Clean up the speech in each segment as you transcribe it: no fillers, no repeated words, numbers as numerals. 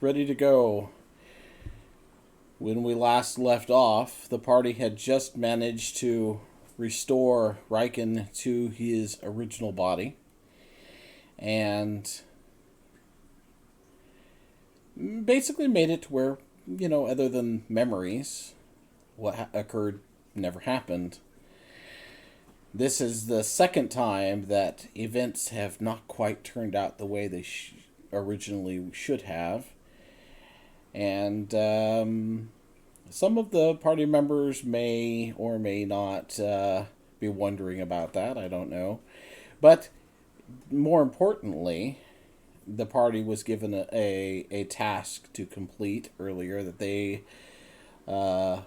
ready to go. When we last left off, the party had just managed to restore Riken to his original body and basically made it to where, other than memories, what occurred never happened. This is the second time that events have not quite turned out the way they originally should have. And some of the party members may or may not be wondering about that. I don't know. But more importantly, the party was given a task to complete earlier that they uh,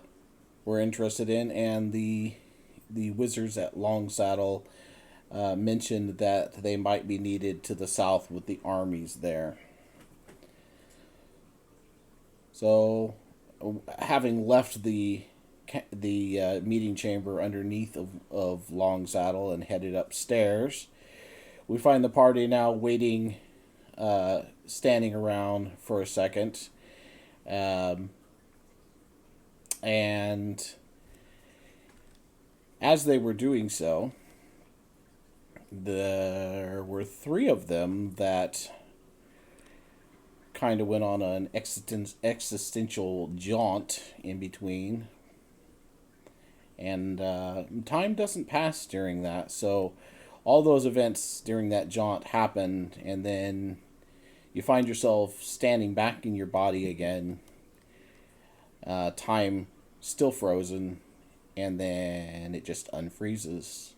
were interested in, and the wizards at Long Saddle mentioned that they might be needed to the south with the armies there. So, having left the meeting chamber underneath of Long Saddle and headed upstairs, we find the party now waiting, standing around for a second, um, and as they were doing so, there were three of them that kind of went on an existential jaunt in between. And time doesn't pass during that. So all those events during that jaunt happened, and then you find yourself standing back in your body again. Time still frozen, and then it just unfreezes.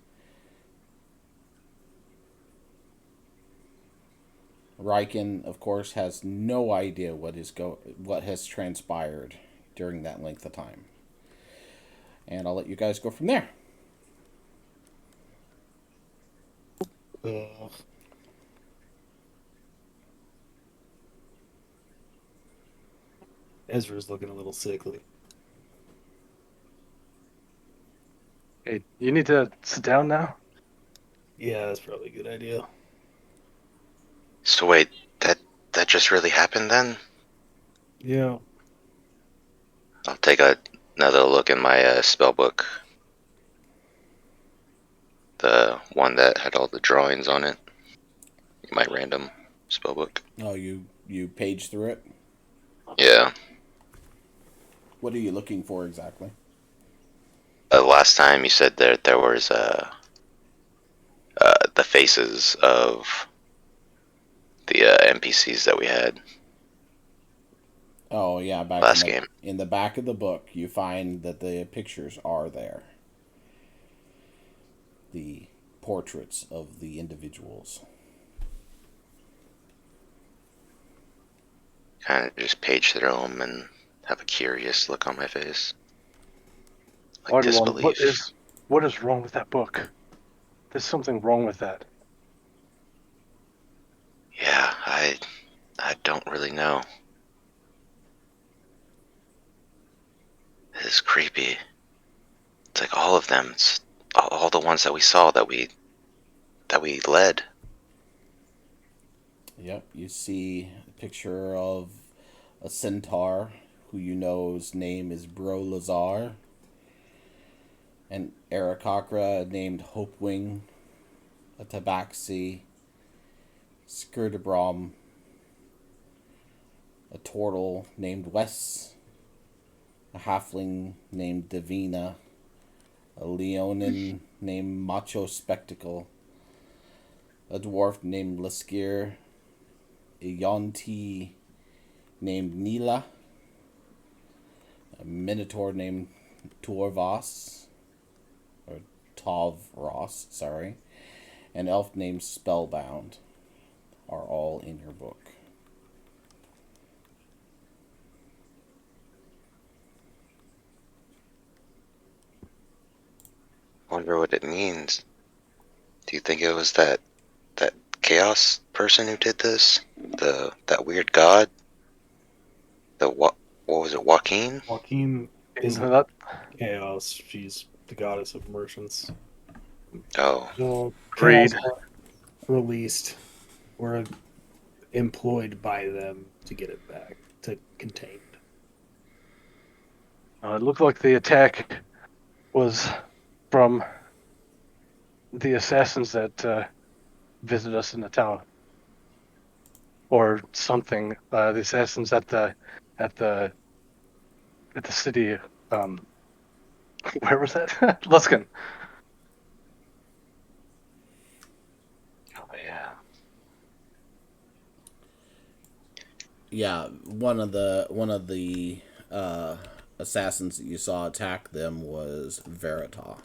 Riken, of course, has no idea what has transpired during that length of time, and I'll let you guys go from there. Ugh. Ezra's looking a little sickly. Hey, you need to sit down now? Yeah, that's probably a good idea. So wait, that just really happened then? Yeah. I'll take another look in my spell book. The one that had all the drawings on it. My random spell book. Oh, you page through it. Yeah. What are you looking for exactly? Last time you said there was the faces of the NPCs that we had Oh yeah, back last game. in the back of the book, you find that the pictures are there. The portraits of the individuals. Kind of just page through them and have a curious look on my face, like Ardalon, disbelief. what is wrong with that book? There's something wrong with that. Yeah, I don't really know. It's creepy. It's like all of them. It's all the ones that we saw that we led. Yep, you see a picture of a centaur who you know's name is Bro Lazar, an Aarakocra named Hopewing, a Tabaxi, Skirtebrom, a turtle named Wes, a halfling named Davina, a Leonin named Macho Spectacle, a dwarf named Laskir, a Yonti named Nila, a minotaur named Torvos, or Tavros, sorry, an elf named Spellbound are all in your book. Wonder what it means. Do you think it was that chaos person who did this? That weird god? What was it, Joaquin? Joaquin isn't That chaos. She's the goddess of merchants. Oh, So chaos greed. got released, where employed by them to get it back to contained. It looked like the attack was from the assassins that visited us in the tower, or something. The assassins at the at the city. Where was that? Luskin. Oh yeah. Yeah, one of the assassins that you saw attack them was Verita.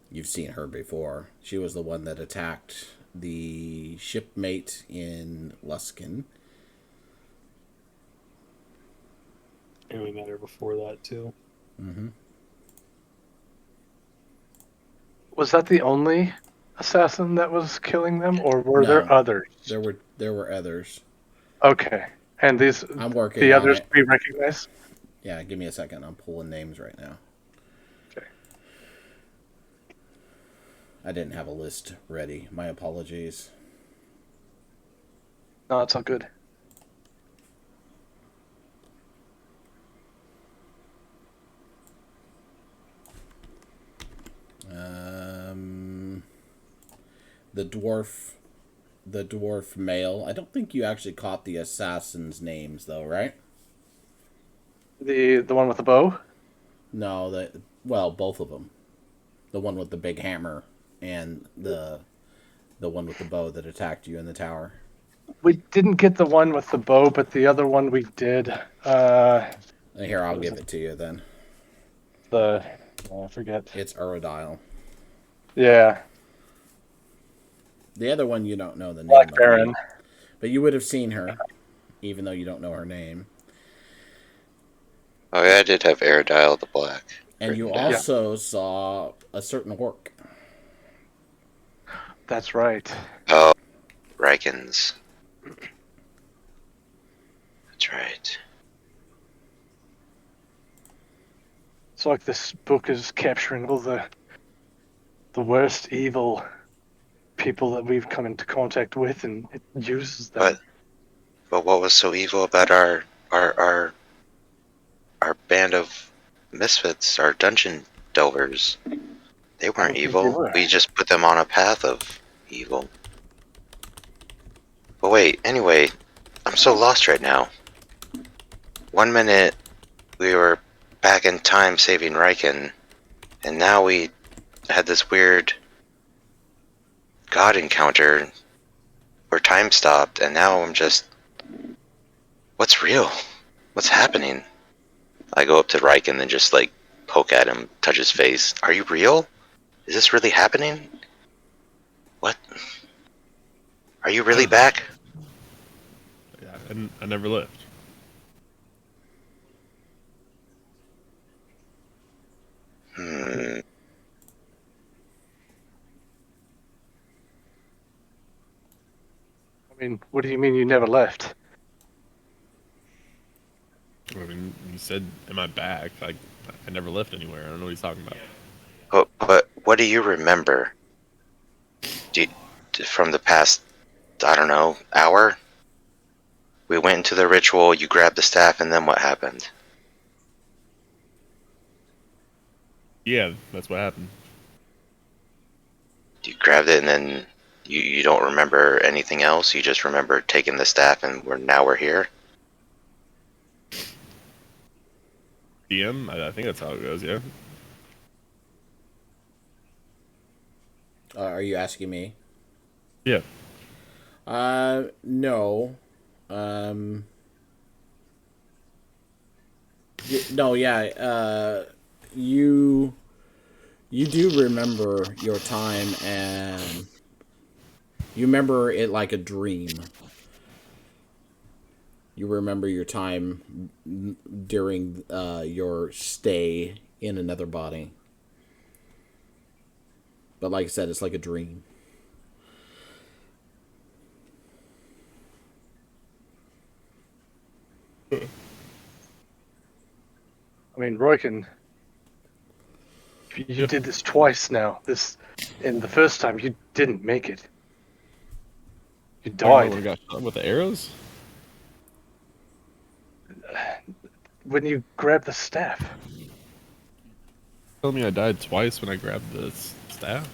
You've seen her before. She was the one that attacked the shipmate in Luskin. And we met her before that too. Mm-hmm. Was that the only assassin that was killing them, or were there No, others? there were others. Okay, and I'm working the on others it. we recognize. Yeah, give me a second. I'm pulling names right now. Okay. I didn't have a list ready. My apologies. No, it's all good. Um, the dwarf, the dwarf male. I don't think you actually caught the assassins' names, though, right? The one with the bow. No, well, both of them. The one with the big hammer and the one with the bow that attacked you in the tower. We didn't get the one with the bow, but the other one we did. Here, I'll What was give it to you then. I forget. It's Urodile. Yeah, The other one you don't know the name Black of, Baron. but you would have seen her, even though you don't know her name. Oh yeah, I did have Aerodile the Black And you written down. also saw a certain orc. That's right. Oh, Rikens. That's right. It's like this book is capturing all the worst evil people that we've come into contact with, and it uses them. But what was so evil about our our band of misfits, our dungeon delvers? They I weren't don't think they evil. were. We just put them on a path of evil. But wait, anyway, I'm so lost right now. 1 minute we were back in time saving Riken, and now we had this weird god encounter where time stopped, and now I'm just... What's real? What's happening? I go up to Riken and just like poke at him, touch his face. Are you real? Is this really happening? What? Are you really back? Yeah, and I never left. Hmm. I mean, what do you mean you never left? I mean, you said, "Am I back?" Like, I never left anywhere. I don't know what he's talking about. But what do you remember? Do you, from the past, I don't know, hour? We went into the ritual, you grabbed the staff, and then what happened? Yeah, that's what happened. You grabbed it and then you don't remember anything else? You just remember taking the staff and now we're here? DM, I think that's how it goes. Yeah. Are you asking me? Yeah. No. No, yeah. You do remember your time, and you remember it like a dream. You remember your time during your stay in another body. But like I said, it's like a dream. I mean, Roykin, You did this twice now. And the first time you didn't make it. You I would died. have got shot with the arrows. When you grabbed the staff. Tell me I died twice when I grabbed the staff.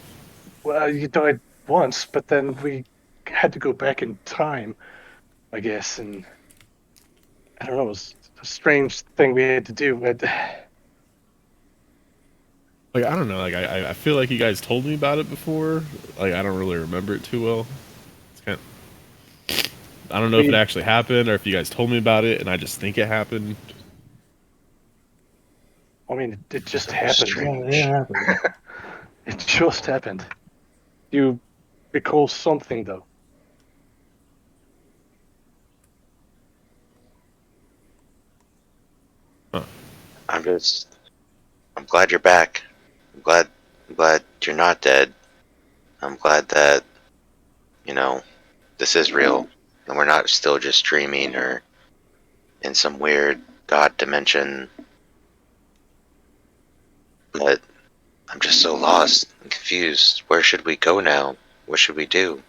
Well, you died once, but then we had to go back in time, I guess, and I don't know, it was a strange thing we had to do, but Like I don't know. Like I feel like you guys told me about it before. Like I don't really remember it too well. It's kind of, I don't know if it actually happened or if you guys told me about it and I just think it happened. I mean, it just That was happened. strange. Yeah, it happened. It just happened. You recall something, though. I'm glad you're back. I'm glad you're not dead. I'm glad that, you know, this is real and we're not still just dreaming or in some weird god dimension. But I'm just so lost and confused. Where should we go now? What should we do?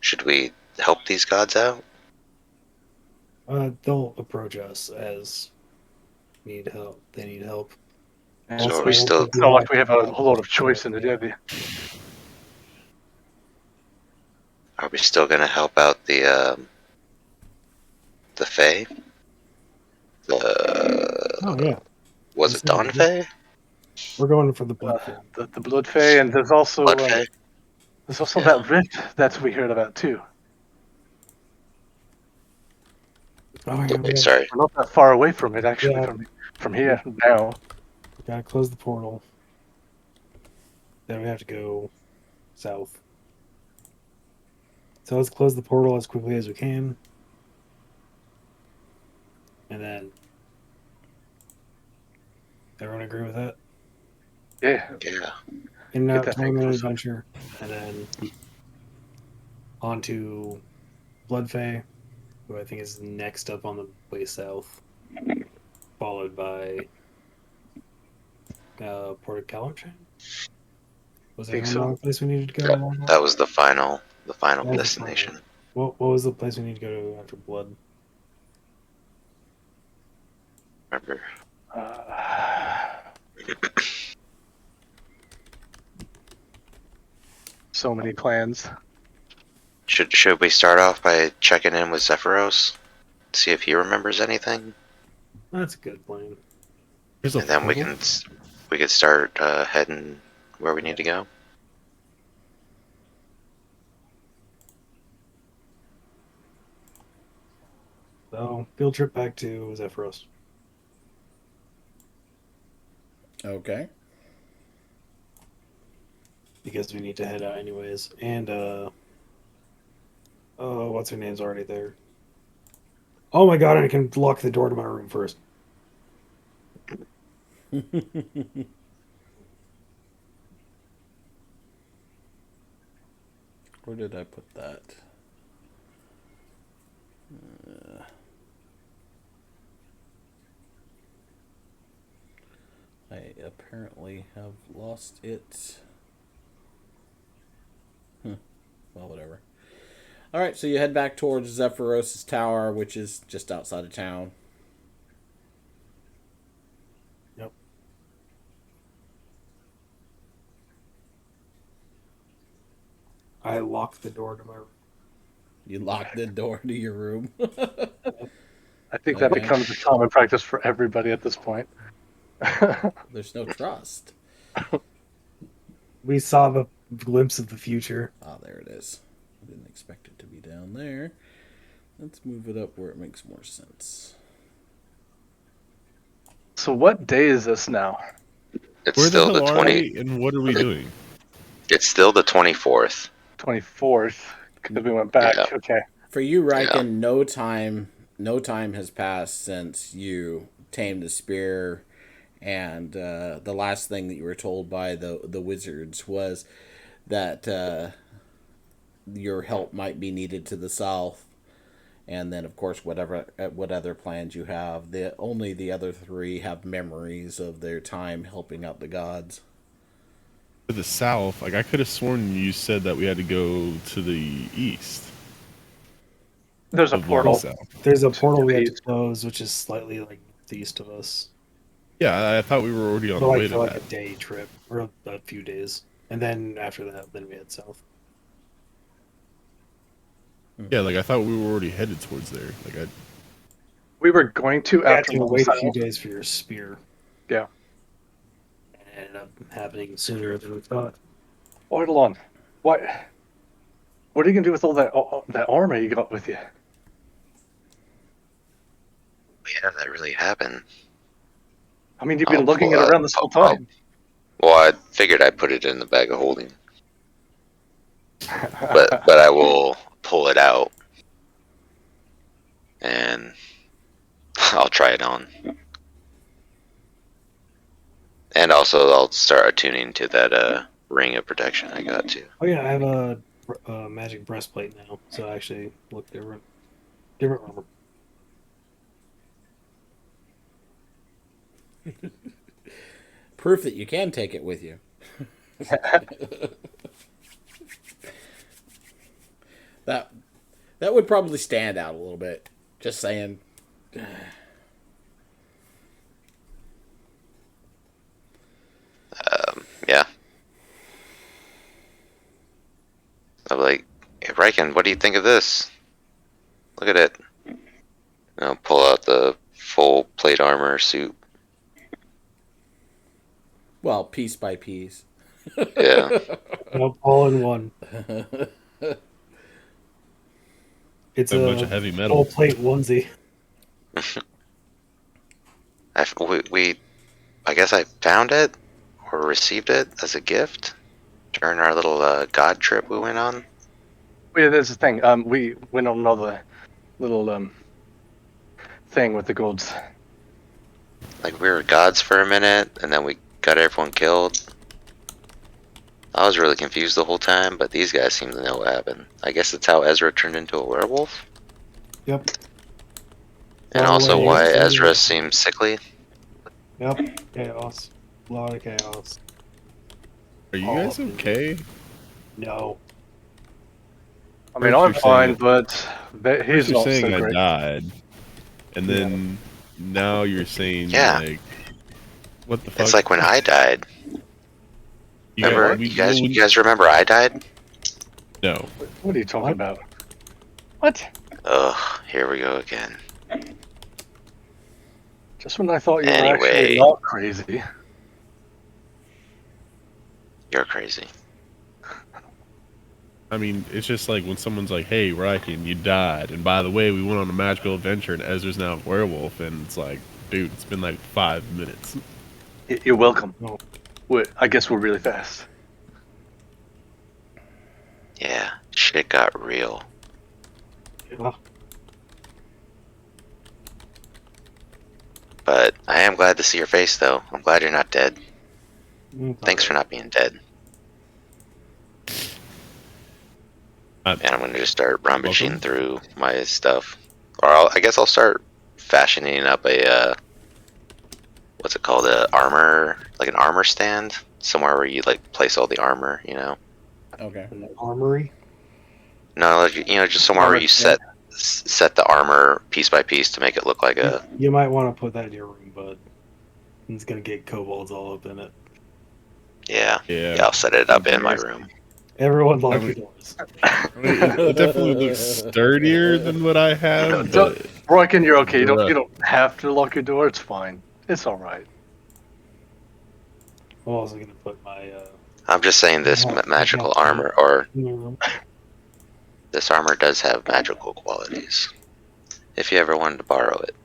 Should we help these gods out? They'll approach us as need help. They need help. So are Also, we still It's not like we have a whole lot of choice in it, do we? are we still gonna help out the Fey? Oh yeah, Was it Dawn Fey? we're going for the Blood Fey. The Blood Fey, and there's also Blood Fey? Yeah. that rift that we heard about too. Oh yeah, Wait, sorry. We're not that far away from it, actually, Yeah. from here now. we gotta close the portal. Then we have to go south. So let's close the portal as quickly as we can, and then everyone agree with that. Yeah, Yeah. In Get out that thing 20-minute closed. adventure, and then on to Blood Fey, who I think is next up on the way south, followed by Port of Calamcham. Was there Think so. another place we needed to go? That was the final That was the destination. What was the place we need to go to after Blood? Remember? So many plans. Should we start off by checking in with Zephyros? See if he remembers anything? That's a good plan. There's a And then we portal? could start heading where we need to go. So field trip back to Zephyros. Okay. Because we need to head out anyways. And oh, what's her name's already there? Oh my god, I can lock the door to my room first. Where did I put that? I apparently have lost it. Well, whatever. Alright, so you head back towards Zephyros' tower, which is just outside of town. Yep. I locked the door to my room. You lock the door to your room. I think that Okay. becomes a common practice for everybody at this point. There's no trust. We saw the glimpse of the future. Ah, there it is. I didn't expect it to be down there. Let's move it up where it makes more sense. So what day is this now? It's Where the still hell the are 20. we and what are we doing? It's still the 24th. 24th, because we went back. Yeah. Okay. For you, Riken, Yeah. no time has passed since you tamed the spear, and the last thing that you were told by the wizards was that your help might be needed to the south, And then, of course, what other plans you have. Only the other three have memories of their time helping out the gods. To the south, like I could have sworn you said that we had to go to the east There's a of Blood portal. South. There's a portal we have to East. close, which is slightly like northeast of us. Yeah, I thought we were already on But the like way for to like that. a day trip or a few days, and then after that, then we head south. Yeah, like I thought we were already headed towards there. We were going to We had after to Mom wait a fell. few days for your spear. Yeah. And it ended up happening sooner than we thought. Oh, hold on. What? What are you gonna do with all that armor you got with you? Yeah, that really happened. I mean, you've been I'll lugging pull it out- around this whole I'll- time. Well, I figured I'd put it in the bag of holding, but I will pull it out and I'll try it on. And also, I'll start attuning to that ring of protection I got too. Oh yeah, I have a magic breastplate now, so I actually look different. Different armor. Proof that you can take it with you. That would probably stand out a little bit. Just saying. Yeah. I'm like, hey, Riken, what do you think of this? Look at it. I'll pull out the full plate armor suit. Well, piece by piece. Yeah. Nope, all in one. It's A bunch a of heavy full metal. plate onesie. I guess I found it or received it as a gift during our little god trip we went on. Yeah, there's the thing. We went on another little thing with the gods. Like we were gods for a minute, and then we got everyone killed. I was really confused the whole time, but these guys seem to know what happened. I guess it's how Ezra turned into a werewolf, Yep. and By the also way, why it's- Ezra seems sickly. Yep. Chaos. A lot of chaos. Are you All guys up in okay? No. I mean, First I'm you're fine, saying- but he's You're not saying so I great. died, and then now you're saying Yeah. like, what the fuck? It's like when I died. you guys, Remember, you guys remember I died? No. What are you talking What? about? What? Ugh, here we go again. Just when I thought you were Anyway. actually not crazy. You're crazy. I mean, it's just like when someone's like, "Hey, Riken, you died," and by the way, we went on a magical adventure, and Ezra's now a werewolf, and it's like, dude, it's been like 5 minutes. You're welcome. No. I guess we're really fast. Yeah, shit got real. Yeah. But I am glad to see your face, though. I'm glad you're not dead. Mm, Thanks for not being dead. Uh, And I'm gonna just start rummaging welcome. through my stuff, or I guess I'll start fashioning up a what's it called? Like an armor stand, somewhere where you like place all the armor. You know, Okay. An armory. no, like, just somewhere where Armor you stand. set the armor piece by piece to make it look like a. You might want to put that in your room, bud. It's gonna get kobolds all up in it. Yeah, Yeah. I'll set it up in my room. Everyone lock I your mean- doors. I mean, it definitely looks sturdier than what I have. So- But Roykin, you're okay. You Bruh. don't have to lock your door. It's fine. It's all right. I'm also gonna put my I'm just saying this Yeah, magical yeah. armor, or in my room. this armor does have magical qualities. If you ever wanted to borrow it.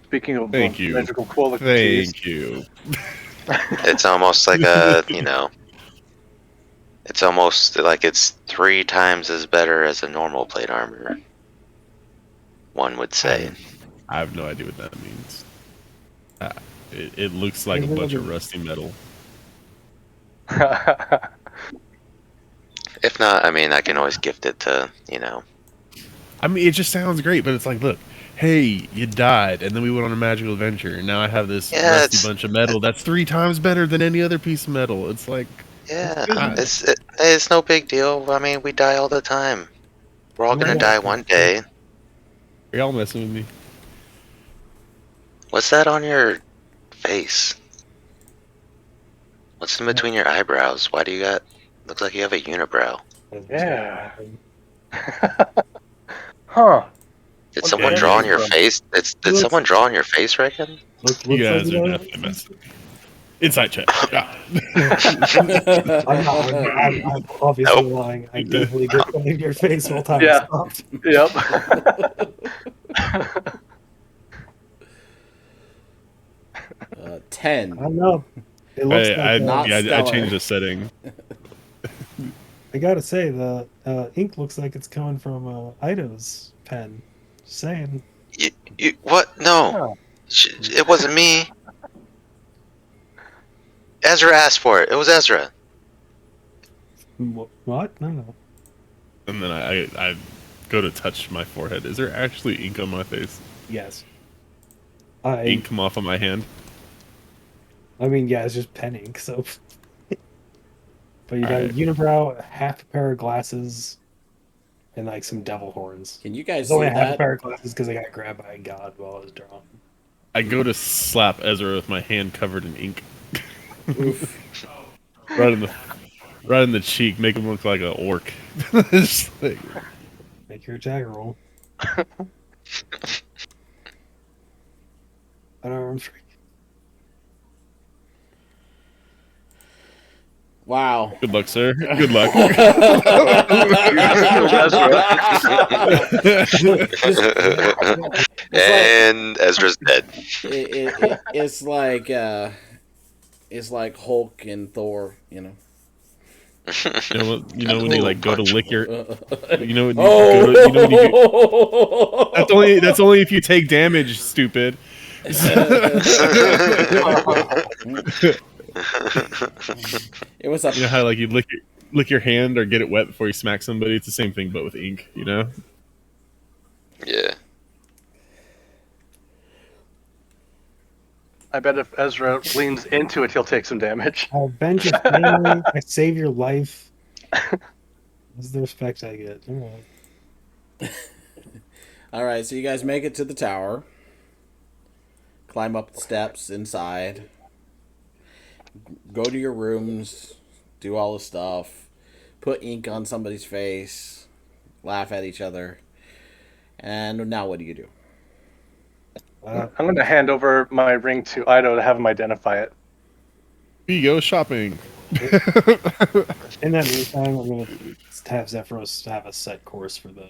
Speaking of Thank you. magical qualities, thank you. It's almost like a, it's almost like it's 3 times as better as a normal plate armor. One would say. I have no idea what that means. It looks like a bunch of rusty metal. If not, I mean, I can always gift it to, you know. I mean, it just sounds great, but it's like, look, hey, you died, and then we went on a magical adventure, and now I have this Yeah, rusty bunch of metal that's 3 times better than any other piece of metal. It's like, yeah, I, it's no big deal. I mean, we die all the time. We're all gonna Right. die one day. are y'all messing with me? What's that on your face? What's in between your eyebrows? Why do you got? Looks like you have a unibrow. Yeah. Huh. Did What someone the draw heck on your from? face? Did someone draw on your face, Reckon? Looks You like guys you are know. definitely messing with me. Inside check. Ah. I'm not. I'm obviously Nope. lying. I definitely did something to your face while time Yeah. stopped. Yep. 10. I don't know. It looks like. Not I stellar. changed the setting. I gotta say, the ink looks like it's coming from Ida's pen. Just saying. What? No, Huh. it wasn't me. Ezra asked for it. It was Ezra. What? No. And then I go to touch my forehead. Is there actually ink on my face? Yes. Ink come off on my hand? I mean, yeah, it's just pen ink. So, but you got a Alright. unibrow, half a pair of glasses, and like some devil horns. Can you guys It's only see a half a that? pair of glasses because I got grabbed by a god while I was drawing. I go to slap Ezra with my hand covered in ink. Oof. right in the cheek, make him look like an orc. It's like, Make your attack roll. Unarmed strike. Wow. good luck, sir. Good luck. And Ezra's dead. It's like Hulk and Thor, you know. You know when you like go to lick your, you know when you Oh! go to, you know when you go, that's only if you take damage, stupid. It was a You know how like you lick your hand or get it wet before you smack somebody? It's the same thing, but with ink. You know. Yeah. I bet if Ezra leans into it, he'll take some damage. I avenge your family. I save your life. This is the respect I get. All right. All right, so you guys make it to the tower. Climb up the steps inside. Go to your rooms. Do all the stuff. Put ink on somebody's face. Laugh at each other. And now what do you do? I'm going to hand over my ring to Ido to have him identify it. We go shopping. In that meantime, I'm gonna have Zephyros have a set course for the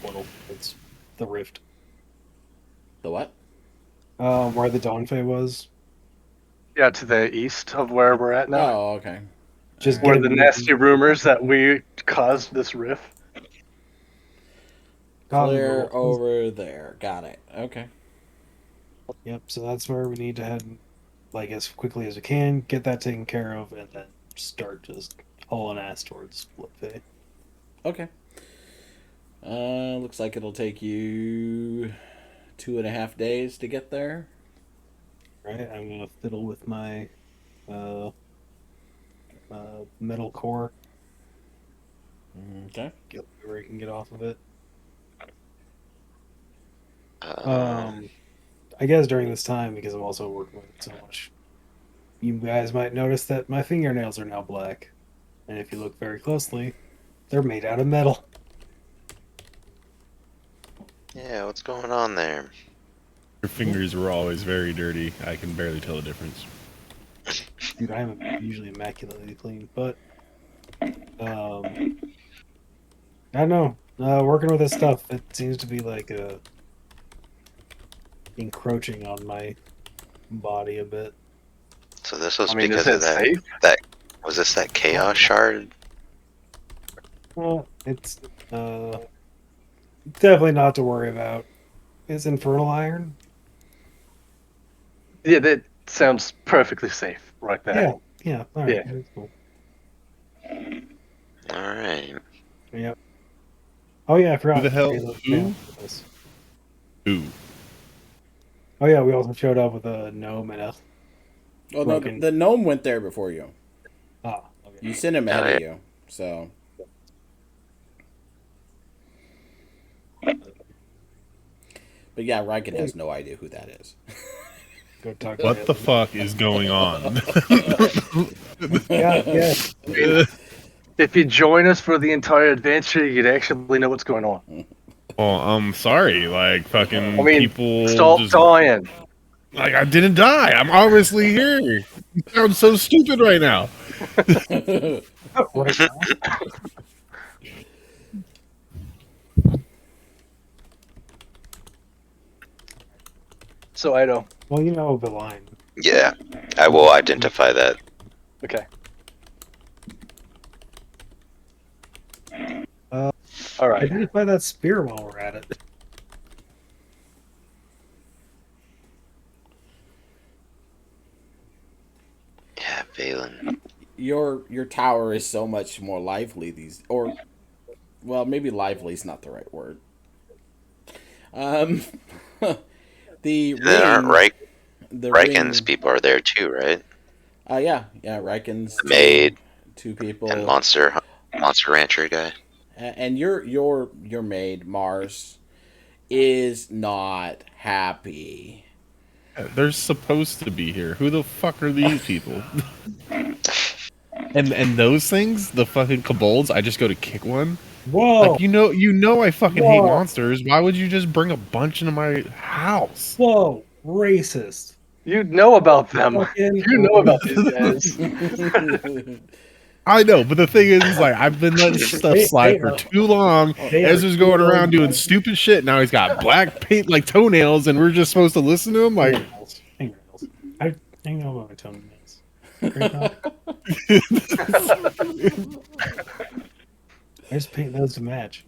portal. It's the rift. The what? Where the Dawn Fey was. Yeah, to the east of where we're at now. Oh, okay. Just Where get the him- nasty rumors that we caused this rift. Clear over there. Got it. Okay. Yep. So that's where we need to head, like as quickly as we can, get that taken care of, and then start just hauling ass towards Blood Fey. Okay. Looks like it'll take you 2.5 days to get there. Right. I'm gonna fiddle with my metal core. Okay. Get whatever I can get off of it. I guess during this time, because I'm also working with it so much, you guys might notice that my fingernails are now black. And if you look very closely, they're made out of metal. Yeah, what's going on there? Your fingers were always very dirty. I can barely tell the difference. Dude, I'm usually immaculately clean, but I don't know. Working with this stuff, it seems to be like encroaching on my body a bit. So this was I mean, because is of it that. safe? That was this that chaos shard? It's definitely not to worry about. It's infernal iron. Yeah, that sounds perfectly safe right there. Yeah. All right. Yeah. That's cool. All right. Yep. Oh yeah, I forgot. Who the hell? Fables Who? failed with this. Who? Oh yeah, we also showed up with a gnome and a Oh no, broken. the gnome went there before you. Ah, okay. You sent him ahead Oh, yeah. of you. So. But yeah, Riken has no idea who that is. Go talk to What the him. fuck is going on? Yeah. If you join us for the entire adventure, you'd actually know what's going on. Well, I'm sorry. Like fucking I mean, people stop just dying. like I didn't die. I'm obviously here. You sound so stupid right now. Right now. So Ido. Well, you know the line. Yeah, I will identify that. Okay. All right. Identify that spear while we're at it. Yeah, Valen. Your tower is so much more lively well, maybe lively is not the right word. The There aren't ring, the Riken's ring. people are there too, right? Yeah, Riken's Maid two people, and Monster Rancher guy. and your maid Mars is not happy. They're supposed to be here. Who the fuck are these people? and those things, the fucking kobolds, I just go to kick one. Whoa! Like you know I fucking hate Whoa. monsters. Why would you just bring a bunch into my house? Whoa! Racist. You know about them. Fucking You know about these guys. I know, but the thing is like I've been letting stuff slide for too long. Ezra's going around doing stupid shit. Now he's got black paint like toenails, and we're just supposed to listen to him. Like, Fingernails. I know about my toenails. I just paint those to match.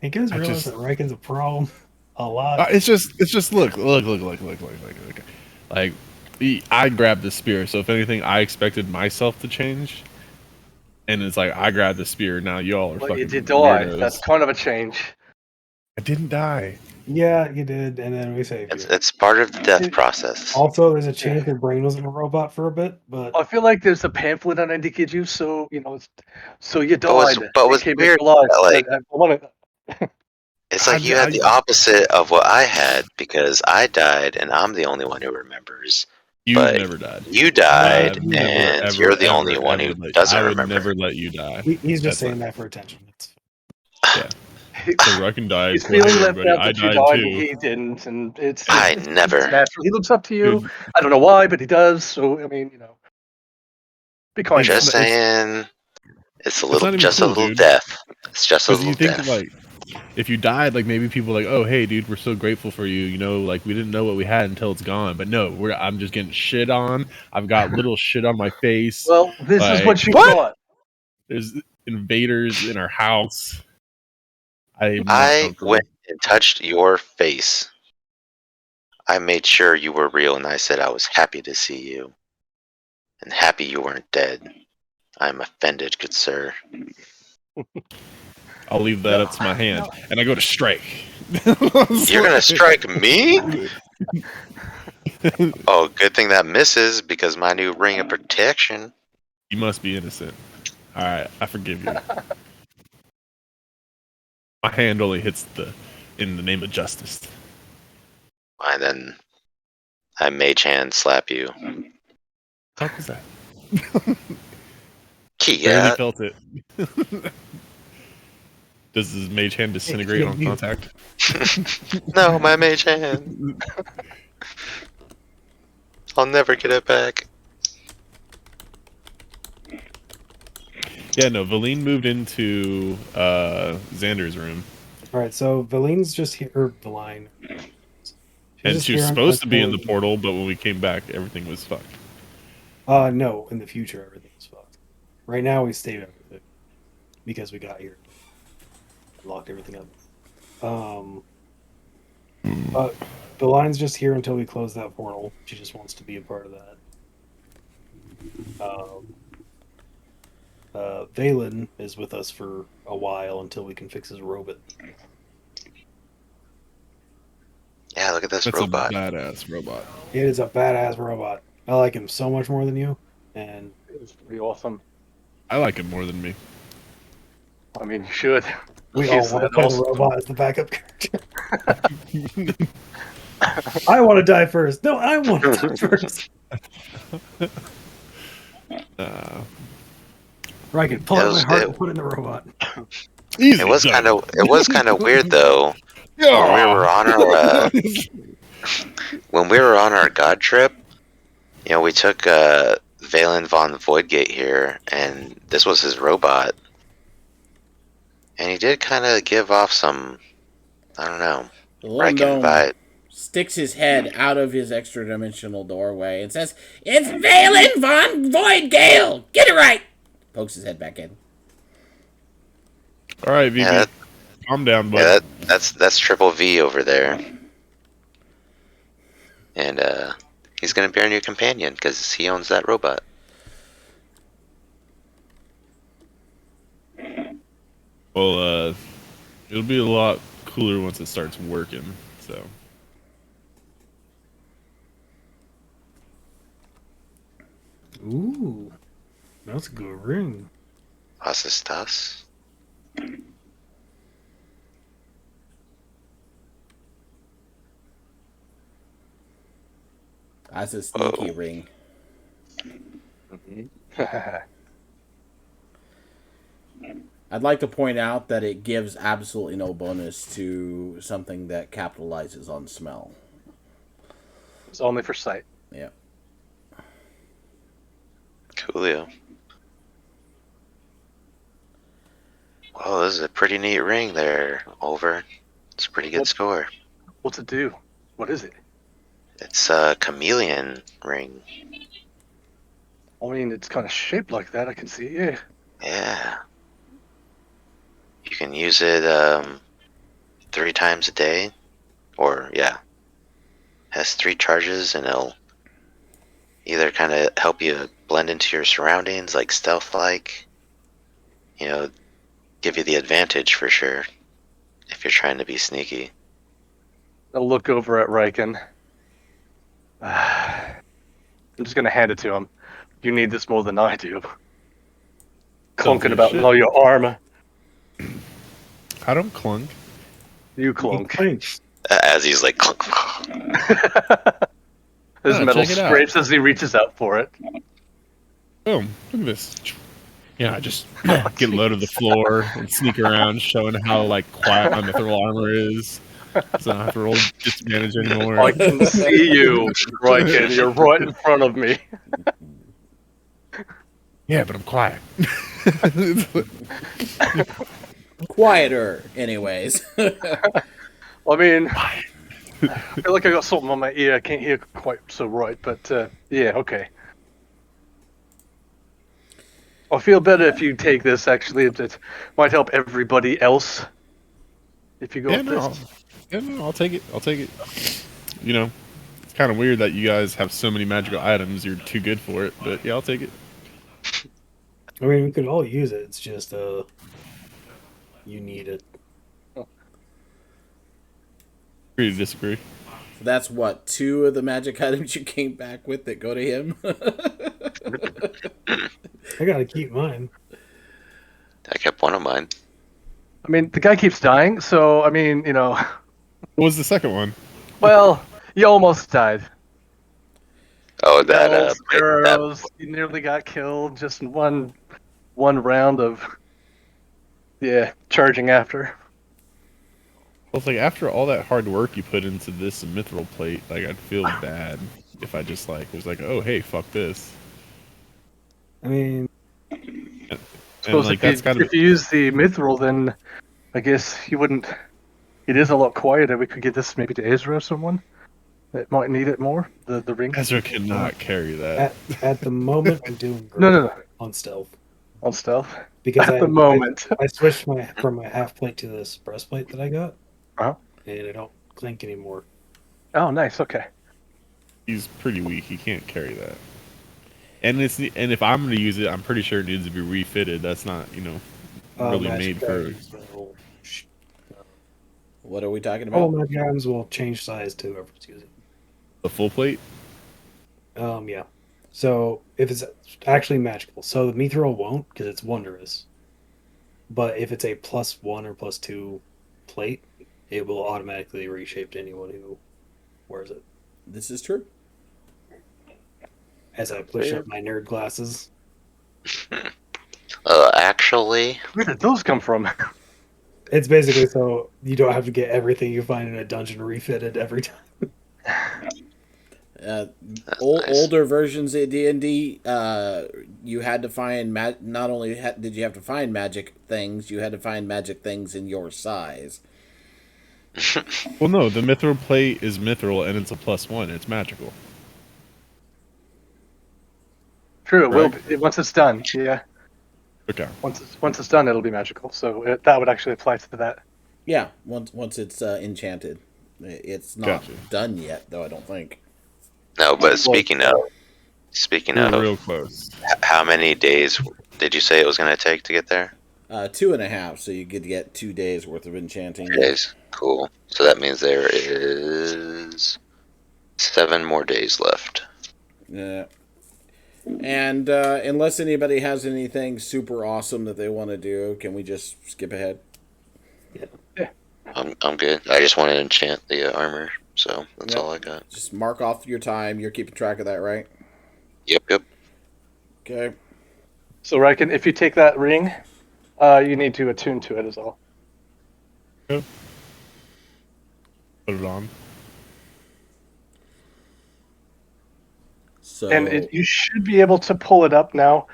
You guys realize that Riken's a problem a lot. it's just look. Like I grabbed the spear, so if anything, I expected myself to change. And it's like I grabbed the spear. Now y'all are But fucking you did die. weirdos. That's kind of a change. I didn't die. Yeah, you did, and then we saved you. It's part of the death process. Also, there's a chance your brain wasn't a robot for a bit, but I feel like there's a pamphlet on you, so you know, so you died. But what's came weird, back alive. like I want to. it's like you had the opposite of what I had because I died and I'm the only one who remembers. You've But never died. You died, I've never, and ever, you're the ever, only one ever who let- doesn't I would remember. never let you die. he's just That's saying not- that for attention. Yeah. So Rucken died. He's for feeling left everybody. out I that you died died too. and he didn't, and it's never. It's natural. He looks up to you. Dude. I don't know why, but he does. So I mean, you know, be kind. It's to him. Just saying, it's a not little, even just cool, a little dude. death. It's just a Because little you think death. like, if you died, like maybe people are like, oh hey dude, we're so grateful for you. You know, like we didn't know what we had until it's gone. But no, I'm just getting shit on. I've got little shit on my face. Well, this is Like, what you got. There's invaders in our house. I'm not I comfortable. went and touched your face. I made sure you were real, and I said I was happy to see you, and happy you weren't dead. I'm offended, good sir. I'll leave that up to my hand, and I go to strike. You're gonna strike me? Oh, good thing that misses because my new ring of protection. You must be innocent. All right, I forgive you. My hand only hits in the name of justice. And then I mage hand slap you. How was that? Barely Yeah. felt it. Does his mage hand disintegrate on contact? No, my mage hand. I'll never get it back. Yeah, no. Valine moved into Xander's room, all right. So Valine's just here. Or Valine. and she was supposed to be in the portal, but when we came back, everything was fucked. No. In the future, everything's fucked. Right now, we saved everything because we got here, locked everything up. But the line's just here until we close that portal. She just wants to be a part of that. Valen is with us for a while until we can fix his robot. Yeah, look at this That's robot. a badass robot. It is a badass robot. I like him so much more than you, and It's pretty awesome. I like him more than me. I mean, you should. we all He's want to that play the awesome. robot as the backup character. I want to die first. No, I want to die first. Riken, pull out my heart and put it in the robot. Easy, It was done. kind of weird though. Yeah. When we were on our when we were on our god trip, you know, we took Valen von Voidgate here, and this was his robot, and he did kind of give off some, I don't know, The little Riken gnome vibe. sticks his head out of his extra dimensional doorway and says, "It's Valen von Voidgale! Get it right!" Pokes his head back in. All right, VV, Yeah, calm down, bud. Yeah, that's Triple V over there, and he's gonna be our new companion because he owns that robot. Well, it'll be a lot cooler once it starts working. So. Ooh, that's a good ring. Was ist das? That's a sneaky ring. I'd like to point out that it gives absolutely no bonus to something that capitalizes on smell. It's only for sight. Yeah. Coolio. Well, this is a pretty neat ring there, Over. It's a pretty good score. What's it do? What is it? It's a chameleon ring. I mean, it's kind of shaped like that. I can see. Yeah. Yeah. You can use it 3 times a day, or yeah, has 3 charges, and it'll either kind of help you blend into your surroundings, like stealth-like. You know, give you the advantage for sure if you're trying to be sneaky. I'll look over at Riken. I'm just gonna hand it to him. You need this more than I do. Clunking about shit. below your arm. I don't clunk. You clunk. Thanks. As he's like, clunk. His metal check it out. scrapes as he reaches out for it. Boom! Look at this. Yeah, I just get low to the floor and sneak around, showing how like quiet my mithril armor is. So I don't have to roll disadvantage anymore. I can see you, Riken. You're right in front of me. Yeah, but I'm quiet. Quieter, anyways. I mean, I feel like I got something on my ear. I can't hear quite so right, but yeah, okay. I feel better if you take this, actually. It might help everybody else if you go with this. I'll take it. I'll take it. You know, it's kind of weird that you guys have so many magical items. You're too good for it, but yeah, I'll take it. I mean, we could all use it. It's just you need it. Agree to disagree. That's what, 2 of the magic items you came back with that go to him? I gotta keep mine. I kept one of mine. I mean, the guy keeps dying, so, I mean, you know, What was the second one? well, you almost died. Oh, that Sparrows, you nearly got killed just in one round of, yeah, charging after. Well, it's like after all that hard work you put into this mithril plate, like I'd feel bad if I just like was like, oh hey, fuck this. I mean, And Suppose like that's kind of if you use the mithril, then I guess you wouldn't. It is a lot quieter. We could get this maybe to Ezra or someone that might need it more. The ring. Ezra cannot carry that. at the moment, I'm doing great No. on stealth On stealth. because At the moment. I switched from my half plate to this breastplate that I got, Uh-huh. and I don't clink anymore. Oh, nice. Okay. He's pretty weak. He can't carry that. and if I'm going to use it, I'm pretty sure it needs to be refitted. That's not really Magic made for items will What are we talking all about? magic items will change size to whoever's using. the full plate. Yeah. So if it's actually magical, so the mithril won't because it's wondrous. But if it's a +1 or +2 plate, it will automatically reshape to anyone who wears it. This is true. As I push up my nerd glasses. Actually, Where did those come from? It's basically so you don't have to get everything you find in a dungeon refitted every time. Uh, that's nice. Older versions of D&D, you had to find not only did you have to find magic things, you had to find magic things in your size. Well, no, the mithril plate is mithril, and it's a +1. It's magical. True, it will Right. be, once it's done. Yeah, Okay. once it's done, it'll be magical. So that would actually apply to that. Yeah, once it's enchanted. It's not Gotcha. done yet, though, I don't think. No, but speaking We were of, real close. how many days did you say it was going to take to get there? 2.5, so you could get 2 days worth of enchanting. 2 days. Cool. So that means there is 7 more days left. Yeah. And unless anybody has anything super awesome that they want to do, can we just skip ahead? I'm good. I just want to enchant the armor, so that's Yep. all I got. Just mark off your time. You're keeping track of that, right? Yep. Okay. So Riken, if you take that ring, you need to attune to it as well. Put it on. So And you should be able to pull it up now.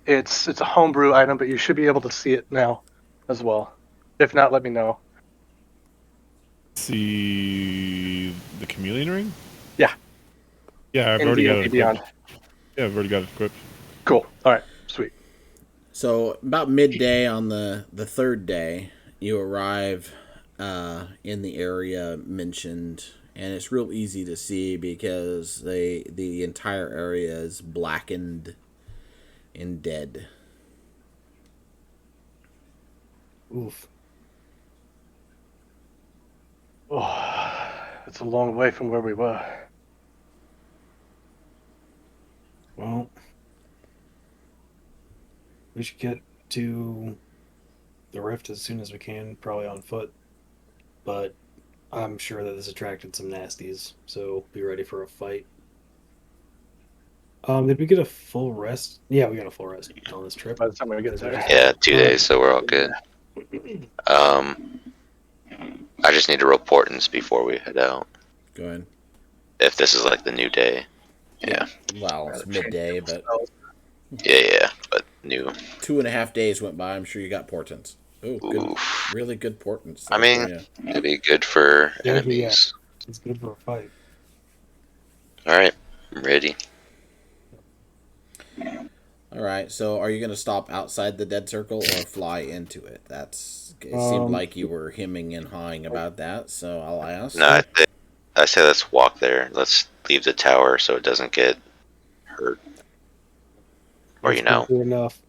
It's a homebrew item, but you should be able to see it now as well. If not, let me know. See the chameleon ring? Yeah. Yeah, I've In already got D&D it Beyond. equipped. Yeah, I've already got it equipped. Cool. All right. Sweet. So about midday on the third day, you arrive in the area mentioned, and it's real easy to see because the entire area is blackened and dead. Oof. Oh, it's a long way from where we were. Well, we should get to the rift as soon as we can, probably on foot. But I'm sure that this attracted some nasties, so be ready for a fight. Did we get a full rest? Yeah, we got a full rest on this trip. By the time we get there. Yeah, 2 days, so we're all good. I just need to roll portents before we head out. Go ahead. If this is like the new day. Yeah. Well, it's midday, but Yeah, but new. 2.5 days went by. I'm sure you got portents. Oh, good, Oof. really good portents. I mean, Yeah. it'd be good for Yeah, enemies. It's good for a fight. Alright, I'm ready. All right. So, are you going to stop outside the dead circle or fly into it? It seemed like you were hemming and hawing about that. So I'll ask. No, I say let's walk there. Let's leave the tower so it doesn't get hurt. Or That's good enough.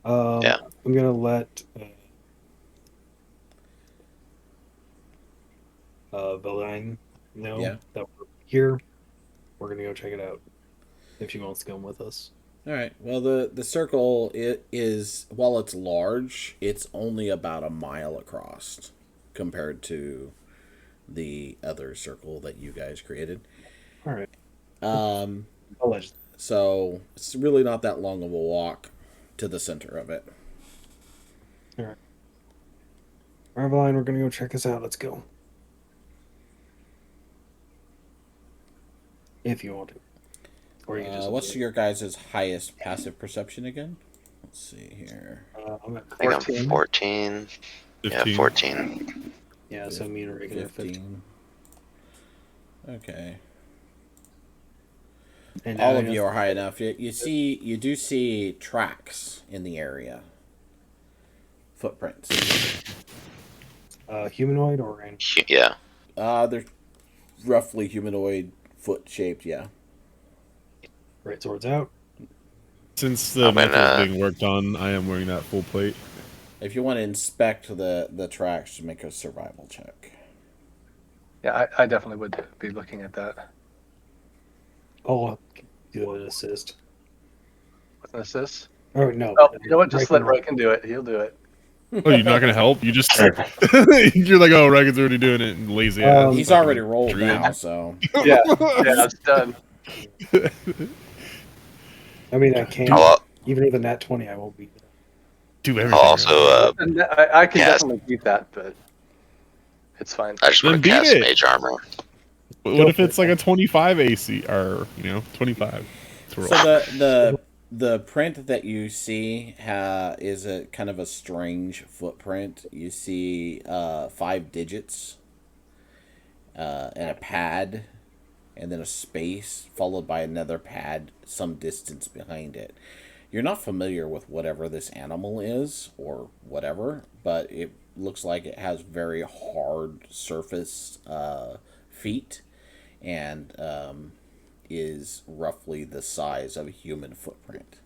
Yeah. I'm gonna let Beline know Yeah. that we're here. We're gonna go check it out if she wants to come with us. All right. Well, the circle is, while it's large, it's only about a mile across compared to the other circle that you guys created. All right. Allegedly. So it's really not that long of a walk to the center of it. All right, Beline, we're gonna go check this out. Let's go. If you want to. Or you can just What's your guys' highest passive perception again? Let's see here. I'm at I think 14. I'm 14. 15. Yeah, 14. Yeah, so me and Reagan are 15. Okay. And All of you are high enough. You do see tracks in the area. Footprints. Humanoid or in? Yeah. They're roughly humanoid, foot shaped. Yeah. Great swords out. Since the I'm method is gonna- being worked on, I am wearing that full plate. If you want to inspect the tracks, make a survival check. Yeah, I definitely would be looking at that. I'll do an assist. With an assist. Oh no! Oh, you know what? Just let Riken Riken do it. He'll do it. Oh, you're not gonna help? You just you're like, oh, Reagan's already doing it, and lazy ass. He's fucking already rolled druid. now, so Yeah, it's done. I mean, I can't. I'll, Even with a nat 20, I won't beat that. Do everything. I'll also, And I can Yes. definitely beat that, but it's fine. I just want Then to beat cast it. mage armor. What if it's like a 25 AC or 25? To roll? so the print that you see is a kind of a strange footprint. You see 5 digits and a pad, and then a space followed by another pad some distance behind it. You're not familiar with whatever this animal is or whatever, but it looks like it has very hard surface feet and is roughly the size of a human footprint.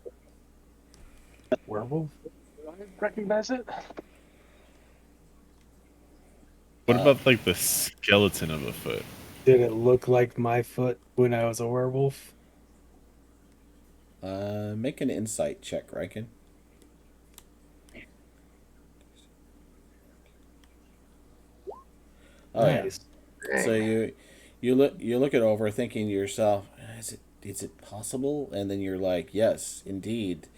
Werewolf? Do I recognize it? What about like the skeleton of a foot? Did it look like my foot when I was a werewolf? Make an insight check, Riken. Oh Nice. yeah. So you look it over, thinking to yourself, is it possible? And then you're like, yes, indeed,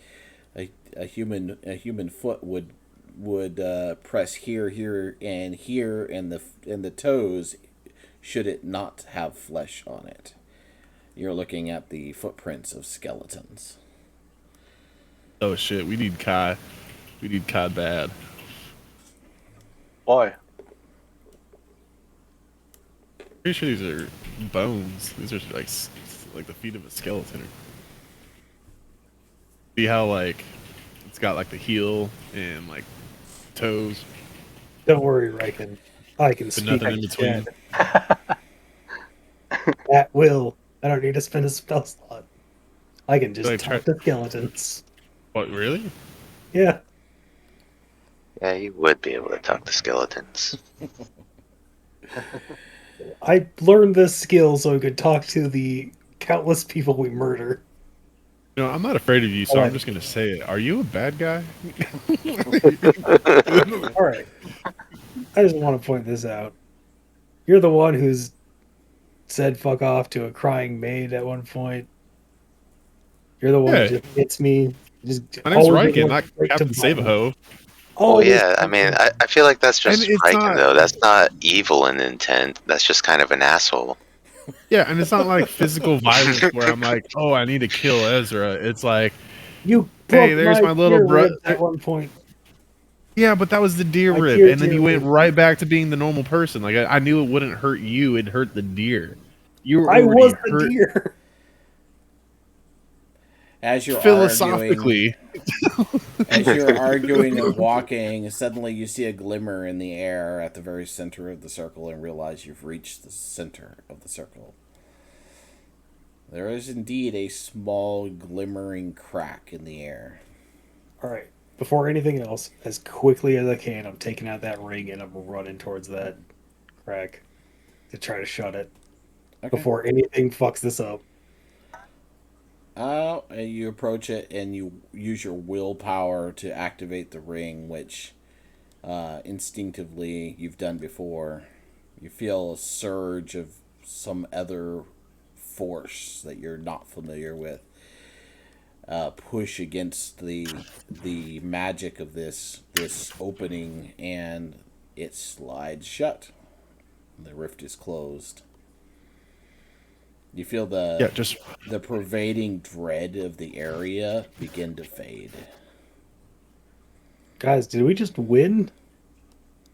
a human foot would press here, and the toes, should it not have flesh on it. You're looking at the footprints of skeletons. Oh shit, we need Kai. We need Kai bad. Why? Pretty sure these are bones. These are like the feet of a skeleton. See how like it's got like the heel and like toes, Don't worry, Riken. I can but speak nothing like in a between. cat. At will. I don't need to spend a spell slot. I can just Like, talk to skeletons. What, really? Yeah. Yeah, you would be able to talk to skeletons. I learned this skill so I could talk to the countless people we murder. You know, I'm not afraid of you, so Oh, I'm just gonna say it. Are you a bad guy? Alright. I just want to point this out. You're the one who's said fuck off to a crying maid at one point. You're the one Yeah. who just hits me. Just My name's always Riken, goes not straight to Captain violence. Save-A-Ho. Oh Always yeah, I mean, I feel like that's just And it's Riken not- though. That's not evil in intent. That's just kind of an asshole. Yeah, and it's not like physical violence where I'm like, oh, I need to kill Ezra. It's like, You Hey, broke there's my little deer bro- ribs at one point. yeah, but that was the deer I rib, killed and then deer you went rib. right back to being the normal person. Like I knew it wouldn't hurt you; it'd hurt the deer. You were I already was the hurt deer. As you're philosophically. arguing and walking, suddenly you see a glimmer in the air at the very center of the circle and realize you've reached the center of the circle. There is indeed a small glimmering crack in the air. Alright. Before anything else, as quickly as I can, I'm taking out that ring and I'm running towards that crack to try to shut it Okay. before anything fucks this up. And you approach it and you use your willpower to activate the ring, which instinctively you've done before. You feel a surge of some other force that you're not familiar with push against the magic of this opening, and it slides shut. The rift is closed. You feel the pervading dread of the area begin to fade. Guys, did we just win?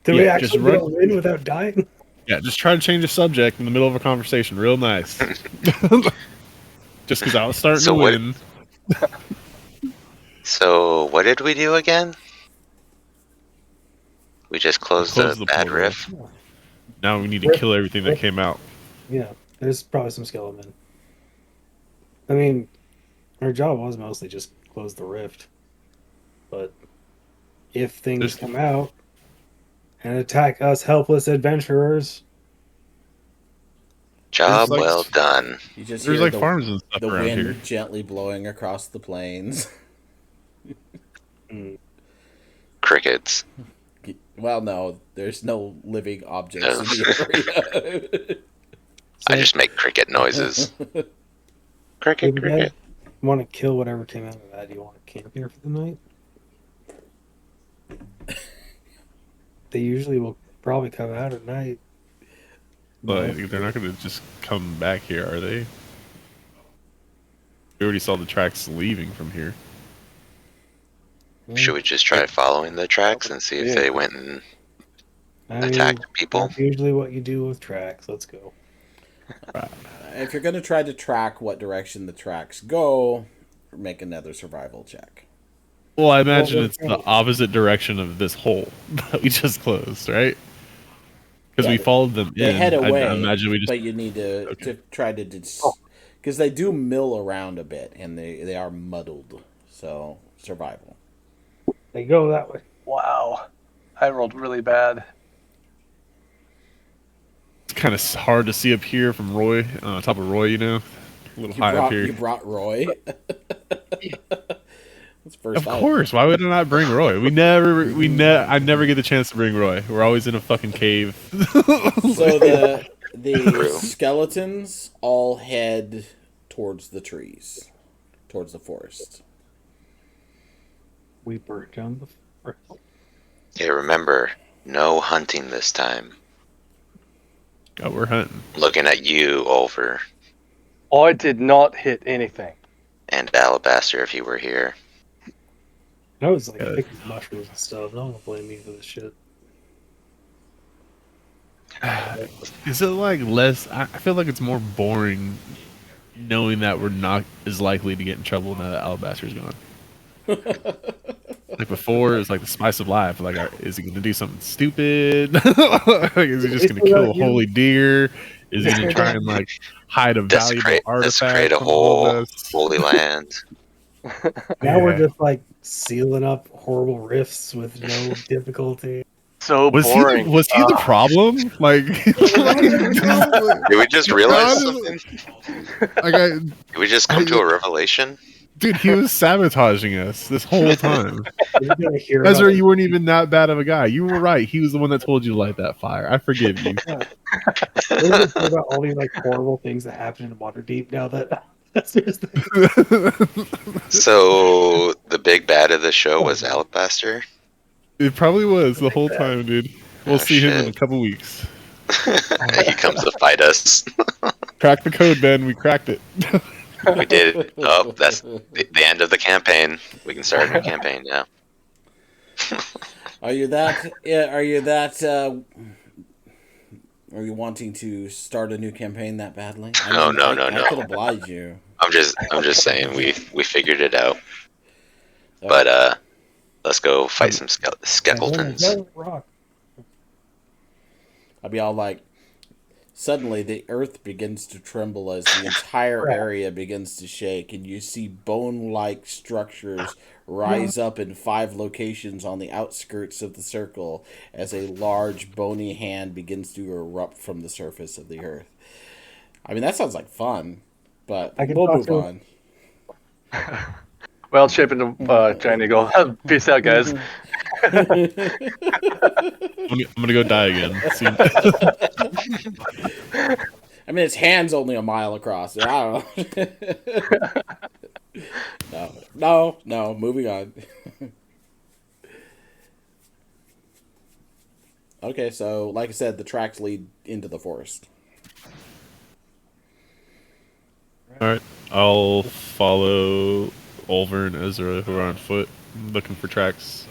Did we Yeah, just actually run- win without dying? Yeah, just try to change the subject in the middle of a conversation. Real nice. Just because I was starting So to what- win. So what did we do again? We just closed Closed the the bad portal. riff. Now we need to kill everything that came out. Yeah, there's probably some skeleton. I mean, Our job was mostly just close the rift. But if things There's- come out and attack us helpless adventurers, Job like- well done. You just There's hear like farms and stuff the around wind here. gently blowing across the plains. Crickets. Well, no, there's no living objects in the area. I just make cricket noises. Cricket, if you guys cricket. want to kill whatever came out of that, do you want to camp here for the night? They usually will probably come out at night. But they're not going to just come back here, are they? We already saw the tracks leaving from here. Should we just try following the tracks and see if they went and attacked people? That's usually what you do with tracks. Let's go. If you're going to try to track what direction the tracks go, make another survival check. Well, I imagine Well, it's the opposite direction of this hole that we just closed, right? Because Yeah, we followed them They in. head away, I imagine we just. but you need to try to because they do mill around a bit and they are muddled. So survival. They go that way. Wow. I rolled really bad. It's kind of hard to see up here from Roy, on top of Roy, you know? A little high up here. You brought Roy. That's first Of time. course. Why would I not bring Roy? I never get the chance to bring Roy. We're always in a fucking cave. So the skeletons all head towards the trees, towards the forest. We burnt down the forest. Hey, remember, no hunting this time. Oh, we're hunting. Looking at you, Over, I did not hit anything. and Alabaster if you were here. I was like Yeah. picking mushrooms and stuff. No one will blame me for this shit. Is it like less? I feel like it's more boring knowing that we're not as likely to get in trouble now that Alabaster's gone. Like before, it was like the spice of life. Like, is he going to do something stupid? Like, is he just going to kill a holy deer? Is he going to try and like hide a valuable artifact Desecrate a from all of whole us? holy land. Now we're Yeah. just like sealing up horrible rifts with no difficulty. So Was boring. he the problem? Like, Did we just realize God. something? like Did we just come to a revelation? dude, he was sabotaging us this whole time. You're gonna hear Ezra, about- you weren't even that bad of a guy. You were right. He was the one that told you to light that fire. I forgive you. We're gonna hear about all these like horrible things that happen in Waterdeep now that seriously. So the big bad of the show was Alabaster. It probably was the whole time, dude. We'll Oh, see him in a shit. couple weeks. He comes to fight us. Crack the code, Ben. We cracked it. We did it. Oh, that's the end of the campaign. We can start a new campaign now. Are you that? Yeah, are you that? Are you wanting to start a new campaign that badly? No, no, I no. could oblige you. I'm just saying we figured it out. But let's go fight some skeletons. Rock. I'll be all like, suddenly the earth begins to tremble as the entire area begins to shake, and you see bone-like structures rise up in 5 locations on the outskirts of the circle as a large bony hand begins to erupt from the surface of the earth. I mean, that sounds like fun, but I can we'll talk move to on. Well, shaping the giant eagle. Peace out, guys. I'm gonna go die again. See, I mean, its hand's only a mile across. I don't know. No. Moving on. Okay, so like I said, the tracks lead into the forest. all right, I'll follow Ulver and Ezra who are on foot, looking for tracks,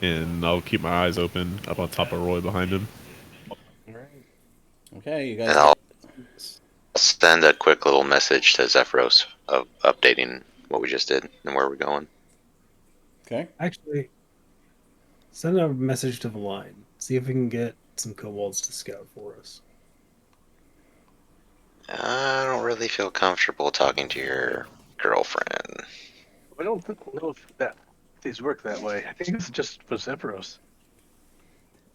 and I'll keep my eyes open up on top of Roy behind him. Okay, you And guys. I'll send a quick little message to Zephyros of updating what we just did and where we're going. Okay. Actually, send a message to the line. See if we can get some kobolds to scout for us. I don't really feel comfortable talking to your girlfriend. I don't know if that these work that way. I think it's just for Zephyros.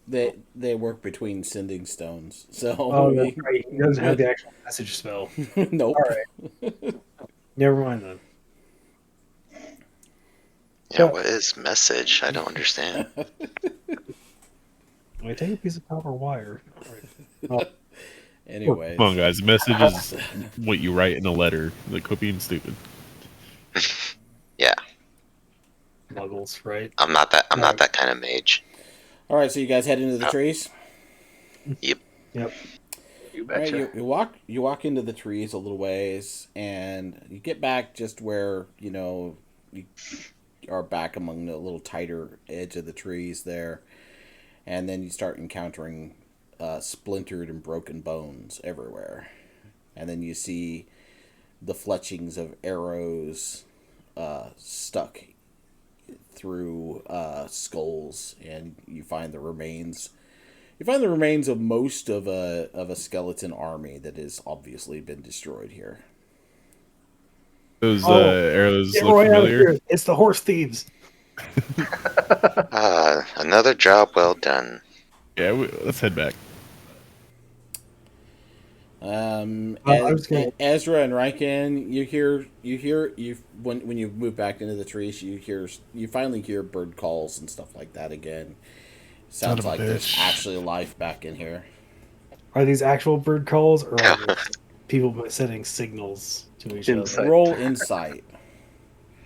They work between sending stones. So Oh, that's right. He doesn't have the actual message spell. nope. All right. Never mind then. Yeah, what is message? I don't understand. I take a piece of copper wire. All right. Anyways, Come on, guys. Message is what you write in a letter. Like, quit being stupid. Yeah, Muggles, right? I'm not that kind of mage. all right. So you guys head into the trees. Yep. Yep. You All right, betcha. you walk into the trees a little ways, and you get back just where you are back among the little tighter edge of the trees there, and then you start encountering splintered and broken bones everywhere, and then you see the fletchings of arrows stuck through skulls, and you find the remains. You find the remains of most of a skeleton army that has obviously been destroyed here. Those Oh, arrows Get look right out of familiar. here. It's the horse thieves. Another job well done. Yeah, let's head back. I was gonna. Ezra and Riken, you when you move back into the trees, you finally hear bird calls and stuff like that again. Son Sounds of a like there's bitch. actually life back in here. Are these actual bird calls, or Yeah. are these people sending signals to each Insight. other? Roll insight.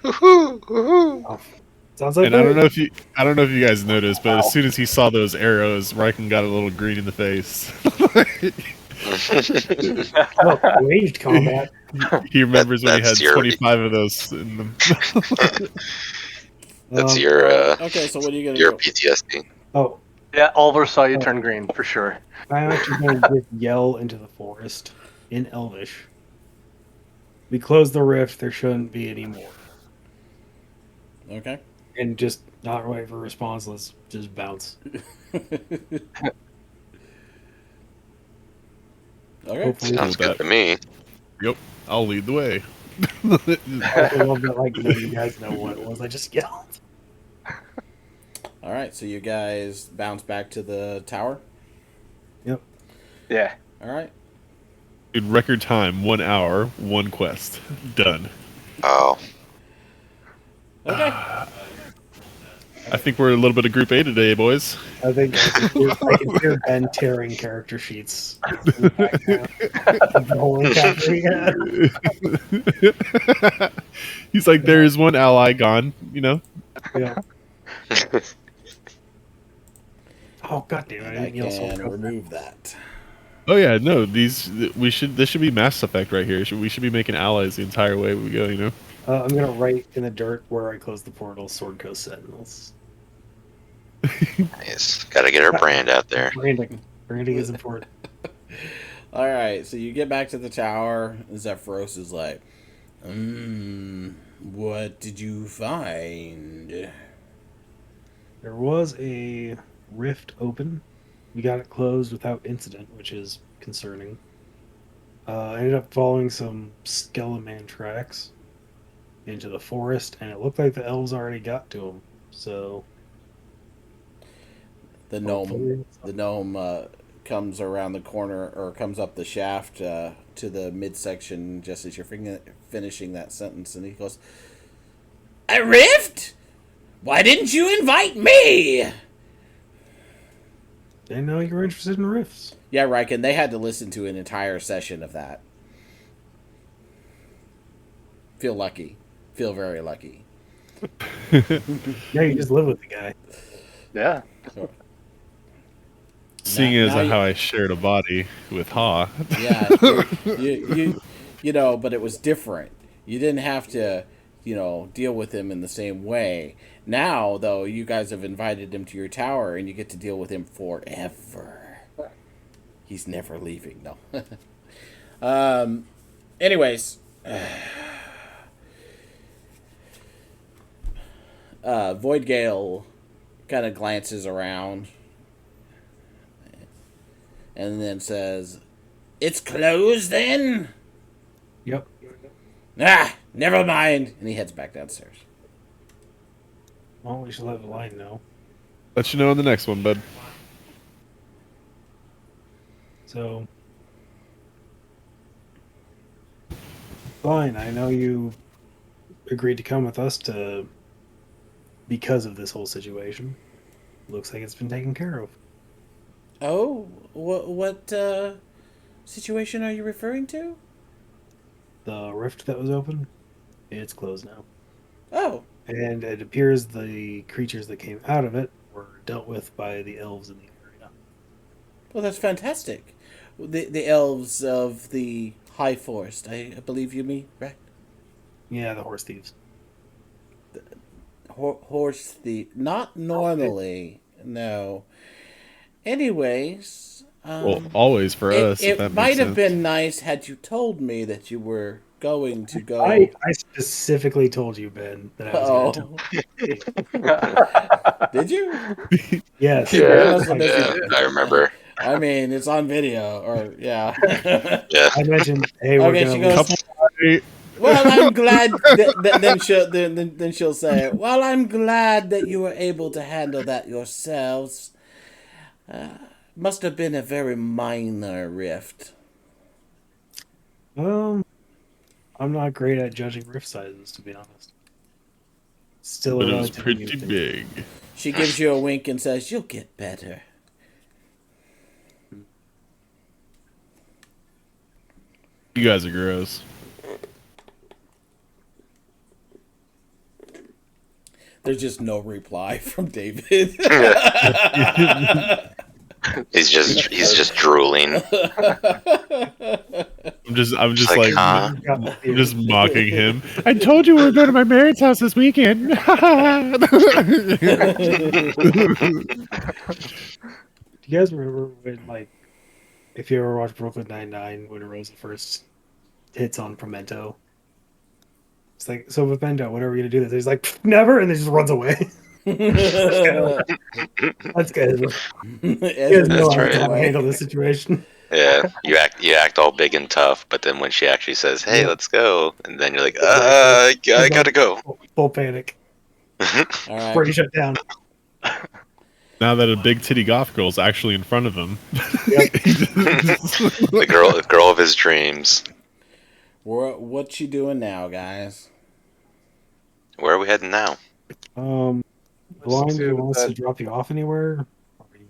Woohoo! Woohoo! Oh, sounds like And I don't birds. know if you guys noticed, but as soon as he saw those arrows, Riken got a little green in the face. Oh, ranged combat. He remembers when he had That's your- 25 of those in them. That's Um, your Okay, so what are you gonna your do? PTSD. Oh, Yeah, Oliver saw you turn green for sure. I'm actually going to just yell into the forest in Elvish. We closed the rift. There shouldn't be any more. Okay. And just not wait for a response. Let's just bounce. Okay. Hopefully, Sounds good to me. Yep, I'll lead the way. I also love that. Like, none of you guys know what it was. I just yelled. All right, so you guys bounce back to the tower. Yep. Yeah. All right. In record time, 1 hour, 1 quest. Done. Oh, Okay. I think we're a little bit of Group A today, boys. I think I can hear Ben tearing character sheets. In the background. The whole encounter he had. He's like, there is one ally gone, Yeah. Oh goddamn! I And I didn't yell so can loud. remove that. Oh yeah, no, this should be Mass Effect right here. We should be making allies the entire way we go, I'm gonna write in the dirt where I closed the portal. Sword Coast Sentinels. nice. Got to get our brand out there. Branding is important. All right, so you get back to the tower, and Zephyros is like, what did you find? There was a rift open. We got it closed without incident, which is concerning. I ended up following some Skeleman tracks into the forest, and it looked like the elves already got to them. So The hopefully- gnome comes around the corner, or comes up the shaft to the midsection just as you're finishing that sentence, and he goes, "A rift? Why didn't you invite me?" Didn't know you were interested in rifts. Yeah, Riken, they had to listen to an entire session of that. Feel lucky. Feel very lucky. Yeah, you just live with the guy. Yeah. Seeing Now- as now you- how I shared a body with Ha. Yeah, but it was different. You didn't have to, deal with him in the same way. Now, though, you guys have invited him to your tower, and you get to deal with him forever. He's never leaving. No. Anyways, Void Gale kind of glances around and then says, "It's closed then?" Yep. Ah, never mind. And he heads back downstairs. Well, we should let the line know. Let you know on the next one, bud. So, fine. I know you agreed to come with us because of this whole situation. Looks like it's been taken care of. Oh, what situation are you referring to? The rift that was open, it's closed now. Oh, And it appears the creatures that came out of it were dealt with by the elves in the area. well, that's fantastic. The elves of the High Forest, I believe you mean, right? Yeah, the horse thieves. Horse thief. Not normally, no. Anyways, Well, always for us, if it that might makes have sense. been nice had you told me that you were going to go. I specifically told you, Ben, that I was going to Oh, did you? Yes. I Yeah, must have missed yeah, it. I remember. I mean, it's on video, or yeah. Yeah. I mentioned, hey, we're Okay, going she to goes. Couple. Well, I'm glad. Then she'll say, "Well, I'm glad that you were able to handle that yourselves. Must have been a very minor rift." I'm not great at judging rift sizes, to be honest. Still But a it was relatively pretty new thing. big. She gives you a wink and says, "You'll get better." You guys are gross. There's just no reply from David. He's just drooling. I'm just like, like, huh? I'm just mocking him. I told you we were going to my parents' house this weekend. Do you guys remember when, like, if you ever watched Brooklyn Nine-Nine, when Rosa first hits on Pimento? It's like, so with Pimento, when are we going to do this? He's like, never, and then just runs away. That's good. You guys know That's how right. to handle this situation. Yeah, you act all big and tough, but then when she actually says, "Hey, Yep. let's go," and then you're like, I He's gotta like, go. Full panic. All right. Pretty shut down. Now that a big titty goth girl's actually in front of him. Yep. The girl of his dreams. What you doing now, guys? Where are we heading now? Blind, do you want us to drop you off anywhere? Are you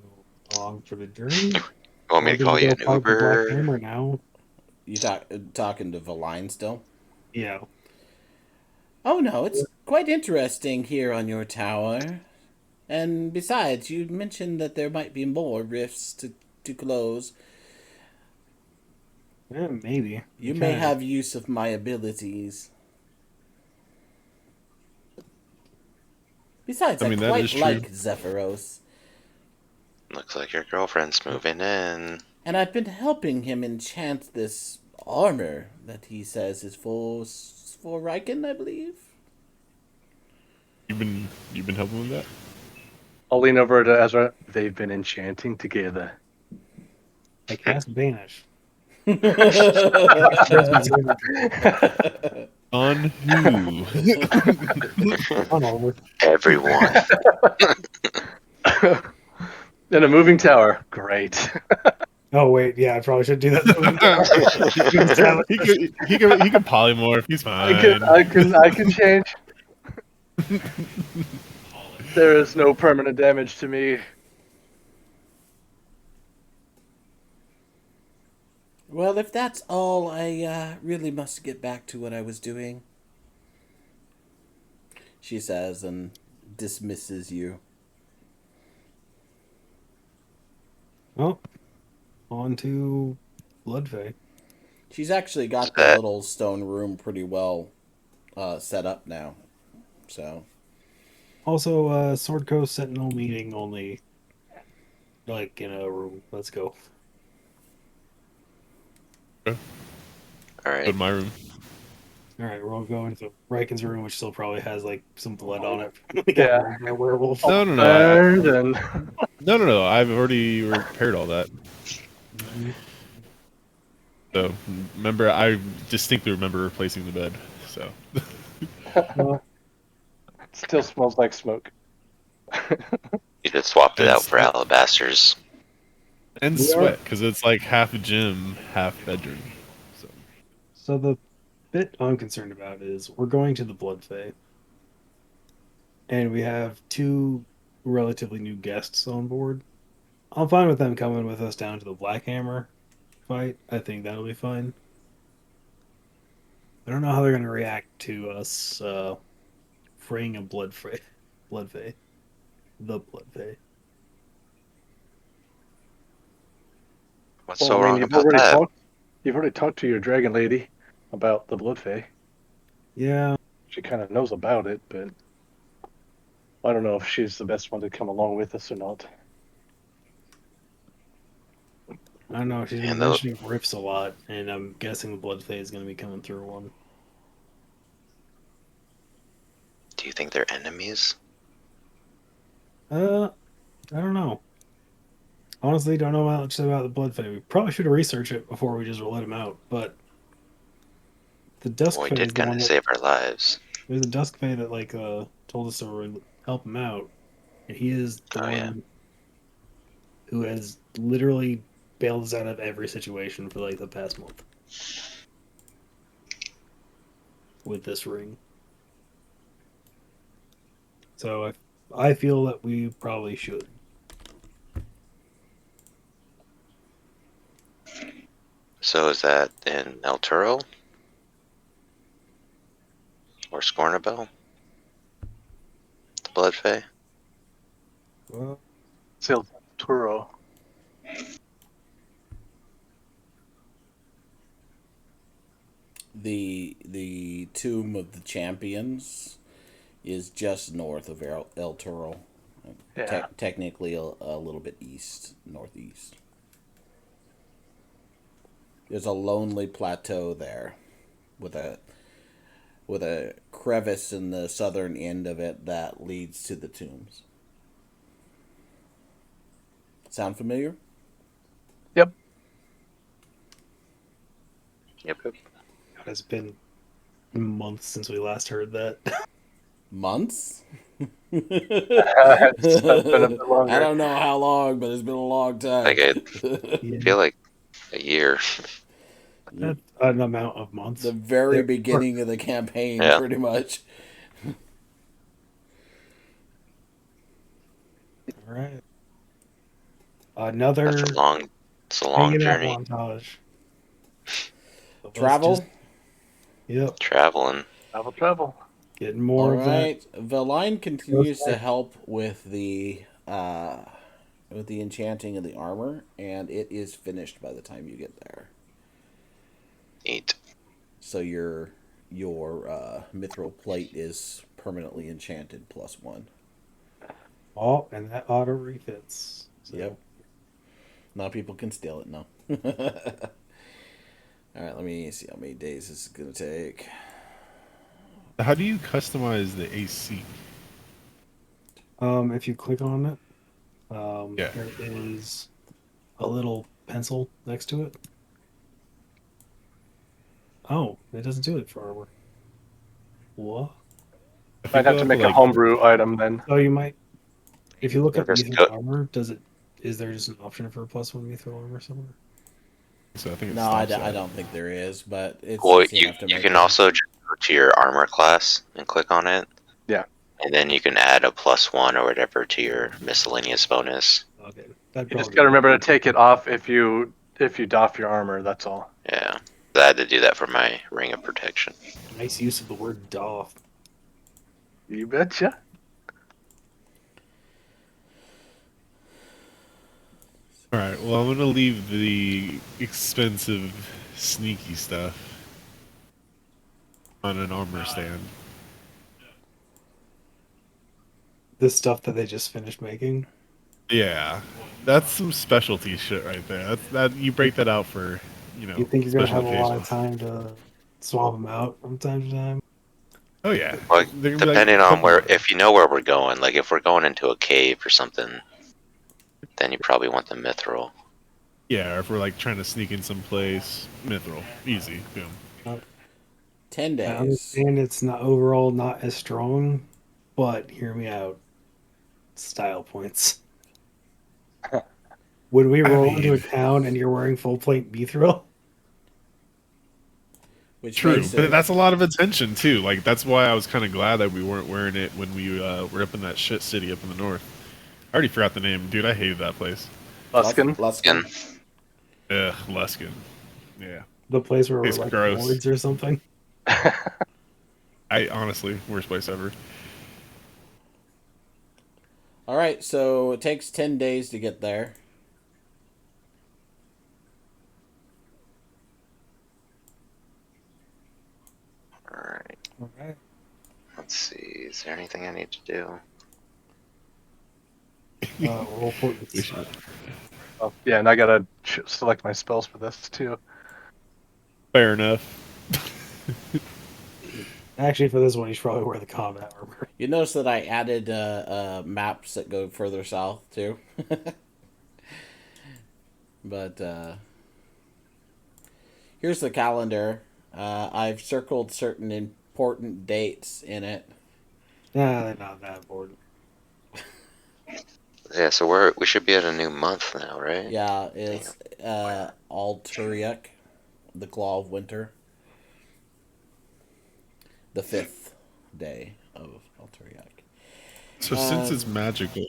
along for the journey? You want me Or to do call we you go an fight the Black Uber? Hammer now? You talking to Valine still? Yeah. Oh no, it's quite interesting here on your tower. And besides, you mentioned that there might be more rifts to close. Yeah, maybe. You may have use of my abilities. Besides, I I mean, that quite is true. like Zephyros. Looks like your girlfriend's moving in. And I've been helping him enchant this armor that he says is for Riken, I believe. You've been helping with that? I'll lean over to Ezra. They've been enchanting together. I cast Banish. On who? On Oliver. Everyone. In a moving tower. Great. Oh wait, yeah, I probably should do that. he can polymorph. He's fine. I can change. There is no permanent damage to me. Well, if that's all, I really must get back to what I was doing. She says and dismisses you. Well, on to Blood Fey. She's actually got the little stone room pretty well set up now. So. Also, Sword Coast Sentinel meeting only, like, in a room. Let's go. All right. In my room. Alright, we'll go into Riken's room, which still probably has, like, some blood on it. Yeah. A werewolf. No. Burned and No. I've already repaired all that. So, I distinctly remember replacing the bed. So Well, Still smells like smoke. You just swapped it and out for alabasters. and we are. sweat because it's like half gym, half bedroom. So So the bit I'm concerned about is we're going to the Blood Fey, and we have two relatively new guests on board. I'm fine with them coming with us down to the Black Hammer fight. I think that'll be fine. I don't know how they're going to react to us freeing a Blood Fey, the Blood Fey. What's Well, so I mean, wrong about that? you've already talked to your dragon lady about the Blood Fey. Yeah, She kind of knows about it, but I don't know if she's the best one to come along with us or not. I don't know. She's been And the, mentioning rifts a lot, and I'm guessing the Blood Fey is going to be coming through one. do you think they're enemies? I don't know. Honestly, don't know much about the Blood Fey. We probably should have researched it before we just let him out. But the Dusk Well, we Fey is did the kind one of that save our lives. there's a Dusk Fey that told us to help him out, and he is the Oh yeah. one who has literally bailed us out of every situation for like the past month with this ring. So I feel that we probably should. So is that in El Toro or Scornabel? The Blood Fey? Well, Still, Turo. The Tomb of the Champions is just north of El Toro. Yeah. Technically a little bit northeast. There's a lonely plateau there with a crevice in the southern end of it that leads to the tombs. Sound familiar? Yep. Yep. it's been months since we last heard that. Months? It's been a bit I longer. don't know how long, but it's been a long time. Like I Yeah, feel like a year. that's an amount of months. The very There- beginning of the campaign, Yeah. pretty much. All right. That's Another it's a long hanging out journey. montage. Of us Travel? just- yep. Traveling. Travel. Getting more All of that. right. The line continues to help with the enchanting of the armor, and it is finished by the time you get there. Neat. So your mithril plate is permanently enchanted +1. Oh, and that auto refits. So, Yep. Not people can steal it, no. All right, let me see how many days this is going to take. how do you customize the AC? if you click on it, Yeah. there is a little pencil next to it. Oh, it doesn't do it for armor. What? I think Might have you'll to make a like, homebrew item then. So you might, if you look up Just mithril armor, is there just an option for a +1 mithril armor somewhere? So I think it No, I stops at- don't think there is, but it's Well, easy enough to you make. can also just go to your armor class and click on it. Yeah. And then you can add a +1 or whatever to your miscellaneous bonus. Okay, that You just gotta remember to take it off if you doff your armor. That's all. Yeah. I had to do that for my ring of protection. Nice use of the word doff. You betcha. All right. Well, I'm gonna leave the expensive, sneaky stuff on an armor stand. This stuff that they just finished making. Yeah, that's some specialty shit right there. That you break that out for, You think you're gonna special have a lot of occasions. time to swap them out from time to time? Oh yeah. Well, They're gonna be like, depending on "Come where, if you know where we're going, like if we're going into a cave or something, then you probably want the mithril. Yeah, or if we're like trying to sneak in someplace, mithril, easy. Boom. 10 I days. understand it's not overall not as strong, but hear me out. Style points. When we roll into a mean, town and you're wearing full plate mithril, Which true, makes but it. that's a lot of attention too. Like that's why I was kind of glad that we weren't wearing it when we were up in that shit city up in the north. I already forgot the name, dude. I hated that place. Luskin. Luskin. Ugh, Luskin. Yeah, the place where we're it's like gross. lords or something. I honestly, worst place ever. All right, so it takes 10 days to get there. Alright, All right. let's see. Is there anything I need to do? Roll for We should- Oh, yeah, and I gotta select my spells for this too. Fair enough. Actually, for this one, you should probably wear the combat armor. You notice that I added maps that go further south, too. But here's the calendar. I've circled certain important dates in it. Nah, they're not that important. Yeah, so we should be at a new month now, right? Yeah, it's Alturiak, the Claw of Winter. The 5th day of Alturiak. So since it's magical,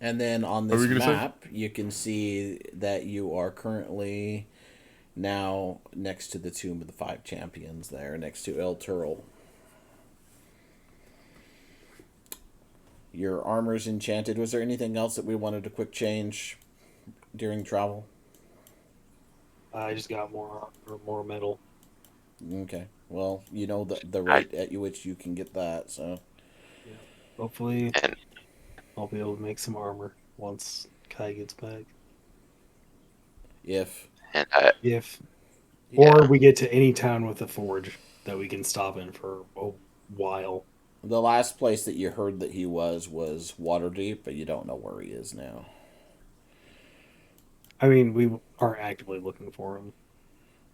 And then on What were this you gonna say? map, you can see that you are currently now next to the Tomb of the Five Champions there, next to El Turl. Your armor's enchanted. Was there anything else that we wanted to quick change during travel? I just got more metal. Okay. Well, you know the rate at which you can get that, so. Yeah. Hopefully, And I'll be able to make some armor once Kai gets back. If. and If yeah, or we get to any town with a forge that we can stop in for a while. The last place that you heard that he was Waterdeep, but you don't know where he is now. I mean, we are actively looking for him.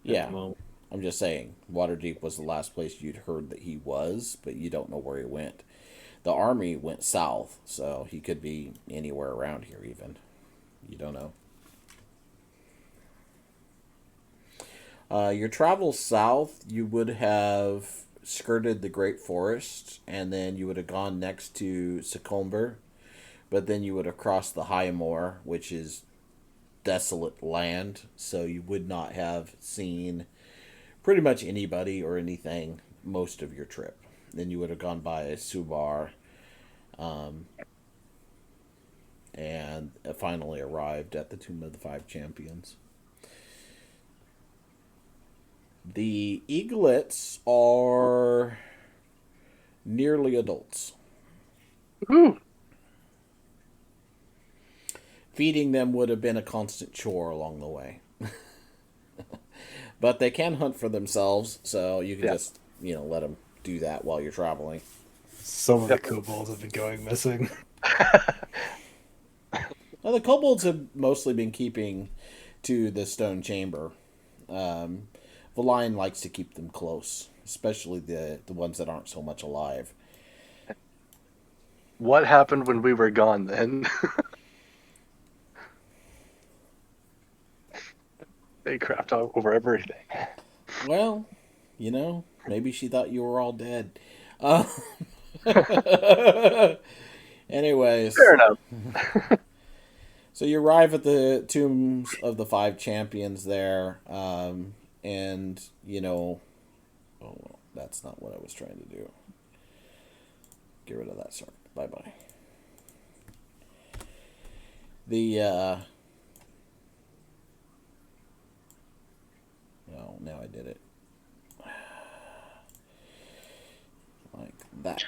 At Yeah. the moment. I'm just saying, Waterdeep was the last place you'd heard that he was, but you don't know where he went. The army went south, so he could be anywhere around here even. You don't know. Your travel south, you would have skirted the Great Forest, and then you would have gone next to Succumber, but then you would have crossed the High Moor, which is desolate land, so you would not have seen pretty much anybody or anything most of your trip. Then you would have gone by Subar, and finally arrived at the Tomb of the Five Champions. The eaglets are nearly adults. Ooh. Feeding them would have been a constant chore along the way. But they can hunt for themselves, so you can just, let them do that while you're traveling. Some of the kobolds have been going missing. Well, the kobolds have mostly been keeping to the stone chamber. The lion likes to keep them close, especially the ones that aren't so much alive. What happened when we were gone then? They crapped all over everything. Well, maybe she thought you were all dead. Anyways. Fair enough. So you arrive at the tombs of the five champions there, and oh, well, that's not what I was trying to do. Get rid of that, sir. Bye bye. Now I did it like that.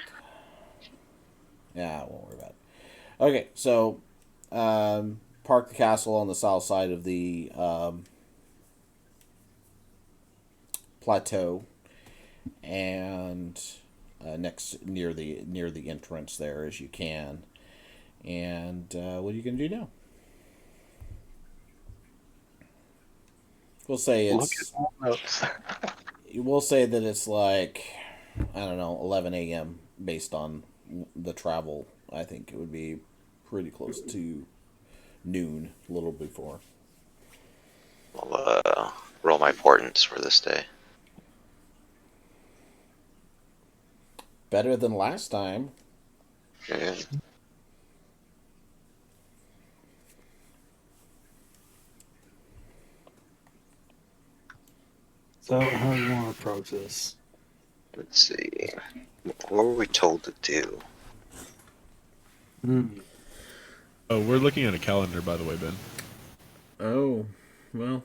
Yeah, I won't worry about it. Okay, so. Park the castle on the south side of the plateau, and near the entrance there as you can. And what are you gonna do now? We'll say Look it's at all notes. we'll say that it's like, I don't know, 11 a.m. based on the travel. I think it would be pretty close to noon, a little before. I'll roll my portents for this day. Better than last time. Okay. So, how do you want to approach this? Let's see. What were we told to do? Oh, we're looking at a calendar, by the way, Ben. Oh, well,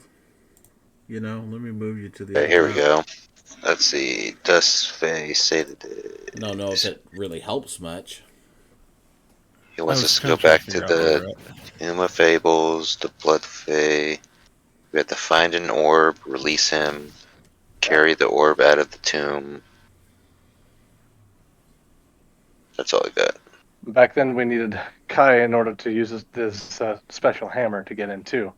let me move you to the Okay, other here we map. go. Let's see. Does Faye say the day? I don't know if it really helps much. He I wants was us to kind go of trying back to to figure out where the we're at. Fables, the Blood Fey. We have to find an orb, release him, carry the orb out of the tomb. That's all I got. Back then, we needed Kai in order to use this special hammer to get in too.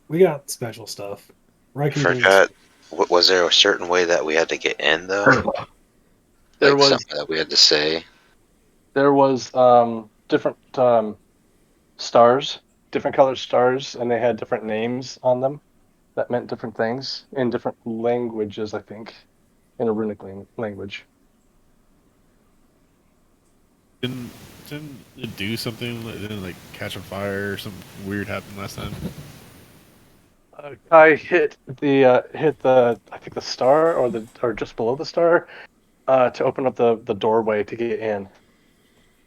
We got special stuff. I forgot. Was there a certain way that we had to get in though? There Like was something that we had to say. different stars, different colored stars, and they had different names on them that meant different things in different languages. I think in a runic language. Didn't it do something? Didn't like catch on fire or something weird happened last time? Kai hit the I think the star or just below the star to open up the doorway to get in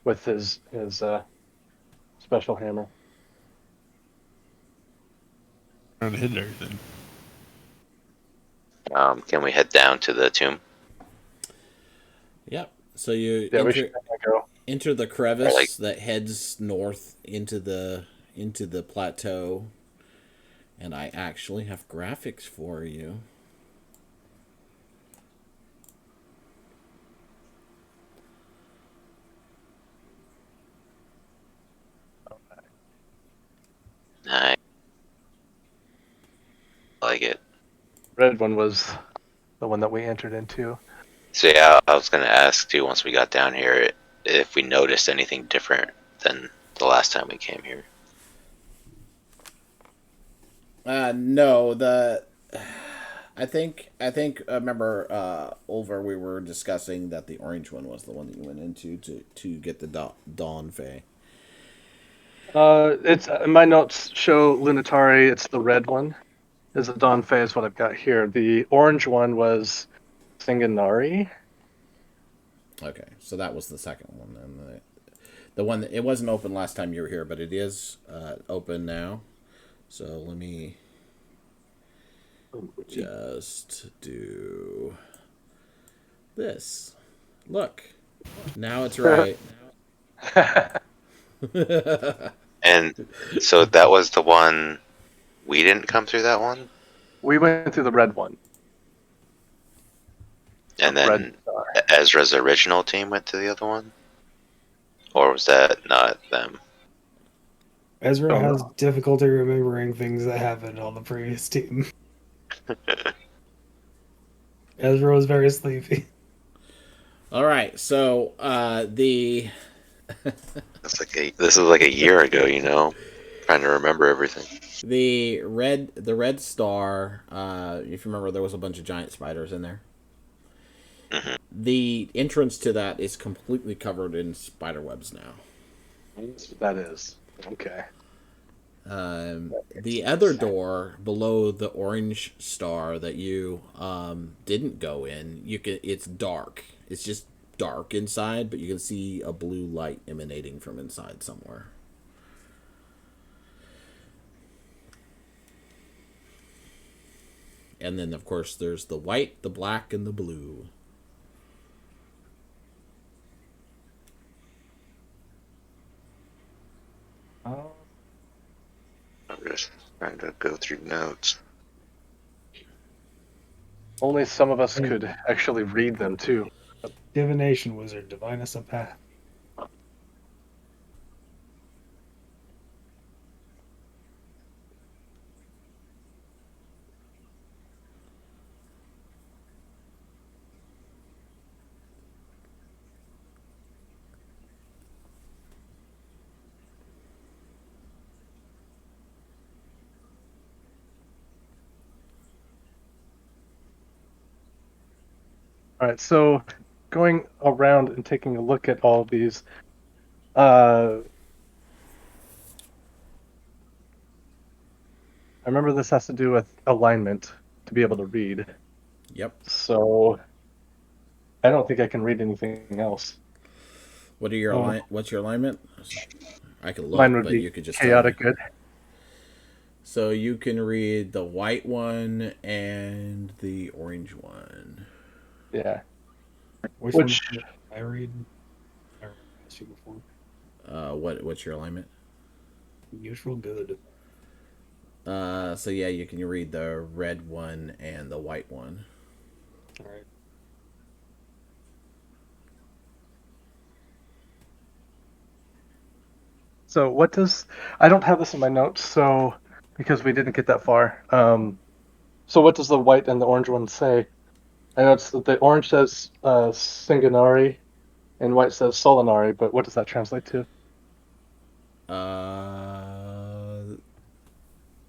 with his special hammer. Trying to hit everything. Can we head down to the tomb? Yep. So you Yeah, we should go. enter the Or crevice like, that heads north into the plateau, and I actually have graphics for you. I like it. Red one was the one that we entered into. So yeah, I was gonna ask too. Once we got down here, if we noticed anything different than the last time we came here. No, I think remember over we were discussing that the orange one was the one that you went into to get the Dawn Fey. It's my notes show Lunatari. It's the red one. Is a Dawn Fey is what I've got here. The orange one was Singanari. Okay, so that was the second one, and the one that, it wasn't open last time you were here, but it is open now. So let me just do this. Look, now it's right. And so that was the one. We didn't come through that one, We went through the red one. and Red then star. Ezra's original team went to the other one, or was that not them? Ezra Oh, has no. difficulty remembering things that happened on the previous team. Ezra was very sleepy. All right, so the This is like a year ago, trying to remember everything. the red star. If you remember, there was a bunch of giant spiders in there. Mhm. The entrance to that is completely covered in spider webs now. That is okay. The other door below the orange star that you didn't go in, it's dark. It's just dark inside, but you can see a blue light emanating from inside somewhere. And then, of course, there's the white, the black, and the blue. I'm just trying to go through notes. Only some of us could actually read them too. Divination wizard, divine us a path. All right, so going around and taking a look at all of these, I remember this has to do with alignment to be able to read. Yep. So I don't think I can read anything else. What are your Oh. What's your alignment? I could Mine look, would but be you could just tell me. chaotic good. So you can read the white one and the orange one. Yeah. Which Which one did I read? I remember I asked you before. What's your alignment? Neutral good. So yeah, you can read the red one and the white one. All right. so what does I don't have this in my notes, so because we didn't get that far. So what does the white and the orange one say? I know it's the orange says Singanari and white says Solinari, but what does that translate to?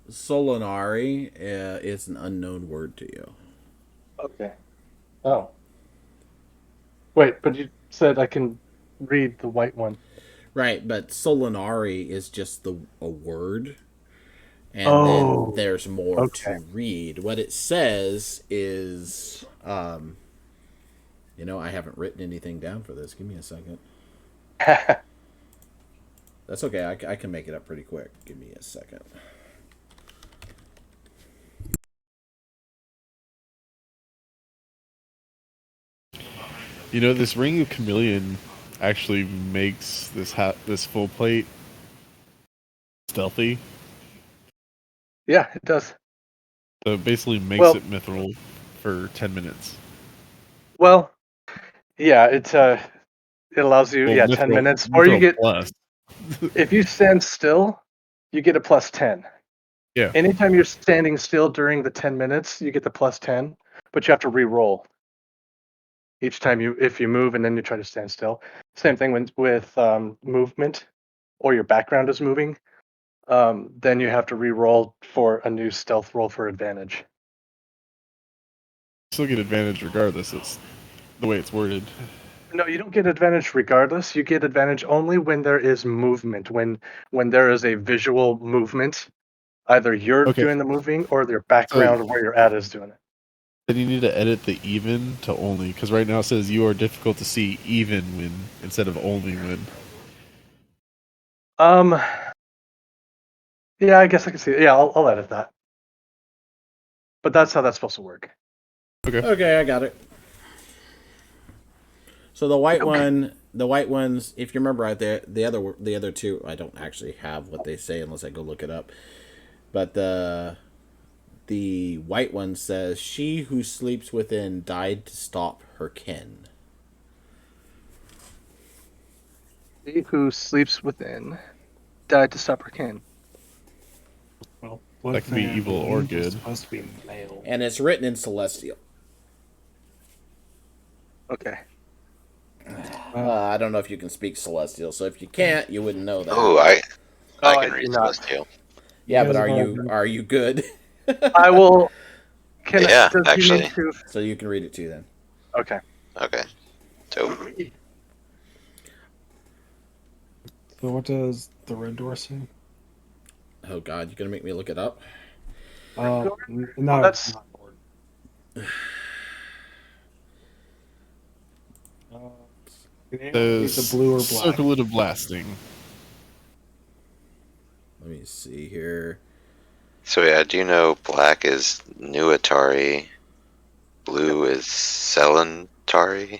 Solinari is an unknown word to you. Okay. Oh. Wait, but you said I can read the white one. Right, but Solinari is just a word, and then Oh, there's more okay. to read. What it says is, I haven't written anything down for this. Give me a second. That's okay. I can make it up pretty quick. Give me a second. This ring of chameleon actually makes this full plate stealthy. Yeah, it does. So it basically makes Well, it mithril for 10 minutes. well, yeah, it allows you, Well, 10 mithril, minutes, or you mithril get, plus. if you stand still, you get a plus 10. Yeah. Anytime you're standing still during the 10 minutes, you get the plus 10, but you have to re-roll each time if you move and then you try to stand still. Same thing with movement, or your background is moving. Then you have to re-roll for a new stealth roll for advantage. Still get advantage regardless. It's the way it's worded. No, you don't get advantage regardless. You get advantage only when there is movement, when there is a visual movement. Either you're Okay. doing the moving or your So background where you're at is doing it. then you need to edit the even to only, because right now it says you are difficult to see even when instead of only when. Um, yeah, I guess I can see it. Yeah, I'll edit that. But that's how that's supposed to work. Okay, I got it. So the white Okay. one, the white ones, if you remember right there, the other two, I don't actually have what they say unless I go look it up. But the white one says, "She who sleeps within died to stop her kin." He who sleeps within died to stop her kin. Well, That can be evil or good. Supposed to be male. And it's written in Celestial. Okay. I don't know if you can speak Celestial, so if you can't, you wouldn't know that. Oh, I I can do read not. Celestial. Yeah, guys but have are you good? I will. Yeah, Does he actually. need to? So you can read it too then. Okay. Okay. So So what does the red door say? Oh God, you're gonna make me look it up. No, that's- not board. It's a blue or black. Circulative blasting. Let me see here. So yeah, do you know black is New Atari, blue is Selentari,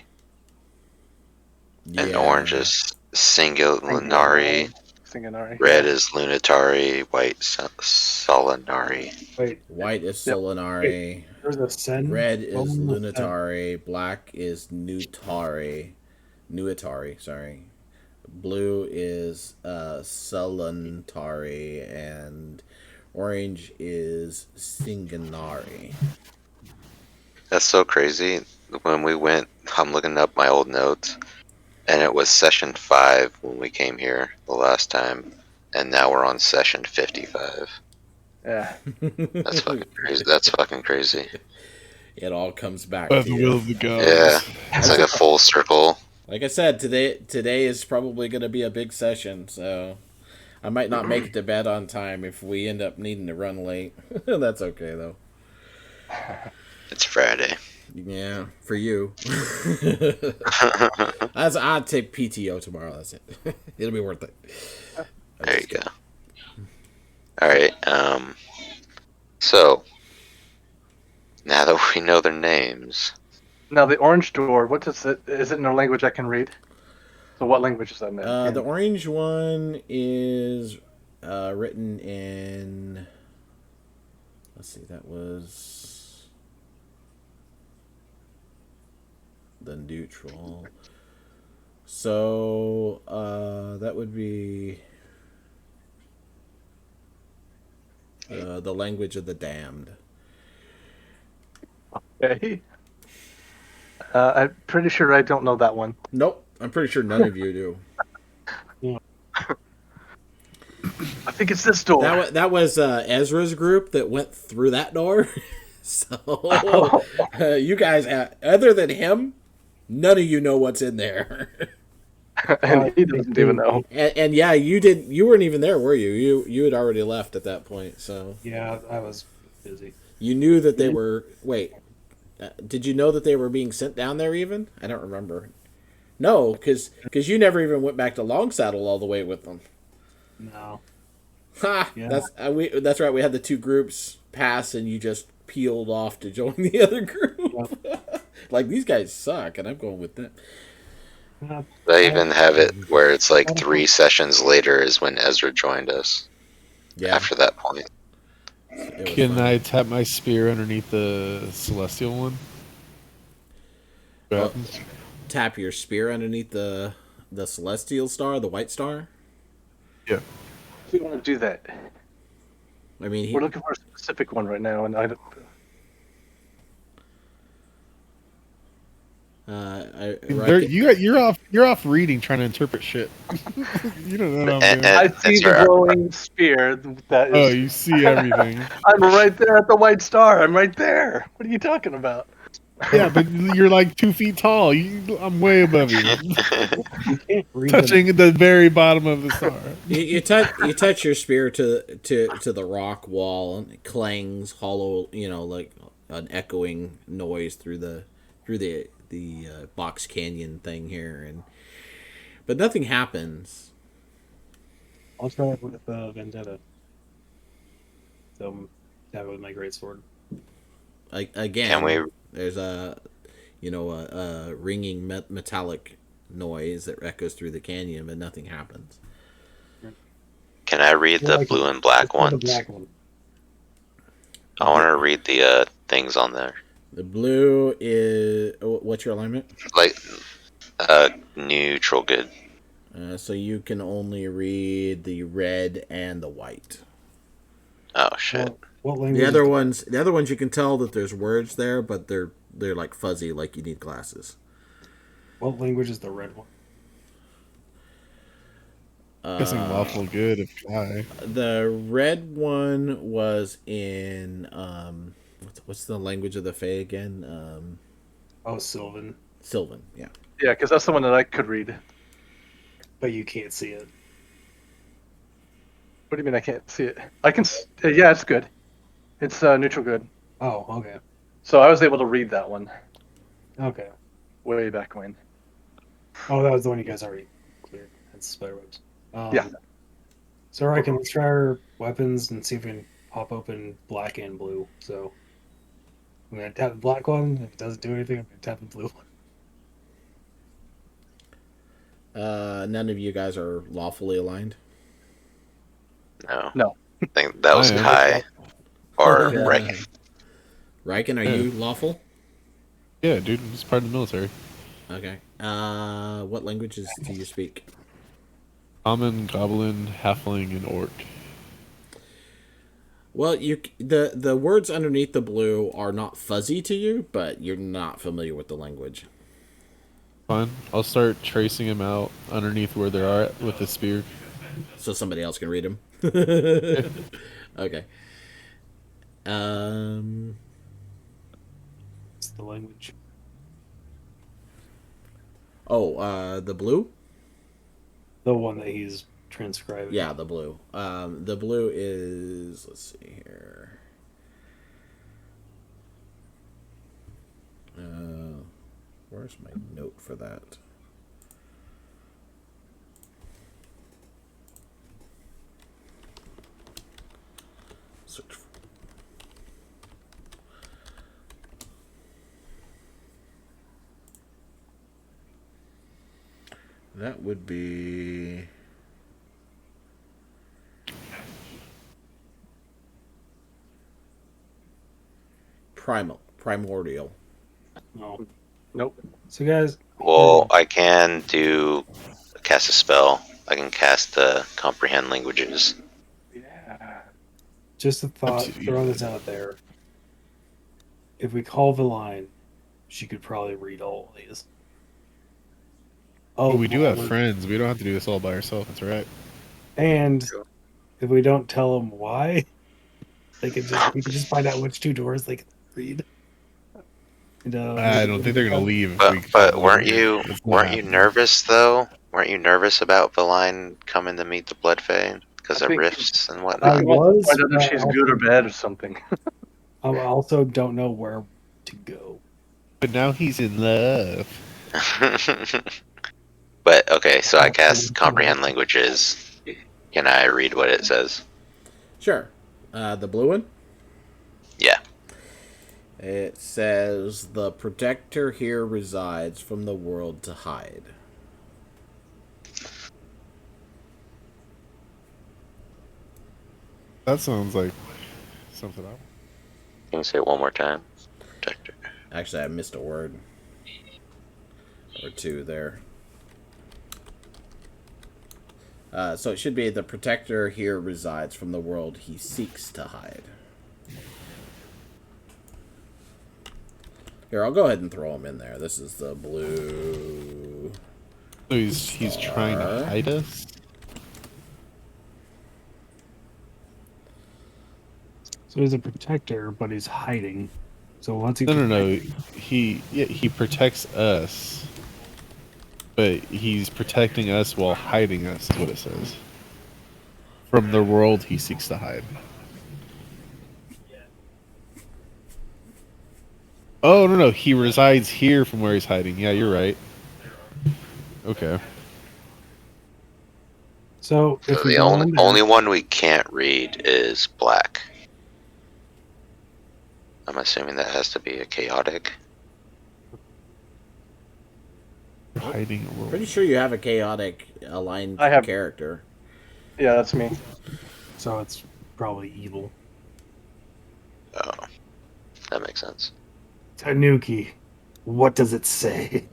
and orange is Singulinari, Singanari. red is Lunatari, white Solinari. Wait, White is Yep. Solinari. there's a sen. Red is Someone was sen. Lunatari. Black is Nuatari, sorry. Blue is Solentari, and orange is Singanari. That's so crazy. When we went, I'm looking up my old notes, and it was session 5 when we came here the last time, and now we're on session 55. Yeah. That's fucking crazy. That's fucking crazy. it all comes back By to the you. will of the gods. Yeah, it's like a full circle. Like I said, today is probably going to be a big session, so I might not make it to bed on time if we end up needing to run late. That's okay though. It's Friday. Yeah, for you. I'll take PTO tomorrow. That's it. It'll be worth it. There you go. All right. So now that we know their names, Now the orange door. What is it? Is it in a language I can read? So what language is that in? The orange one is written in. Let's see. That was the neutral. So that would be the language of the damned. Okay. I'm pretty sure I don't know that one. Nope, I'm pretty sure none of you do. I think it's this door. That was Ezra's group that went through that door. So you guys, other than him, none of you know what's in there. And he doesn't even know. And yeah, you didn't. You weren't even there, were you? You had already left at that point. So Yeah, I was busy. you knew that they were. Wait, did you know that they were being sent down there? Even I don't remember. No, because you never even went back to Longsaddle all the way with them. No. Ha! Yeah. That's right. We had the two groups pass, and you just peeled off to join the other group. Like these guys suck, and I'm going with them. they even have it where it's like 3 sessions later is when Ezra joined us. Yeah. After that point, It was Can fun. I tap my spear underneath the celestial one? What Well, happens? tap your spear underneath the celestial star, the white star? Yeah. We want to do that. I mean, We're looking for a specific one right now, and I don't. You're off reading, trying to interpret shit. You don't know what I'm doing. I see That's the right. glowing spear. That is. Oh, you see everything. I'm right there at the white star. I'm right there. What are you talking about? Yeah, but you're like 2 feet tall. I'm way above you, You can't read touching the very bottom of the star. you touch your spear to the rock wall, and it clangs hollow, like an echoing noise through the box canyon thing here, but nothing happens. I'll try it with Vendetta. So, have it with my greatsword. Again, Can we- there's a ringing metallic noise that echoes through the canyon, but nothing happens. can I read Yeah, the blue and black Let's go ones? with the black one. I want to read the things on there. The blue is what's your alignment? Like, neutral good. So you can only read the red and the white. Oh, shit. What language? The other ones you can tell that there's words there, but they're like fuzzy, like you need glasses. What language is the red one? Guessing lawful good if I. The red one was in what's the language of the Fey again? Oh, Sylvan. Sylvan, yeah. Yeah, because that's the one that I could read. But you can't see it. What do you mean I can't see it? I can. Yeah, it's good. It's neutral good. Oh, okay. So I was able to read that one Okay. way back when. Oh, that was the one you guys already cleared. That's spiderwebs. Yeah. So I can try our weapons and see if we can pop open black and blue. So I'm gonna tap the black one. If it doesn't do anything, I'm gonna tap the blue one. None of you guys are lawfully aligned. No. I think that was I am. Kai. Or Yeah. Riken. Riken, are you lawful? Yeah, dude, it's part of the military. Okay. What languages do you speak? Common, goblin, halfling, and orc. Well, the words underneath the blue are not fuzzy to you, but you're not familiar with the language. Fine. I'll start tracing them out underneath where they are with the spear. So somebody else can read them. Okay. the language. Oh, the blue? The one that he's transcribing. Yeah, the blue. The blue is, let's see here. Where's my note for that? Search for that would be primordial. No. Nope. So, guys, Well, I can cast a spell. I can cast comprehend languages. Yeah. just a thought, to you. throw this out there. If we call Valine, she could probably read all of these. Oh, we do have well, friends. We don't have to do this all by ourselves. That's right. And if we don't tell them why, we could just find out which two doors they can read. And, I don't think they're gonna leave. But weren't you nervous though? Weren't you nervous about Valine coming to meet the Blood Fey because I of think- rifts and I whatnot? was, Find out but if she's good or bad or something. I also don't know where to go. But now he's in love. But okay, so I cast comprehend languages. Can I read what it says? Sure. The blue one? Yeah. It says, the protector here resides from the world to hide. That sounds like something I Can you say it one more time? Protector. Actually, I missed a word. Or two there. So it should be, the protector here resides from the world he seeks to hide. Here, I'll go ahead and throw him in there. This is the blue. So he's trying to hide us? So he's a protector, but he's hiding. So once he No. He protects us. But he's protecting us while hiding us, is what it says. From the world he seeks to hide. Oh, no. He resides here from where he's hiding. Yeah, you're right. Okay. So if So we the go on there, only one we can't read is black. I'm assuming that has to be a chaotic. Hiding a world. Pretty sure you have a chaotic aligned I have- character. Yeah, that's me. so it's probably evil. Oh, that makes sense. Tanuki, what does it say?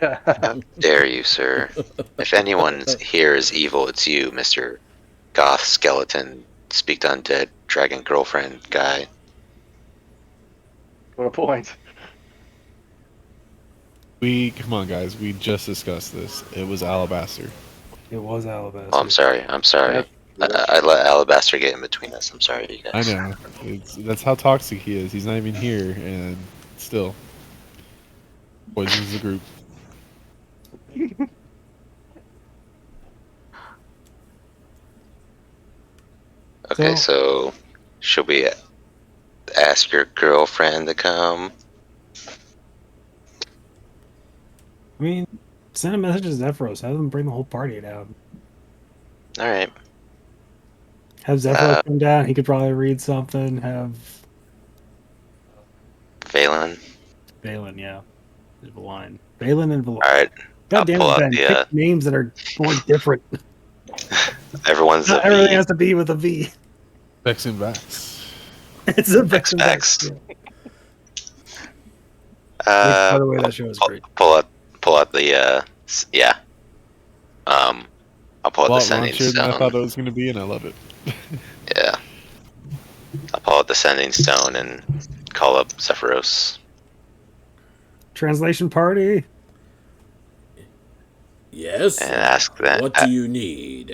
How dare you, sir? If anyone here is evil, it's you, Mr. Goth Skeleton, speak to undead dragon girlfriend guy. What a point. Come on, guys. We just discussed this. It was Alabaster. It was Alabaster. Oh, I'm sorry. I let Alabaster get in between us. I'm sorry, you I guys. know. That's how toxic he is. He's not even here, and still poisons the group. Okay, so should we ask your girlfriend to come? I mean, send a message to Zephyros. Have them bring the whole party down. All right. Have Zephyros come down. He could probably read something. Have Valen. Valen, yeah. There's a line. Valen and Valen. All right. God I'll damn pull it, out Ben. the, Pick names that are more different. Everyone's Not a everything V. has to be with a V. Vex and Vax. It's a Vex and Vex. Vex. Yeah. Which, by the way, that show is great. Pull out the yeah. I'll pull out A the lot sending raunchier than I thought stone. it was going to be, and I love it. Yeah. I'll pull out the sending stone and call up Zephyros. Translation party. Yes? And ask that. What do you need?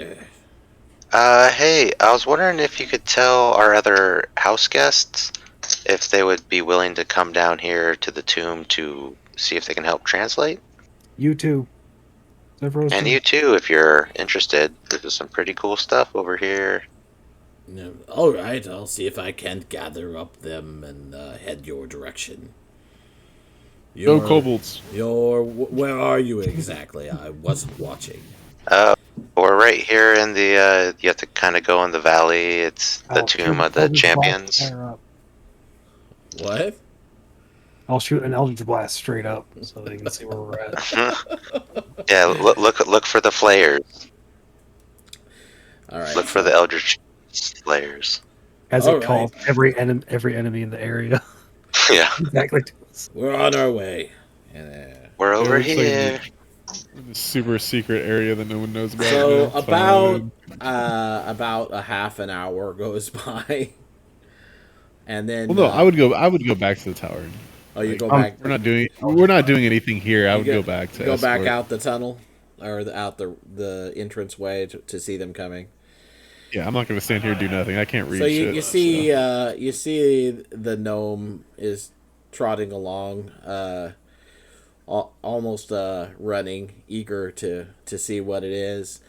Hey, I was wondering if you could tell our other house guests if they would be willing to come down here to the tomb to see if they can help translate. You too. And you too, if you're interested. There's some pretty cool stuff over here. No, all right, I'll see if I can't gather up them and head your direction. No kobolds. Where are you exactly? I wasn't watching. We're right here in the, you have to kind of go in the valley. It's the tomb of the champions. What? I'll shoot an Eldritch Blast straight up so they can see where we're at. Yeah, look for the flayers. All right. Look for the Eldritch Slayers. As it calls every enemy in the area. Yeah. Exactly. We're on our way. We're over here. Like super secret area that no one knows about. So about a half an hour goes by, and then. Well, no, I would go back to the tower. Oh, you go back. We're not doing anything here. I would go back to. Go back out the tunnel, or out the entrance way to see them coming. Yeah, I'm not going to stand here and do nothing. I can't read. So you see the gnome is trotting along, almost running, eager to see what it is.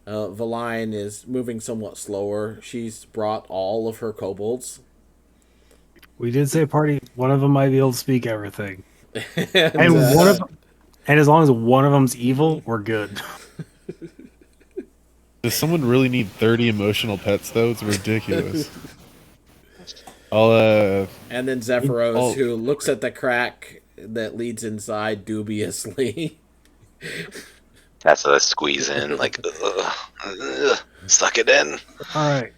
Valine is moving somewhat slower. She's brought all of her kobolds. We did say one of them might be able to speak everything, and as long as one of them's evil, we're good. Does someone really need 30 emotional pets though? It's ridiculous. And then Zephyros, who looks at the crack that leads inside dubiously. That's a squeeze in, like, suck it in. All right.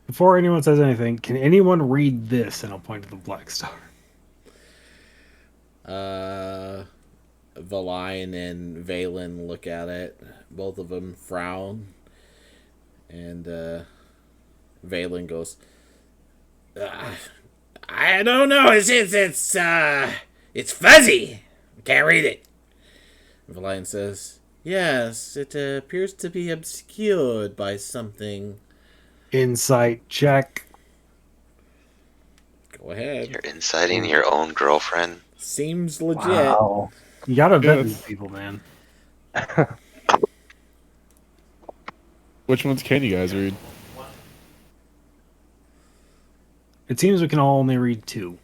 Before anyone says anything, can anyone read this? And I'll point to the Black Star. Valine and Valen look at it. Both of them frown. And Valen goes, I don't know. It's fuzzy. Can't read it. Valine says, yes, it appears to be obscured by something. Insight check. Go ahead. You're inciting your own girlfriend. Seems legit. Wow. You gotta vet these people, man. which ones can you guys read? It seems we can all only read 2.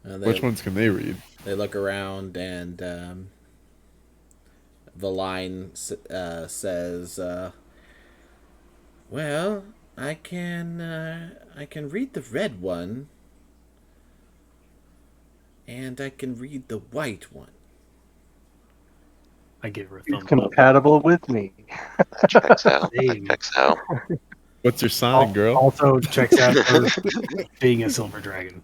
Which ones can they read? They look around, and Valine says, well, I can read the red one, and I can read the white one. I give her a He's thumbs up. compatible with me. Checks out. Checks out. What's your sign, girl? Also checks out for being a silver dragon.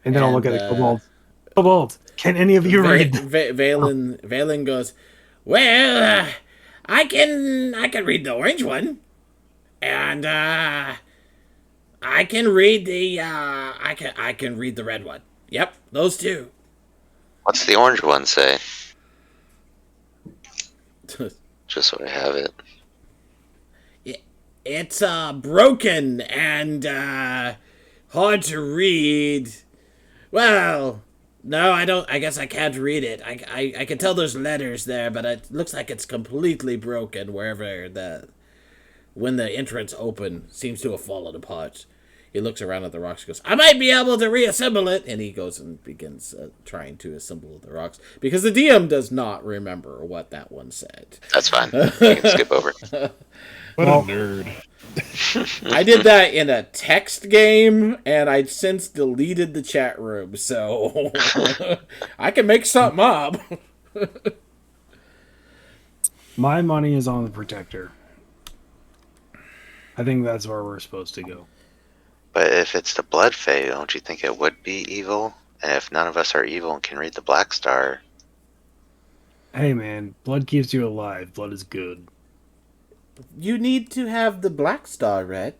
And then I'll look at the kobolds. Kobolds, can any of you read? Valen goes, well, I can read the orange one, and I can read the I can read the red one. Yep, those 2. What's the orange one say? Just so I have it. It's broken and hard to read. Well, no, I don't. I guess I can't read it. I can tell there's letters there, but it looks like it's completely broken when the entrance opened, seems to have fallen apart. He looks around at the rocks and goes, I might be able to reassemble it. And he goes and begins trying to assemble the rocks. Because the DM does not remember what that one said. That's fine. You can skip over. What a nerd. I did that in a text game, and I'd since deleted the chat room. So I can make something up. My money is on the Protector. I think that's where we're supposed to go. But if it's the Blood Fey, don't you think it would be evil? And if none of us are evil and can read the Black Star... Hey man, blood keeps you alive. Blood is good. You need to have the Black Star read.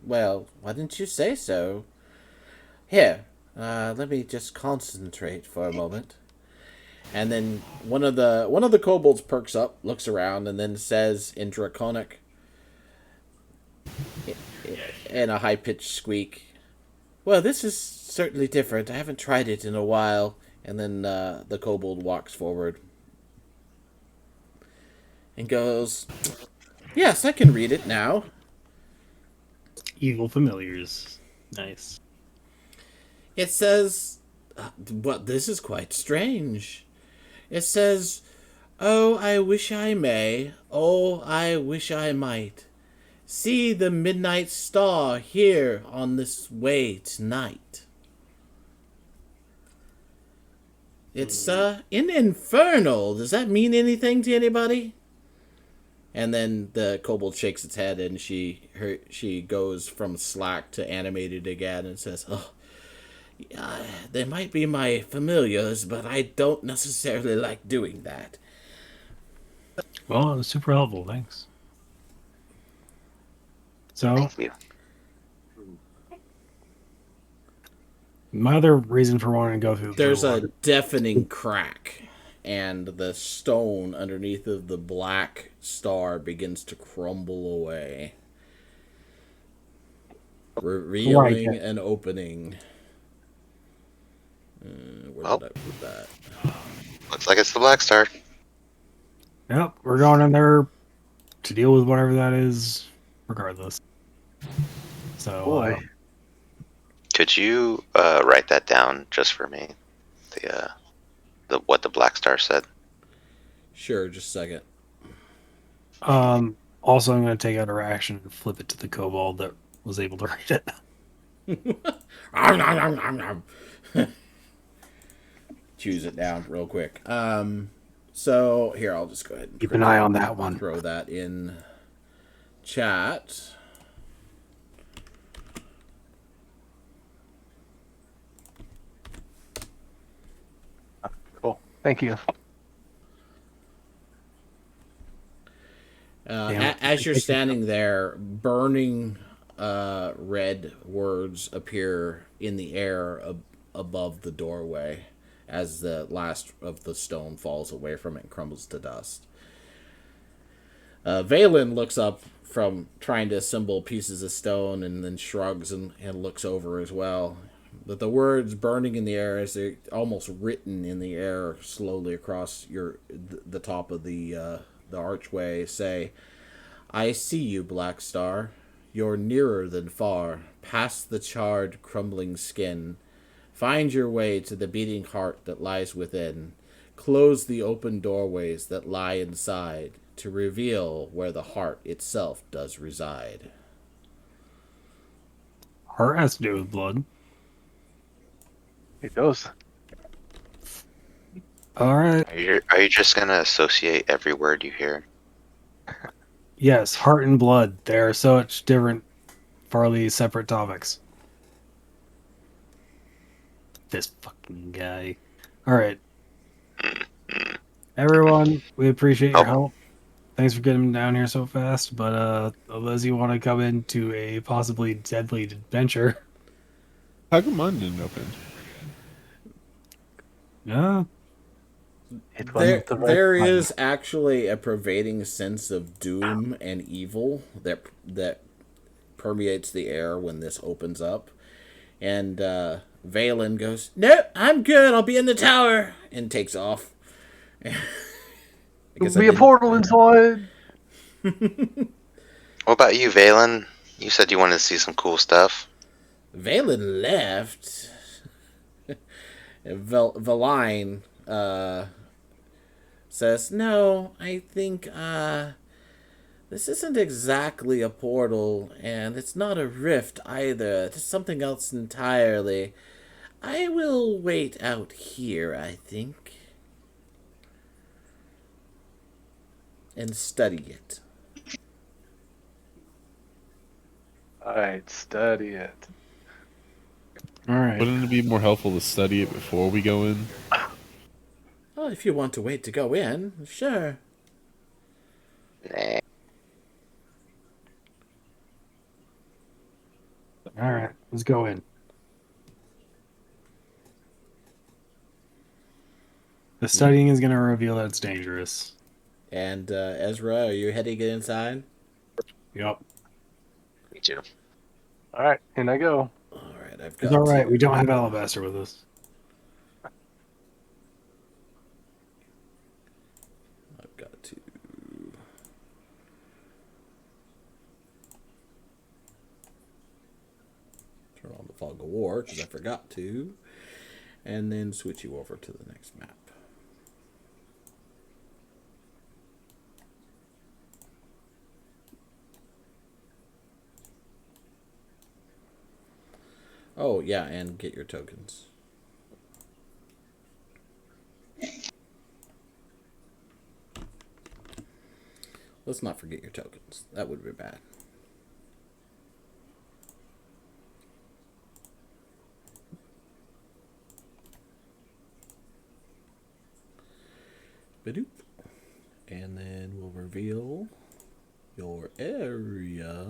Well, why didn't you say so? Here, let me just concentrate for a moment. And then one of the kobolds perks up, looks around, and then says in Draconic, and a high-pitched squeak. Well, this is certainly different. I haven't tried it in a while. And then the kobold walks forward and goes, yes, I can read it now. Evil familiars. Nice. It says, but this is quite strange. It says, oh, I wish I may. Oh, I wish I might. See the midnight star here on this way tonight. It's in Infernal. Does that mean anything to anybody? And then the kobold shakes its head, and she goes from slack to animated again, and says, "Oh, they might be my familiars, but I don't necessarily like doing that." Well, it was super helpful. Thanks. So, Thank you. my other reason for wanting to go through There's a deafening crack, and the stone underneath of the black star begins to crumble away, revealing an opening. Where did I put that? Looks like it's the Black Star. Yep, we're going in there to deal with whatever that is, regardless. So, Boy. Could you write that down just for me? The what the Black Star said. Sure, just a second. also, I'm going to take out a action and flip it to the kobold that was able to read it. Choose it down real quick. So here, I'll just go ahead and Keep an eye on that one. throw that in chat. Cool. Thank you. As you're standing there, burning red words appear in the air above the doorway as the last of the stone falls away from it and crumbles to dust. Valen looks up from trying to assemble pieces of stone and then shrugs and looks over as well. But the words burning in the air, as they're almost written in the air slowly across the top of the archway, say, "I see you, Black Star. You're nearer than far, past the charred, crumbling skin. Find your way to the beating heart that lies within. Close the open doorways that lie inside, to reveal where the heart itself does reside." Heart has to do with blood. It does. All right. Are you just gonna associate every word you hear? Yes, heart and blood. They are such different, farly separate topics. This fucking guy. All right. Everyone, we appreciate your help. Thanks for getting down here so fast, but unless you want to come into a possibly deadly adventure. How come mine didn't open? Yeah. There is actually a pervading sense of doom and evil that permeates the air when this opens up. And Valen goes, "Nope, I'm good. I'll be in the tower," and takes off. There'll be a portal inside. What about you, Valen? You said you wanted to see some cool stuff. Valen left. Valine says, "No, I think this isn't exactly a portal, and it's not a rift either. It's something else entirely. I will wait out here, I think, and study it." Alright, study it. All right. Wouldn't it be more helpful to study it before we go in? Well, if you want to wait to go in, sure. Nah. All right. Let's go in. The studying is going to reveal that it's dangerous. And Ezra, are you heading inside? Yep. Me too. All right, in I go. All right, I've It's got all right. to- We don't have Alabaster with us. I've got to turn on the Fog of War because I forgot to, and then switch you over to the next map. Oh yeah, and get your tokens. Let's not forget your tokens. That would be bad. Badoop. And then we'll reveal your area.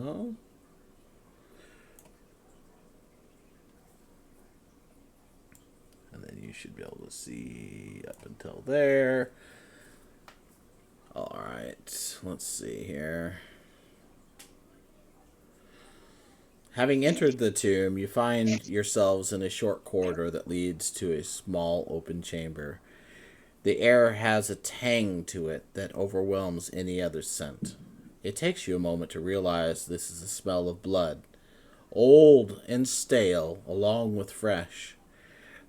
And then you should be able to see up until there. Alright, let's see here. Having entered the tomb, you find yourselves in a short corridor that leads to a small open chamber. The air has a tang to it that overwhelms any other scent. It takes you a moment to realize this is the smell of blood, old and stale, along with fresh.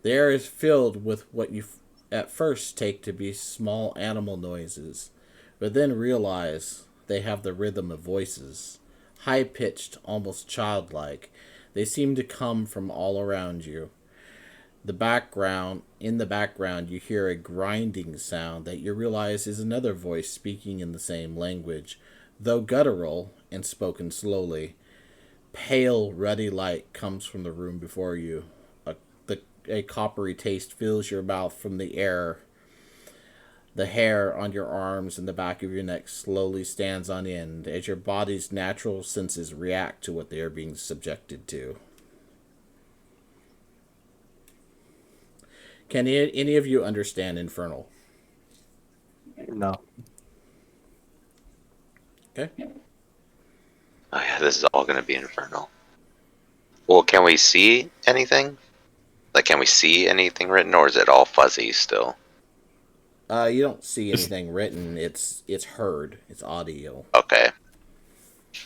The air is filled with what you at first take to be small animal noises, but then realize they have the rhythm of voices, high-pitched, almost childlike. They seem to come from all around you. In the background, you hear a grinding sound that you realize is another voice speaking in the same language, though guttural and spoken slowly. Pale, ruddy light comes from the room before you. A coppery taste fills your mouth from the air. The hair on your arms and the back of your neck slowly stands on end as your body's natural senses react to what they are being subjected to. Can any of you understand Infernal? No. Okay. Oh yeah, this is all gonna be infernal. Well, can we see anything? Like, can we see anything written, or is it all fuzzy still? You don't see anything written. It's heard. It's audio. Okay.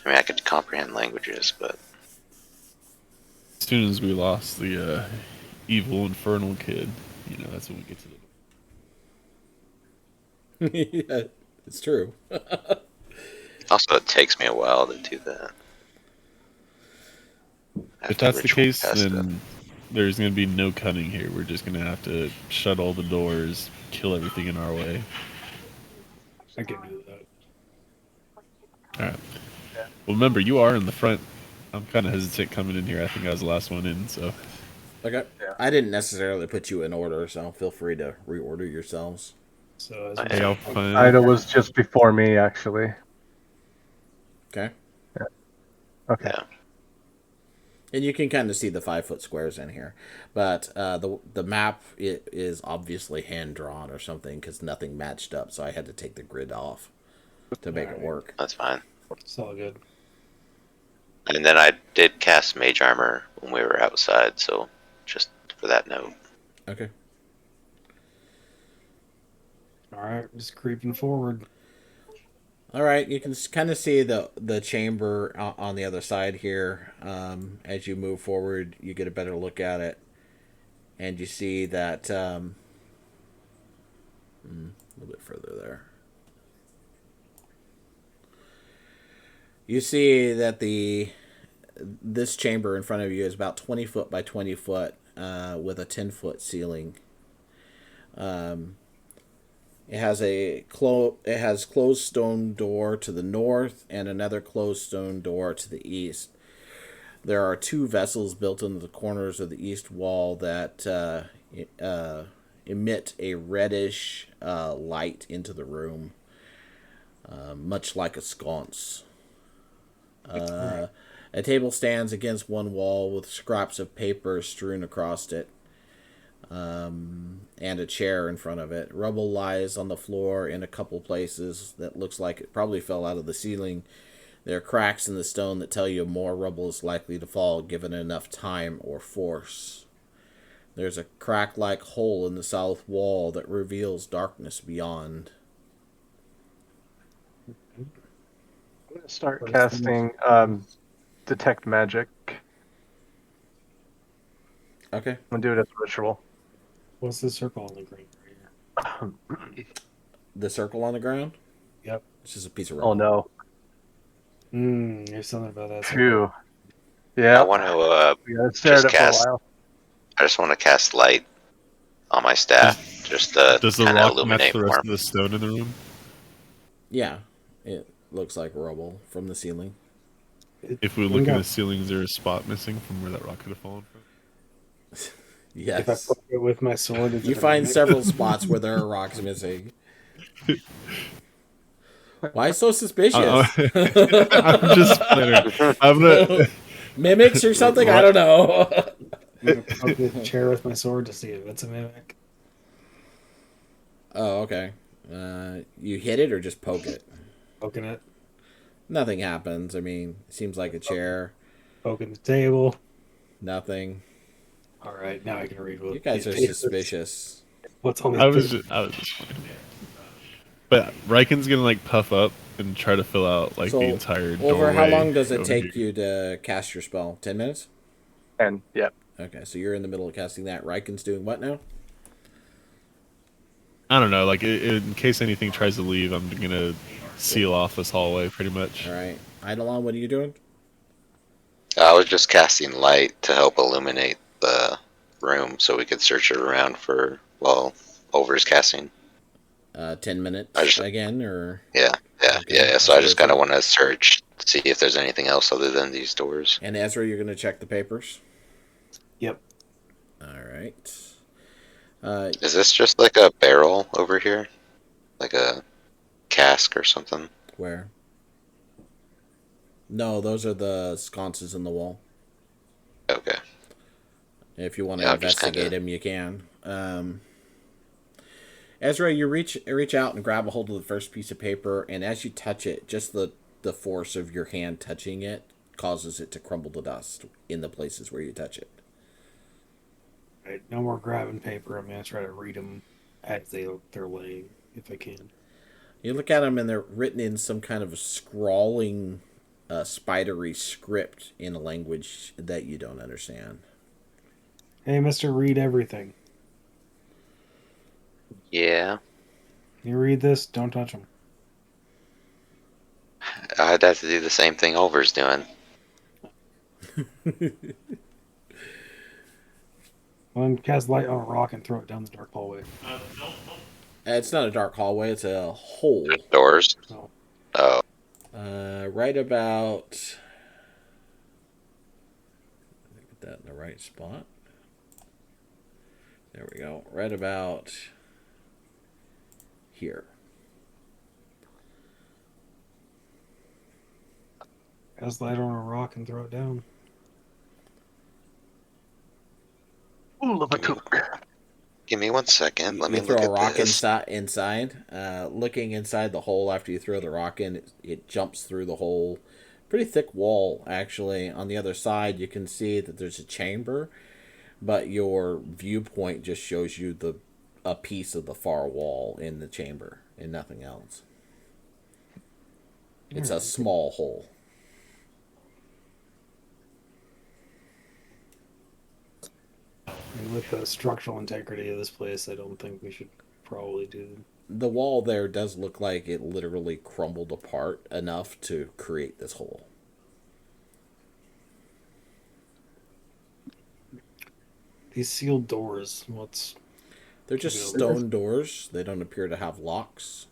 I mean, I could comprehend languages, but As soon as we lost the evil infernal kid, that's when we get to the. Yeah, it's true. also it takes me a while to do that. I have If to that's the ritual case, test it. then there's going to be no cutting here. We're just going to have to shut all the doors, kill everything in our way. I can do that. Alright. Well, remember, you are in the front. I'm kind of hesitant coming in here. I think I was the last one in, so. Okay. Yeah. I didn't necessarily put you in order, so feel free to reorder yourselves. So as Hey, I'll find. Ida was just before me, actually. Okay. Okay. Yeah. And you can kind of see the 5-foot squares in here, but the map is obviously hand drawn or something because nothing matched up. So I had to take the grid off to make it work. That's fine. it's all good. And then I did cast Mage Armor when we were outside, so just for that note. Okay. All right, just creeping forward. All right, you can kind of see the chamber on the other side here. As you move forward, you get a better look at it, and you see that a little bit further there. You see that this chamber in front of you is about 20 foot by 20 foot with a 10-foot ceiling. It has closed stone door to the north and another closed stone door to the east. There are 2 vessels built into the corners of the east wall that emit a reddish light into the room, much like a sconce. A table stands against one wall with scraps of paper strewn across it, and a chair in front of it. Rubble lies on the floor in a couple places that looks like it probably fell out of the ceiling There are cracks in the stone that tell you more rubble is likely to fall given enough time or force. There's a crack-like hole in the south wall that reveals darkness beyond. I'm gonna start First casting thing- detect magic. Okay. I'm gonna do it as a ritual. What's the circle on the green right here? The circle on the ground? Yep. It's just a piece of rubble. Oh no. There's something about that circle. Phew. I Yeah. want to We gotta stare at just it for a cast. while. I just want to cast light on my staff, just to Does the kind of rock match illuminate the rest more. of the stone in the room? Yeah. It looks like rubble from the ceiling. If we look in the ceiling, is there a spot missing from where that rock could have fallen from? Yes. If I poke it with my sword, is You it a find mimic? several spots where there are rocks missing. Why so suspicious? I'm just playing. I'm gonna. Mimics or something? I don't know. I'm gonna poke the chair with my sword to see if it's a mimic. Oh, okay. You hit it or just poke it? Poking it, Nothing happens. I mean, it seems like a chair. poking the table. Nothing. All right, now I can read what You guys are these papers- suspicious. What's on I these was papers. just playing. But Riken's gonna like puff up and try to fill out like So, the entire doorway. over how long does it over take here. you to cast your spell? 10 minutes? And yeah. Okay, so you're in the middle of casting that. Riken's doing what now? I don't know. Like in case anything tries to leave, I'm gonna seal off this hallway pretty much. All right. Eidolon, what are you doing? I was just casting light to help illuminate the room so we could search it around for while Over's casting. 10 minutes I just- again, or... Yeah. Okay, So I so just it's kind of like- want to search, see if there's anything else other than these doors. And Ezra, you're going to check the papers? Yep. All right. Is this just like a barrel over here? Like a cask or something? Where? No, those are the sconces in the wall. Okay. If you want to Yeah, I'm just investigate kinda- them, you can. Ezra, you reach out and grab a hold of the first piece of paper, and as you touch it, just the force of your hand touching it causes it to crumble to dust in the places where you touch it. Right, no more grabbing paper. I'm gonna try to read them as they're laying, if I can. You look at them, and they're written in some kind of scrawling, spidery script in a language that you don't understand. Hey, Mister, read everything. Yeah. You read this? Don't touch them. I'd have to do the same thing Over's doing. Well, then cast light on a rock and throw it down the dark hallway. It's not a dark hallway; it's a hole. There's doors. No. Oh. Right about. Get that in the right spot. There we go. Right about here. Cast light on a rock and throw it down. Ooh, love a took. Give me 1 second. Let me You throw look a at rock this. inside. Looking inside the hole after you throw the rock in, it jumps through the hole. Pretty thick wall, actually. On the other side, you can see that there's a chamber, but your viewpoint just shows you a piece of the far wall in the chamber and nothing else. It's a small hole. And with the structural integrity of this place, I don't think we should probably do. The wall there does look like it literally crumbled apart enough to create this hole. These sealed doors. What's They're just stone doors. They don't appear to have locks.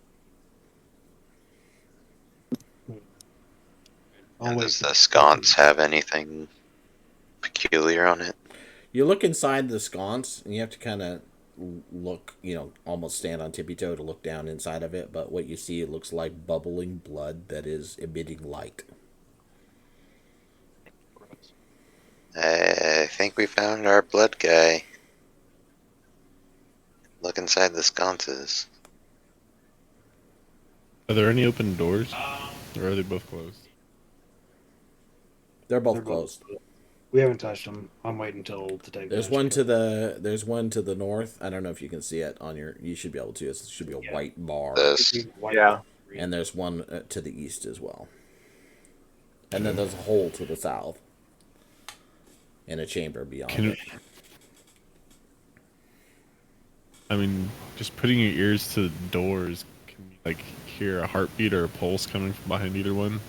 Oh, And wait. does the sconce have anything peculiar on it? You look inside the sconce, and you have to kind of look, almost stand on tippy toe to look down inside of it. But what you see, it looks like bubbling blood that is emitting light. I think we found our blood guy. Look inside the sconces. Are there any open doors, or are they both closed? They're both They're closed. We haven't touched them. I'm waiting until detect. There's magic one to comes. there's one to the north. I don't know if you can see it on your. You should be able to. It should be a Yeah. white bar. This. White Yeah. green. And there's one to the east as well. And then there's a hole to the south. And a chamber beyond Can it. I mean, just putting your ears to the doors, can you like hear a heartbeat or a pulse coming from behind either one?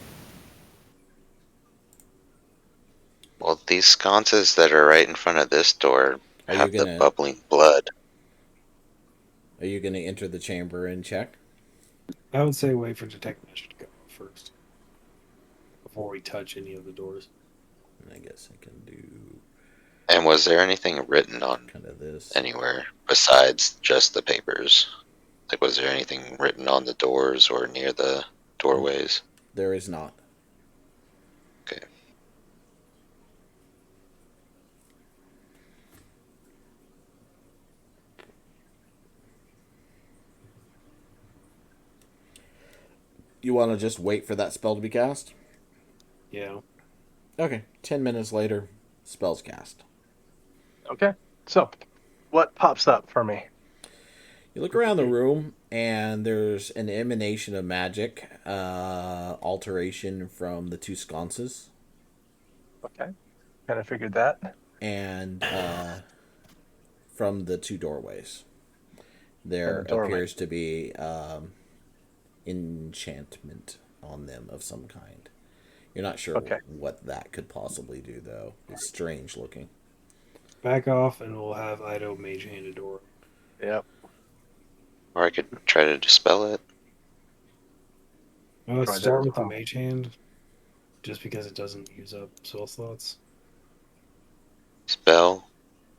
Well, these sconces that are right in front of this door Are you have the gonna bubbling blood. Are you gonna enter the chamber and check? I would say wait for detect magic to go first before we touch any of the doors. I guess I can do And was there anything written on kind of this. anywhere besides just the papers? Like, was there anything written on the doors or near the doorways? There is not. Okay. You want to just wait for that spell to be cast? Yeah. Okay. 10 minutes later, spell's cast. Okay. So, what pops up for me? You look around the room, and there's an emanation of magic, alteration from the two sconces, Okay. Kind of figured that. and from the two doorways. There doorway. appears to be enchantment on them of some kind. You're not sure Okay. what that could possibly do, though. It's strange looking. Back off, and we'll have Ido mage hand a door. Yep. Or I could try to dispel it. Let's Try start that. with the mage hand, just because it doesn't use up spell slots. Spell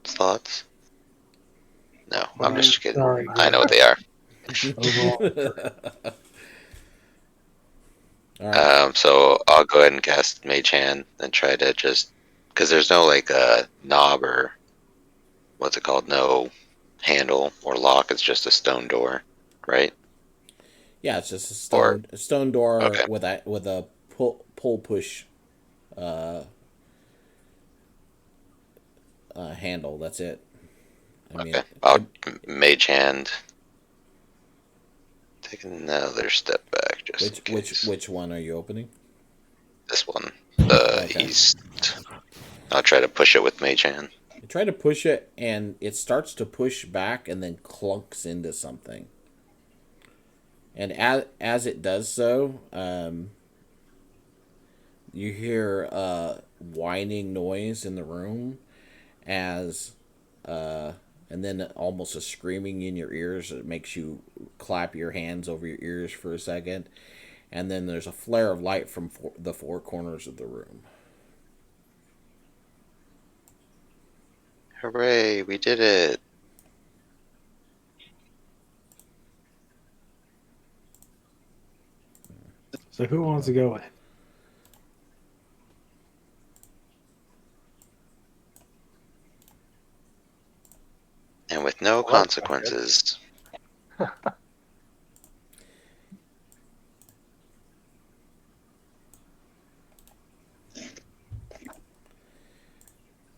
slots? No, I'm just kidding. Sorry, I know what they are. Overall, All right. So I'll go ahead and cast Mage Hand and try to just, because there's no like knob or what's it called? No handle or lock. It's just a stone door, right? Yeah, it's just Or- a stone door okay. with a pull push handle. That's it. I mean, Okay. I'll Mage Hand. Take another step back just in case. which one are you opening? This one, the Okay. east. I'll try to push it with Mage Hand. You try to push it, and it starts to push back, and then clunks into something. And as it does so, you hear a whining noise in the room, as and then almost a screaming in your ears. It makes you clap your hands over your ears for a second, and then there's a flare of light from the four corners of the room. Hooray, we did it. so who wants to go in? And with no Well, that's not good. consequences.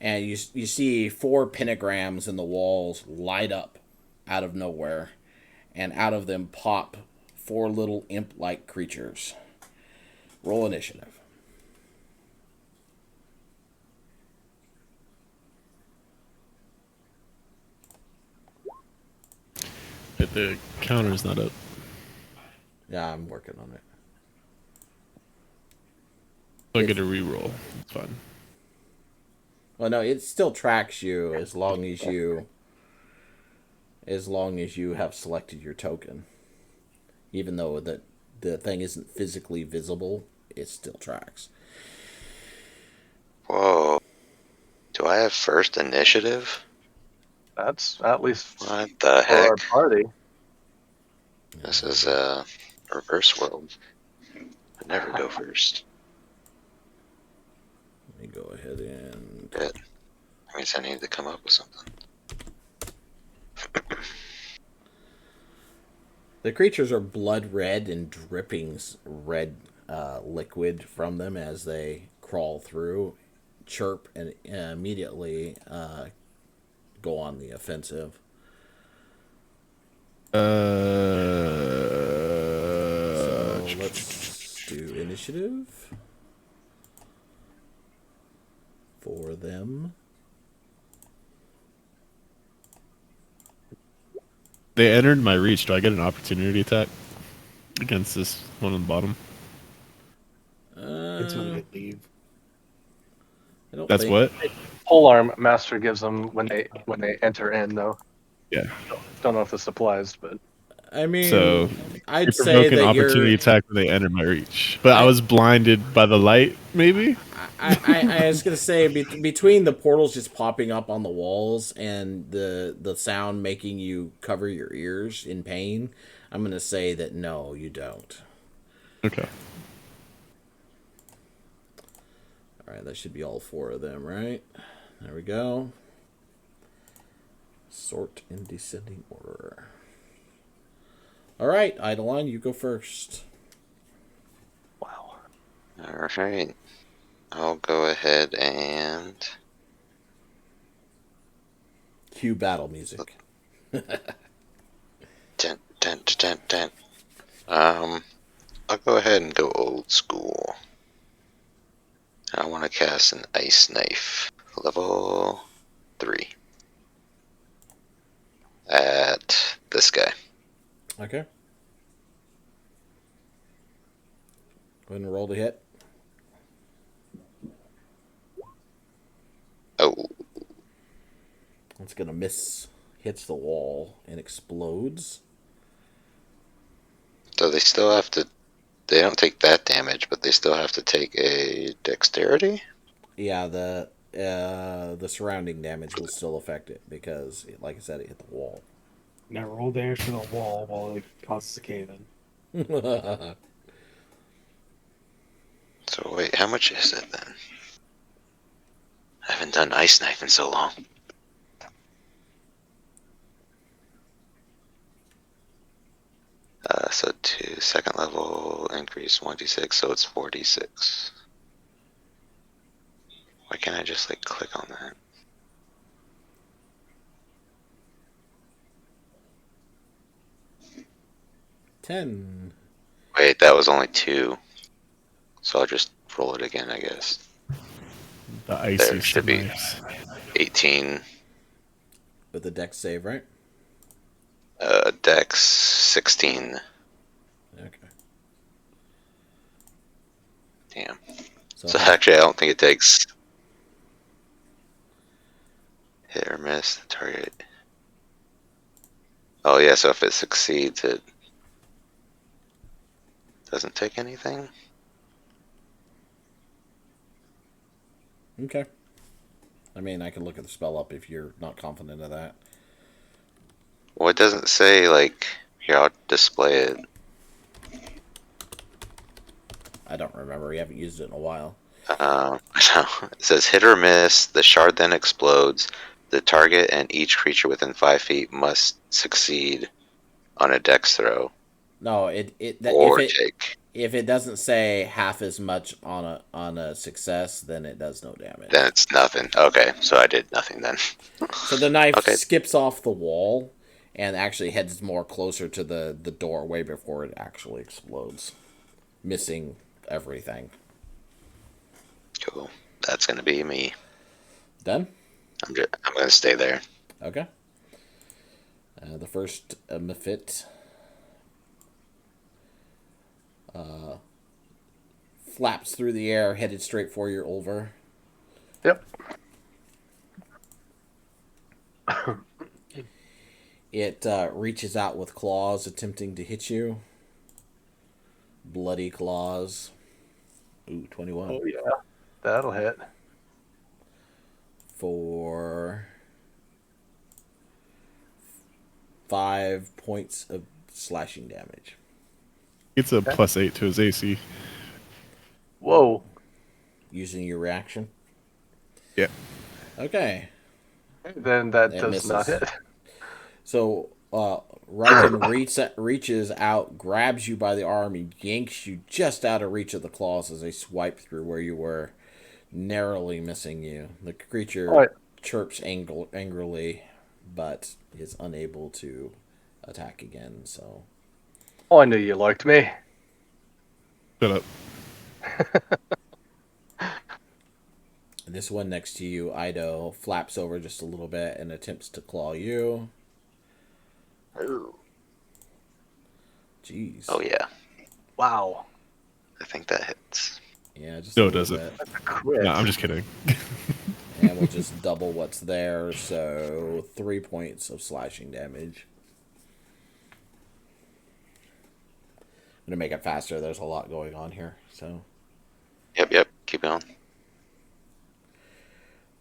And you see four pentagrams in the walls light up out of nowhere, and out of them pop four little imp-like creatures. Roll initiative. But the counter's not up. Yeah, I'm working on it. So I get a reroll. It's fine. Well, no, it still tracks you as long as you have selected your token. Even though the thing isn't physically visible, it still tracks. Whoa. Do I have first initiative? That's at least What the for our heck? party. This is a reverse world. I never go first. Let me go ahead and Good. That means I need to come up with something. the creatures are blood red and dripping red liquid from them as they crawl through, chirp, and immediately go on the offensive. So let's do initiative for them. They entered my reach. Do I get an opportunity attack against this one on the bottom? It's when they leave. I don't That's think, what? Polearm Master gives them when they enter in, though. Yeah. Don't know if this applies, but I mean, So I'd you say provoke an that opportunity you're. attack when they enter my reach. But I was blinded by the light, maybe? I was gonna say between the portals just popping up on the walls and the sound making you cover your ears in pain, I'm gonna say that no, you don't. Okay. All right, that should be all 4 of them, right? There we go. Sort in descending order. All right, Eidolon, you go first. wow. All right. I'll go ahead and Cue battle music. dun, dun, dun, dun, dun. I'll go ahead and go old school. I want to cast an ice knife, level 3, at this guy. Okay. Go ahead and roll to hit. Oh, It's gonna miss, hits the wall, and explodes. so they still have to. They don't take that damage, but they still have to take a dexterity. Yeah, the surrounding damage will still affect it because, like I said, it hit the wall. Now roll damage to the wall while it causes a cave in. So wait, how much is it then? I haven't done ice knife in so long. So 2 second level increase 1d6, so it's 4d6. Why can't I just like click on that? Ten. Wait, that was only 2. So I'll just roll it again, I guess. The icy There should be knives. 18. With the dex save, right? Dex 16. Okay. Damn. So, So actually, I don't think it takes hit or miss the target. Oh yeah, so if it succeeds, it doesn't take anything. okay. I mean, I can look at the spell up if you're not confident of that. Well, it doesn't say like here. I'll display it. I don't remember. We haven't used it in a while. It says hit or miss. The shard then explodes. The target and each creature within 5 feet must succeed on a dex throw No, or take. if it doesn't say half as much on a success, then it does no damage. Then it's nothing. Okay, so I did nothing then. So the knife Okay. skips off the wall and actually heads more closer to the doorway before it actually explodes, missing everything. Cool. That's gonna be me. Done? I'm gonna stay there. Okay. The first Mephit flaps through the air, headed straight for your Ulver. Yep. It reaches out with claws, attempting to hit you. Bloody claws. Ooh, 21. Oh yeah, that'll hit. For 5 points of slashing damage. It's a +8 to his AC. Whoa. Using your reaction. Yeah. Okay. Then that It does misses. not hit. So, Riken reaches out, grabs you by the arm, and yanks you just out of reach of the claws as they swipe through where you were. narrowly missing you. The creature All right. chirps angrily, but is unable to attack again. So Oh, I knew you liked me. Shut up. this one next to you, Ido, flaps over just a little bit and attempts to claw you. Ooh. Jeez. Oh yeah, Wow. I think that hits. Yeah, just No, a it little doesn't. bit. Crit. No, I'm just kidding. And we'll just double what's there, so 3 points of slashing damage. I'm gonna make it faster. There's a lot going on here, so. Yep. Keep going.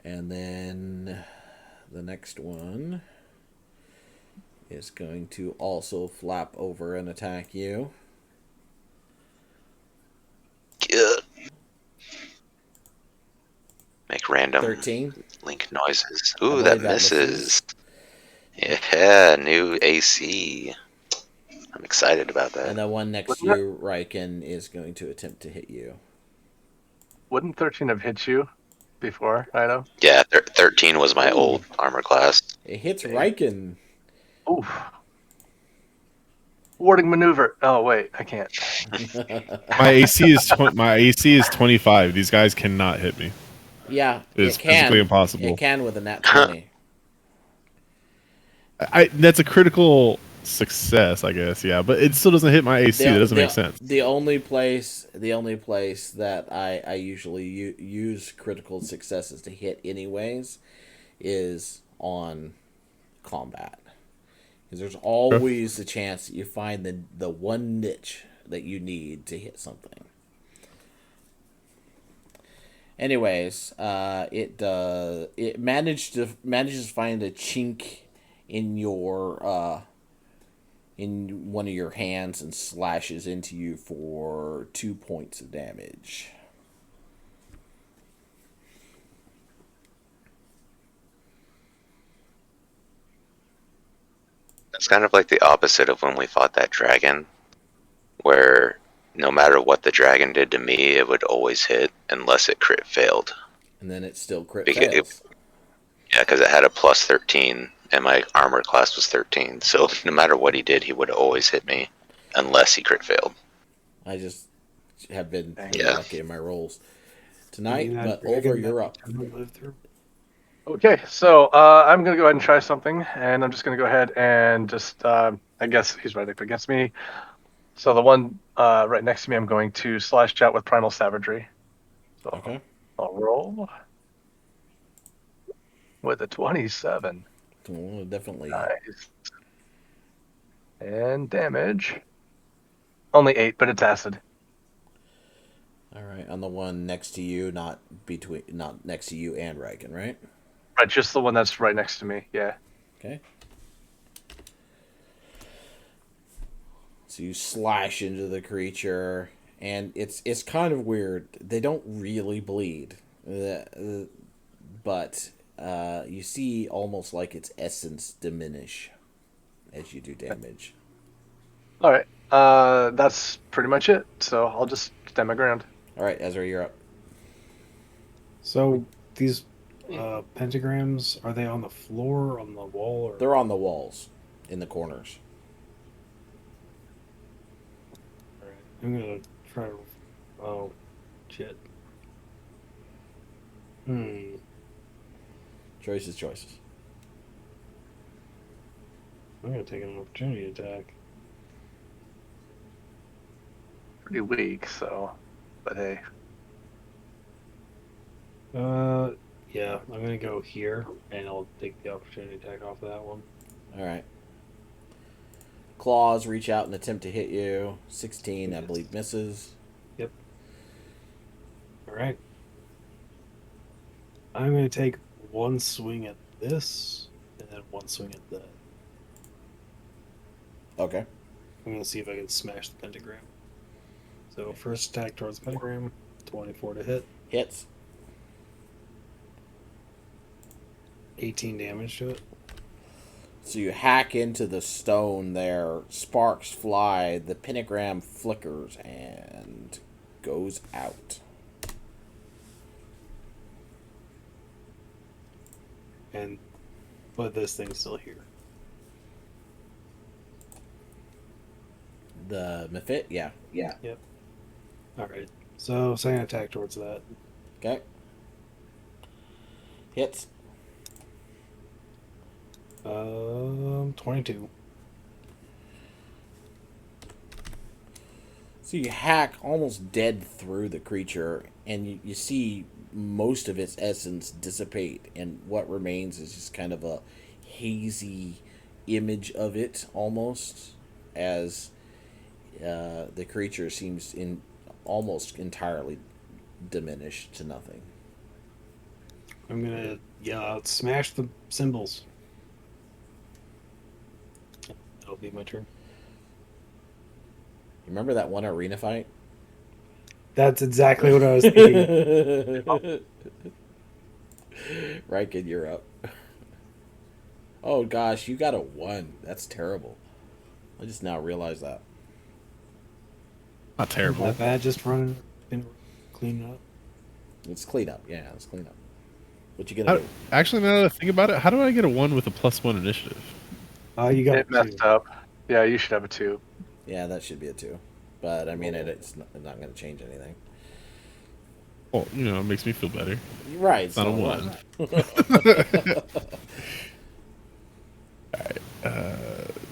And then the next one is going to also flap over and attack you. Good. Make random 13. link noises. I Ooh, believe that that misses. Yeah, new AC. I'm excited about that. And the one next to Wasn't you, Riken, is going to attempt to hit you. Wouldn't 13 have hit you before, Ido? Yeah, 13 was my Ooh. old armor class. It hits Okay. Riken. Oof. Warding maneuver. Oh wait, I can't. My AC is 25. These guys cannot hit me. Yeah, It is it can. physically impossible. It can with a nat 20. That's a critical success, I guess. Yeah, but it still doesn't hit my AC. That doesn't make sense. The only place that I usually use critical successes to hit anyways is on combat. Because there's always the chance that you find the one niche that you need to hit something. Anyways, it manages to find a chink in your in one of your hands and slashes into you for 2 points of damage. It's kind of like the opposite of when we fought that dragon, where no matter what the dragon did to me, it would always hit unless it crit failed. And then it still crit Because fails. Yeah, because it had a plus 13, and my armor class was 13. So no matter what he did, he would always hit me, unless he crit failed. I just have been Yeah. lucky in my rolls tonight, That but dragon over, that you're up. we lived through. Okay, so I'm gonna go ahead and try something, and I'm just gonna go ahead and just I guess he's right up against me. So the one right next to me, I'm going to slash out with primal savagery. So Okay. I'll roll with a 27. Well, definitely. Nice. And damage. Only 8, but it's acid. All right, on the one next to you, not next to you and Riken, right? Right, just the one that's right next to me. Yeah. Okay. So you slash into the creature, and it's kind of weird. They don't really bleed, but you see almost like its essence diminish as you do damage. All right. That's pretty much it. So I'll just stand my ground. All right, Ezra, you're up. So these pentagrams, are they on the floor, on the wall, or They're on the walls, in the corners. Alright, I'm gonna try to. Oh, shit. Choices. I'm gonna take an opportunity attack. Pretty weak, so. But hey. Yeah, I'm gonna go here, and I'll take the opportunity attack off of that one. All right. Claws reach out and attempt to hit you. 16, I believe, misses. Yep. Alright. I'm gonna take one swing at this, and then one swing at that. Okay. I'm gonna see if I can smash the pentagram. So first attack towards the pentagram, 24 to hit, Hits. 18 damage to it. So you hack into the stone there. Sparks fly. The pentagram flickers and goes out. but this thing's still here. The Mephit? Yeah. Yep. All right. So second attack towards that. Okay. Hits. 22. So you hack almost dead through the creature, and you see most of its essence dissipate, and what remains is just kind of a hazy image of it, almost, as the creature seems almost entirely diminished to nothing. I'm gonna yell out, "Smash the symbols!" That'll be my turn. You remember that one arena fight? That's exactly what I was thinking. Right, kid, you're up. Oh gosh, you got a 1. That's terrible. I just now realized that. Not terrible. Not bad. Just running, cleaning up. Let's clean up. Yeah, let's clean up. What you gonna do? Actually, now that I think about it, how do I get a 1 with a +1 initiative? You got It messed up. Yeah, you should have a 2. Yeah, that should be a 2. But I mean, it's not going to change anything. Well, it makes me feel better. You're right. It's not a 1. Alright,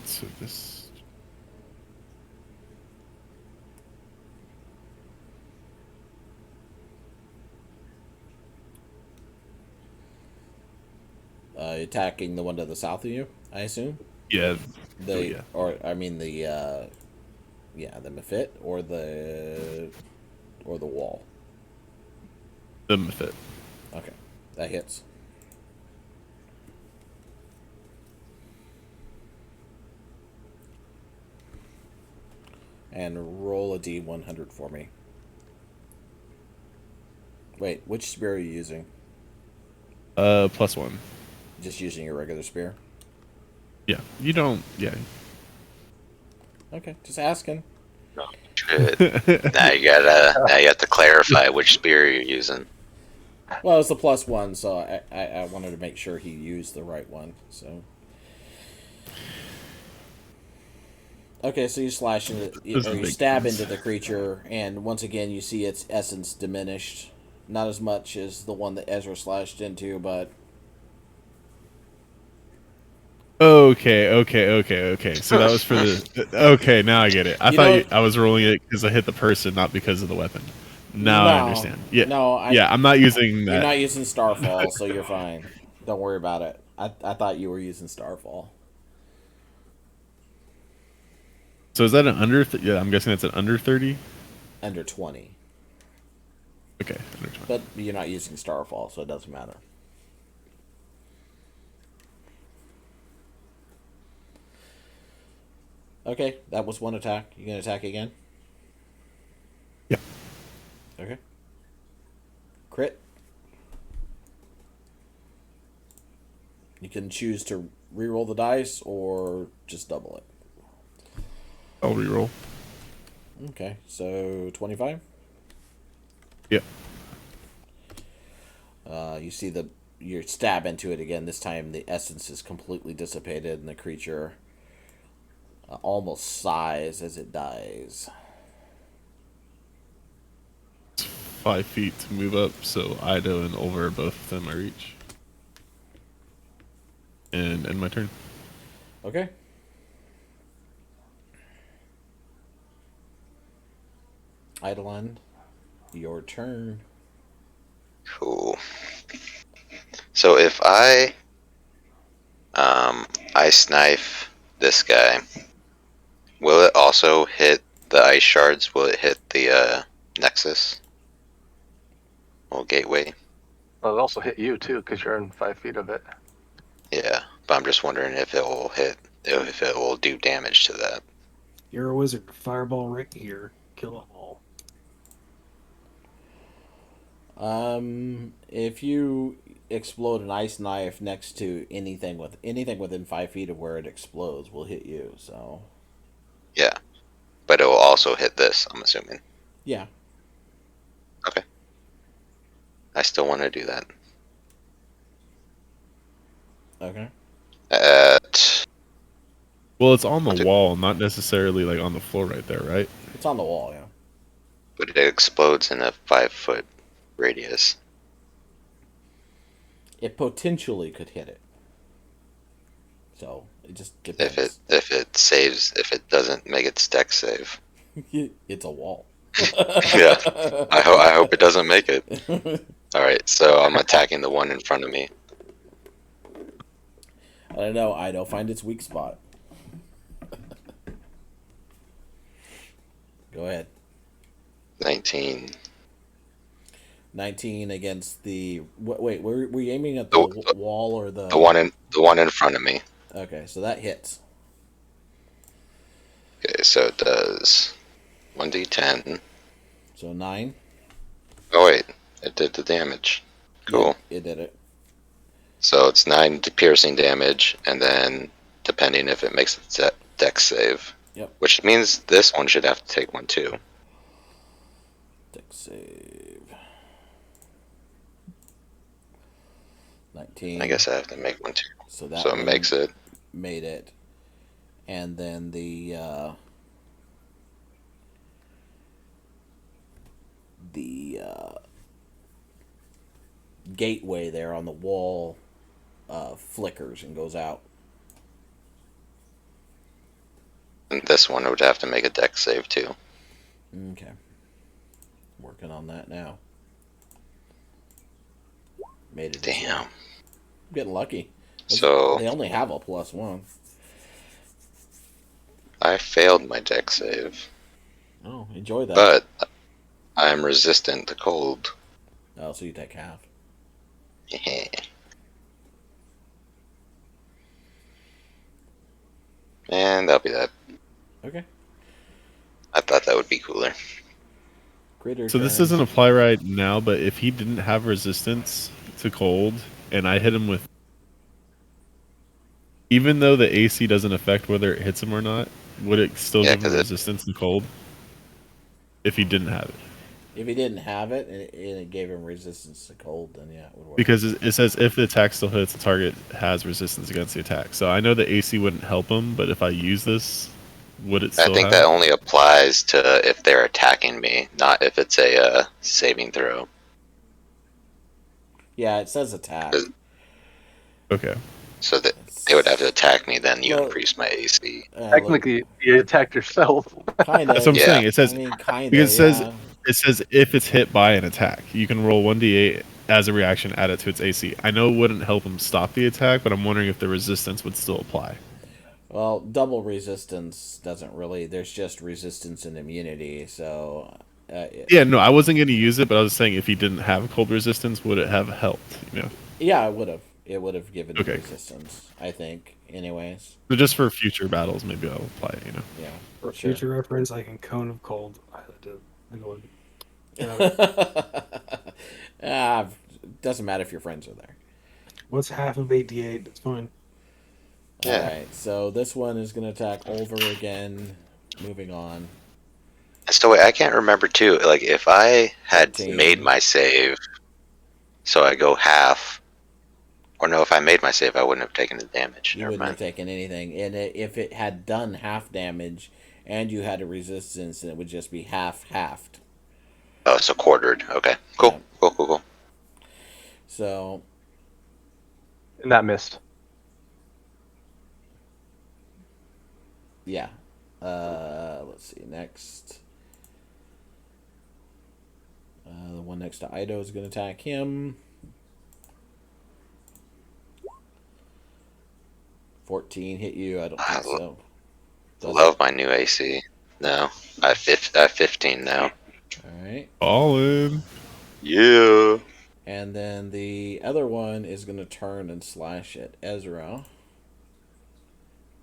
so this... Attacking the one to the south of you, I assume. Yeah. The Mephit or the wall. The Mephit. Okay, that hits. And roll a D100 for me. Wait, which spear are you using? +1. Just using your regular spear? Yeah. You don't... Yeah. Okay, just asking. Good. Now you have to clarify which spear you're using. Well, it's the +1, so I wanted to make sure he used the right one. So, okay, so you slash into, or you stab into the creature, and once again you see its essence diminished. Not as much as the one that Ezra slashed into, but Okay. So that was for the... Okay, now I get it. I thought I was rolling it because I hit the person, not because of the weapon. Now I understand. Yeah. No, I'm not using that. You're not using Starfall, so you're fine. Don't worry about it. I thought you were using Starfall. So is that an under... yeah, I'm guessing that's an under 30? Under 20. Okay, under 20. But you're not using Starfall, so it doesn't matter. Okay, that was one attack. You gonna attack again? Yeah. Okay. Crit. You can choose to reroll the dice or just double it. I'll reroll. Okay, so 25. Yeah. You see your stab into it again. This time the essence is completely dissipated and the creature almost sighs as it dies. 5 feet to move up, so Ido and Ulver are both within my reach. And end my turn. Okay. Eidolon, your turn. Cool. So if I ice knife this guy, will it also hit the ice shards? Will it hit the nexus? Or gateway? Well, it also hit you too because you're in 5 feet of it. Yeah, but I'm just wondering if it will if it will do damage to that. You're a wizard. Fireball right here. Kill them all. If you explode an ice knife next to anything within 5 feet of where it explodes, will hit you. So. Yeah, but it will also hit this, I'm assuming. Yeah. Okay. I still want to do that. Okay. At Well, it's on the 1, 2, wall, not necessarily like on the floor right there, right? It's on the wall, yeah. but it explodes in a 5-foot radius. It potentially could hit it. So it just If depends. if it doesn't make its deck save. It's a wall. Yeah, I hope it doesn't make it. All right, so I'm attacking the one in front of me. I don't know. I don't find its weak spot. Go ahead. 19. 19 against the. Wait, were you aiming at The, the wall or the. the one in front of me. Okay, so that hits. Okay, so it does 1d10. So 9. Oh wait, it did the damage. Cool. Yeah, it did it. So it's 9 piercing damage, and then depending if it makes its deck save. Yep. Which means this one should have to take one too. Dex save. 19. I guess I have to make one too. So that So it makes it. made it. And then the gateway there on the wall flickers and goes out. And this one would have to make a deck save too. Okay. Working on that now. Made it. Damn. I'm getting lucky. So They only have a +1. I failed my deck save, Oh, enjoy that. but I'm resistant to cold. Oh, so you take half. And that'll be that. Okay. I thought that would be cooler. Critter So this turn. doesn't apply right now, but if he didn't have resistance to cold, and I hit him with, even though the AC doesn't affect whether it hits him or not, would it still Yeah, give him 'cause it- resistance to cold? If he didn't have it, If he didn't have it and it gave him resistance to cold, then yeah, it would work. because it says if the attack still hits, the target has resistance against the attack. So I know the AC wouldn't help him, but if I use this, would it I still? think have? that only applies to if they're attacking me, not if it's a saving throw. Yeah, it says attack. Okay. So that they would have to attack me, then you Well, increase my AC. Technically, you attacked yourself. Kind of. That's what I'm Yeah. saying. It says I mean, kind of. because it Yeah. says if it's hit by an attack, you can roll 1d8 as a reaction, add it to its AC. I know it wouldn't help him stop the attack, but I'm wondering if the resistance would still apply. Well, double resistance doesn't really. There's just resistance and immunity. So. Yeah, no, I wasn't going to use it, but I was saying if he didn't have cold resistance, would it have helped? You know, Yeah, it would have. It would have given Okay. resistance. I think. Anyways. so just for future battles, maybe I'll apply it. You know. Yeah. For Sure. future reference, I can Cone of Cold. I had to annoy me. Doesn't matter if your friends are there. What's half of 8d8? It's fine. Yeah. Alright, so this one is going to attack Ulver again. Moving on. So wait, I can't remember too. Like if I had 13. made my save, so I go half, or no, if I made my save, I wouldn't have taken the damage. You Never wouldn't mind. have taken anything. And if it had done half damage and you had a resistance, then it would just be halved. Oh, so quartered. Okay, cool, Yeah. cool. So, And that missed. yeah. Let's see. Next. The one next to Ido is going to attack him. 14 hit you. I don't think so. Does it? Love my new AC. No, I have 15 now. Alright. All in. Yeah. And then the other one is going to turn and slash at Ezra,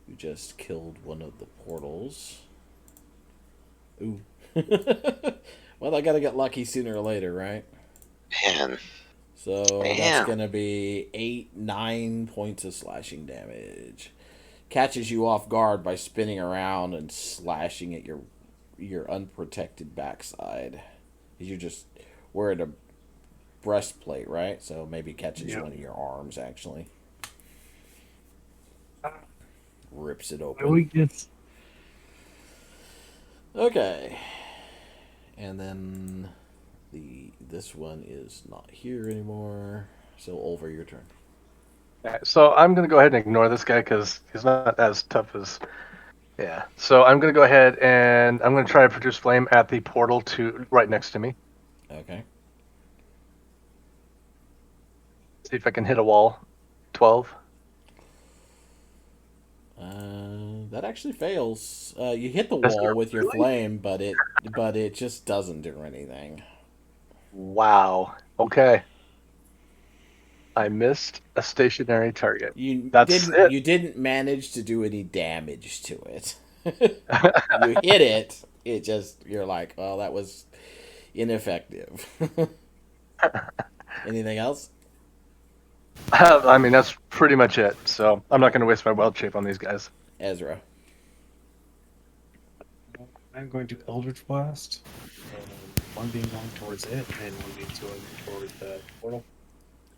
who just killed one of the portals. Ooh. Well, I got to get lucky sooner or later, right? Man, So that's Damn. going to be 9 points of slashing damage. Catches you off guard by spinning around and slashing at your unprotected backside. You're just wearing a breastplate, right? So maybe catches Yeah. one of your arms, actually. rips it Why open. we get Okay. And then this one is not here anymore. So over your turn. So I'm going to go ahead and ignore this guy because he's not as tough as... Yeah. So I'm going to go ahead and I'm going to try to produce flame at the portal to right next to me. Okay. See if I can hit a wall. 12. That actually fails. You hit the Does it wall with your really? flame, but it just doesn't do anything. Wow. Okay. I missed a stationary target. You That's didn't it. you didn't manage to do any damage to it. You hit it. It just you're like, oh, that was ineffective. Anything else? I mean, that's pretty much it. So I'm not going to waste my wild shape on these guys. Ezra. I'm going to Eldritch Blast. One being going towards it, and one being going towards the portal.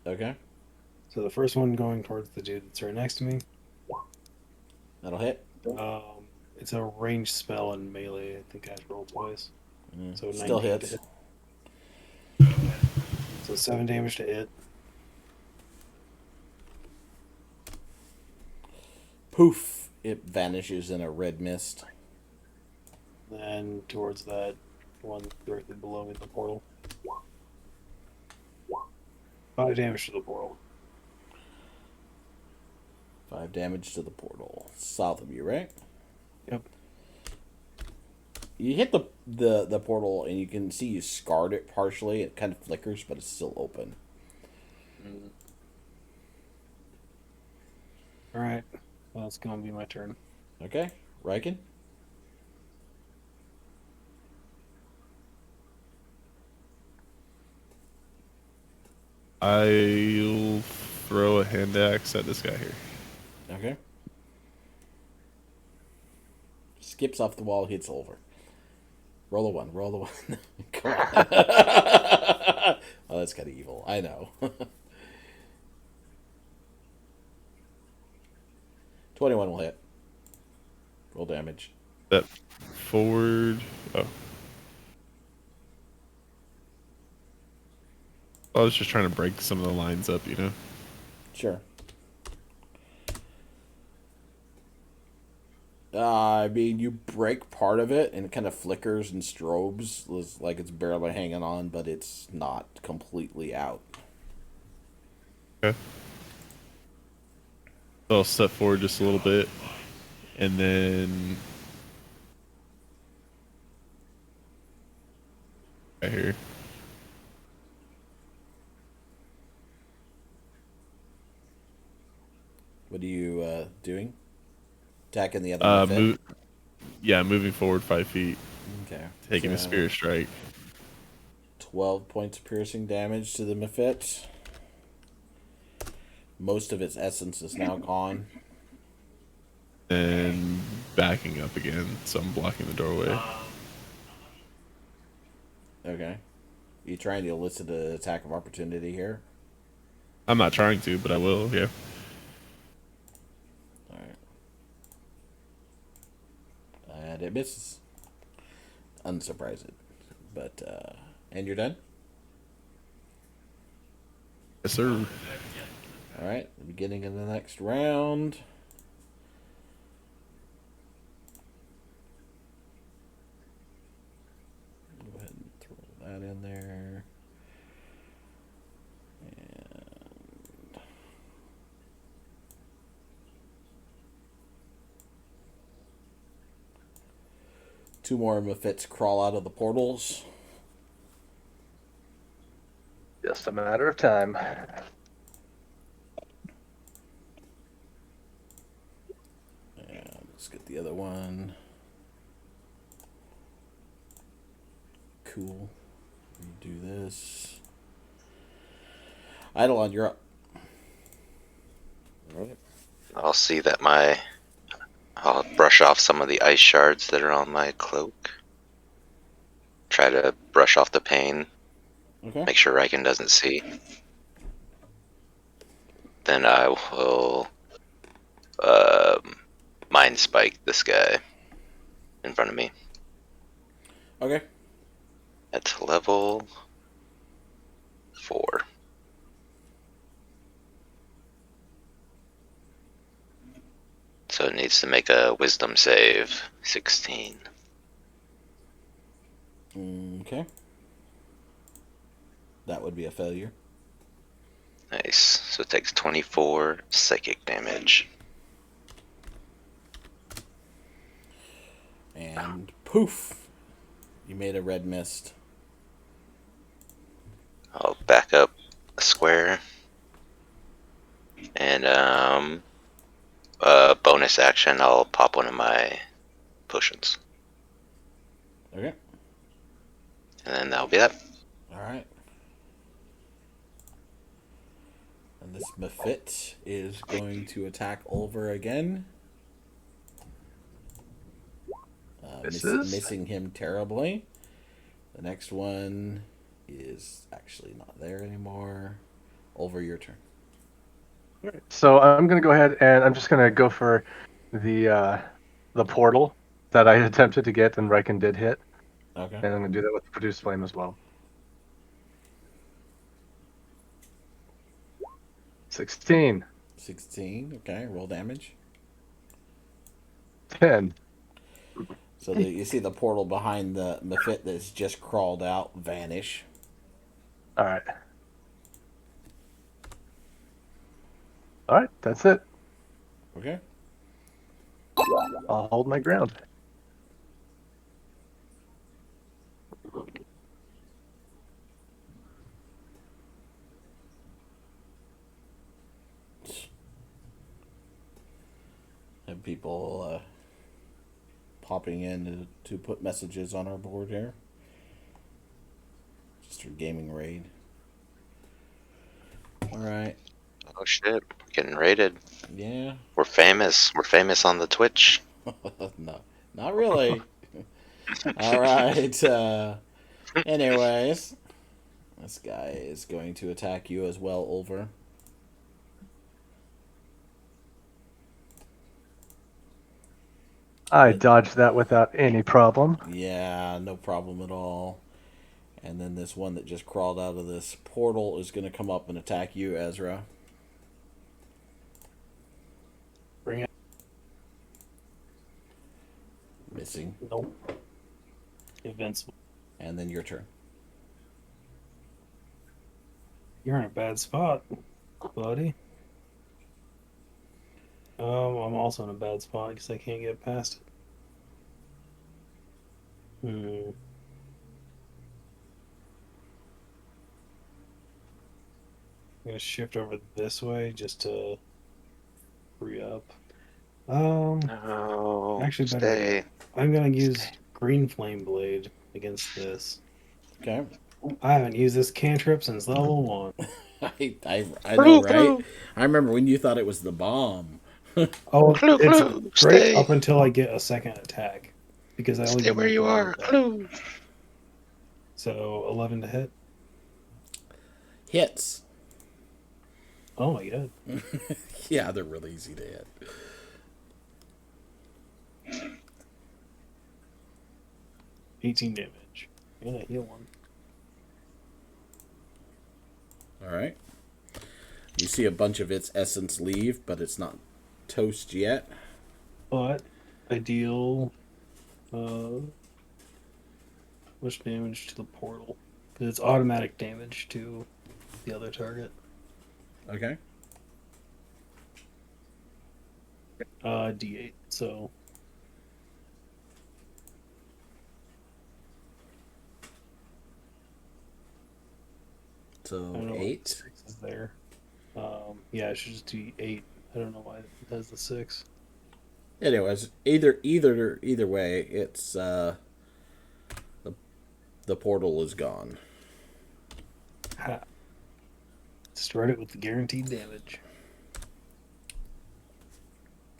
Okay. So the first one going towards the dude that's right next to me. That'll hit. It's a ranged spell in melee. I think I have to roll twice. So Still 19 hits. to hit. So 7 damage to it. Poof. It vanishes in a red mist. Then towards that one directly below me, the portal. 5 damage to the portal. 5 damage to the portal. South of you, right? Yep. You hit the portal and you can see you scarred it partially. It kind of flickers, but it's still open. Alright. Well, that's going to be my turn. Okay. Riken? I'll throw a hand axe at this guy here. Okay. Skips off the wall, hits over. Roll a 1. Roll a 1. Come on. Oh, that's kind of evil. I know. 21 will hit. Roll damage. Step forward. Oh. I was just trying to break some of the lines up, you know? Sure. I mean, you break part of it, and it kind of flickers and strobes, like it's barely hanging on, but it's not completely out. Okay. So I'll step forward just a little bit, and then right here. What are you doing? Attacking the other Mephet? Moving forward 5 feet, Okay. taking a So, spear strike. 12 points of piercing damage to the Mephet. Most of its essence is now gone. And backing up again, so I'm blocking the doorway. Okay. You trying to elicit an attack of opportunity here? I'm not trying to, but I will, yeah. Alright. And it misses. Unsurprising. But, and you're done? Yes, sir. Alright, the beginning of the next round. Go ahead and throw that in there. And 2 more Mephits crawl out of the portals. Just a matter of time. And let's get the other one. Cool. Do this. Eidolon, you're up. Alright. I'll see that I'll brush off some of the ice shards that are on my cloak. Try to brush off the pain. Okay. Make sure Riken doesn't see. Then I will mind spike this guy in front of me. Okay. At level 4. So it needs to make a wisdom save. 16. Okay. That would be a failure. Nice. So it takes 24 psychic damage. And poof! You made a red mist. I'll back up a square. And bonus action, I'll pop one of my potions. Okay. And then that'll be that. Alright. And this Mephit is going to attack Ulver again. Missing him terribly. The next one is actually not there anymore. Ulver, your turn. Alright, so I'm gonna go ahead and I'm just gonna go for the portal that I attempted to get and Riken did hit, Okay. and I'm gonna do that with the produce flame as well. 16. 16. Okay, roll damage. 10. So you see the portal behind the Mephit that's just crawled out vanish. Alright. Alright, that's it. Okay. I'll hold my ground. Have people popping in to put messages on our board here. Just for gaming raid. Alright. Oh shit, we're getting raided. Yeah. We're famous. We're famous on the Twitch. No, not really. Alright. Anyways. This guy is going to attack you as well, Ulver. I dodged that without any problem. Yeah, no problem at all. And then this one that just crawled out of this portal is going to come up and attack you, Ezra. Bring it. Missing. Nope. Invincible. And then your turn. You're in a bad spot, buddy. I'm also in a bad spot because I can't get past it. I'm gonna shift over this way just to free up. No. Actually, better Stay. yet, I'm gonna use Green Flame Blade against this. Okay. I haven't used this cantrip since level 1. I know, right? I remember when you thought it was the bomb. Oh, Clue, it's clue, great stay. up until I get a second attack because I only Stay get where you one are. attack. Clue. So 11 to hit. Hits. Oh my god. Yeah, they're really easy to hit. $18 damage. And I heal one. Alright. You see a bunch of its essence leave, but it's not toast yet. But I deal much damage to the portal. Because it's automatic damage to the other target. Okay. D8. So I don't know why the 8. 6 is there. Yeah, I should just do 8. I don't know why it does the 6. Anyways, either way, it's the portal is gone. Ha. Destroyed it with the guaranteed damage.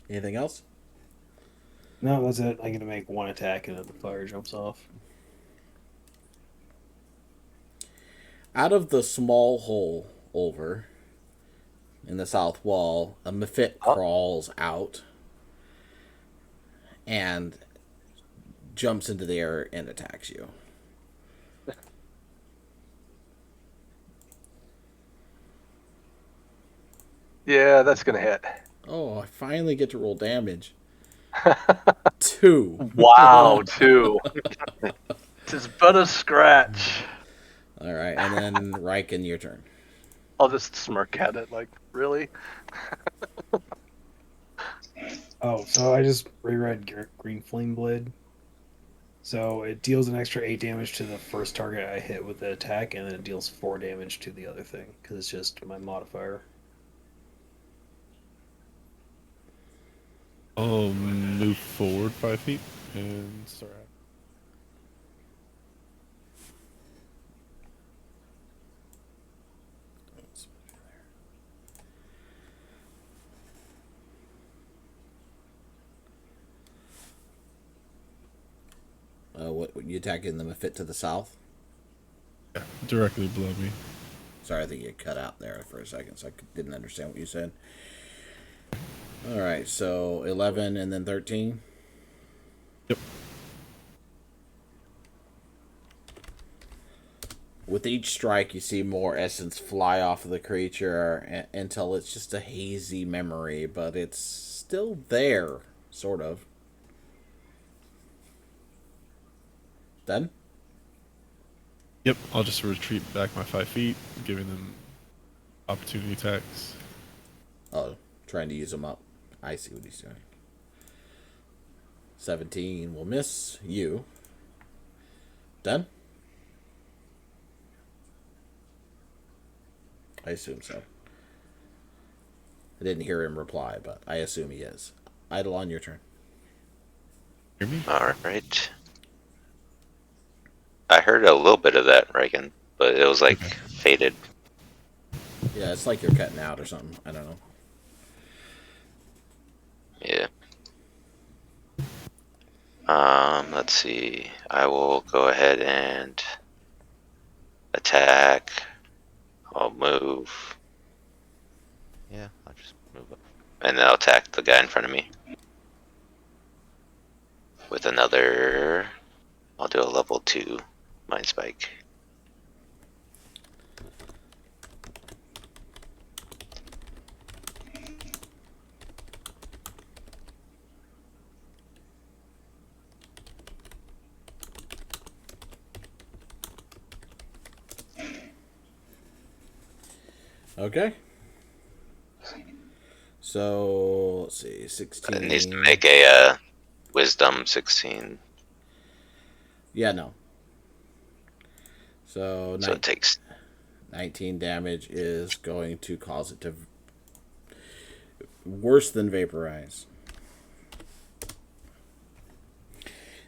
Anything else? No, that's it. I'm gonna make one attack and then the fire jumps off. Out of the small hole over in the south wall, a Mephit crawls out. and jumps into the air and attacks you. Yeah, that's gonna hit. Oh, I finally get to roll damage. 2. Wow, 2. Tis but a scratch. All right, and then Riken, your turn. I'll just smirk at it like, really? Oh, so I just reread Green Flame Blade. So it deals an extra 8 damage to the first target I hit with the attack, and then it deals 4 damage to the other thing, because it's just my modifier. I'll move forward 5 feet and start. What you attacking them a fit to the south? Yeah, directly below me. Sorry, I think you cut out there for a second, so I didn't understand what you said. All right, so 11 and then 13. Yep. With each strike, you see more essence fly off of the creature until it's just a hazy memory, but it's still there, sort of. Done? Yep, I'll just retreat back my 5 feet, giving them opportunity attacks. Oh, trying to use them up. I see what he's doing. 17 will miss you. Done? I assume so. I didn't hear him reply, but I assume he is. Idle, on your turn. Hear me? All right. I heard a little bit of that, Reagan, but it was like faded. Yeah, it's like you're cutting out or something. I don't know. Yeah. Let's see. I will go ahead and attack. I'll move. Yeah, I'll just move up. And then I'll attack the guy in front of me. With another... I'll do a level 2 Mind Spike. Okay. So, let's see, 16. It needs to make a Wisdom 16. Yeah, no. So So it takes... 19 damage is going to cause it to worse than vaporize.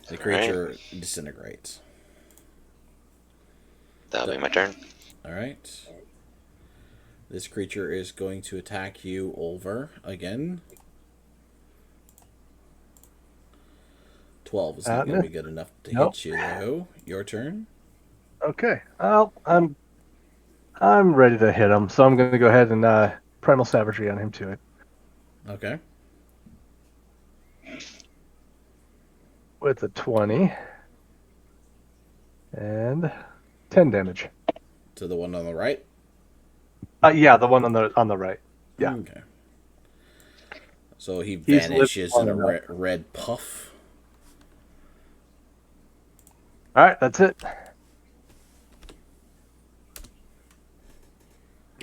The creature disintegrates. That'll be my turn. Alright. This creature is going to attack you, Ulver, again. 12 is not going to be good enough to hit you, though. Your turn. Okay. Well, I'm ready to hit him, so I'm going to go ahead and Primal Savagery on him too. Okay. With a 20. And 10 damage. To the one on the right? Yeah, the one on the right. Yeah. Okay. So he vanishes in a red puff. All right, that's it.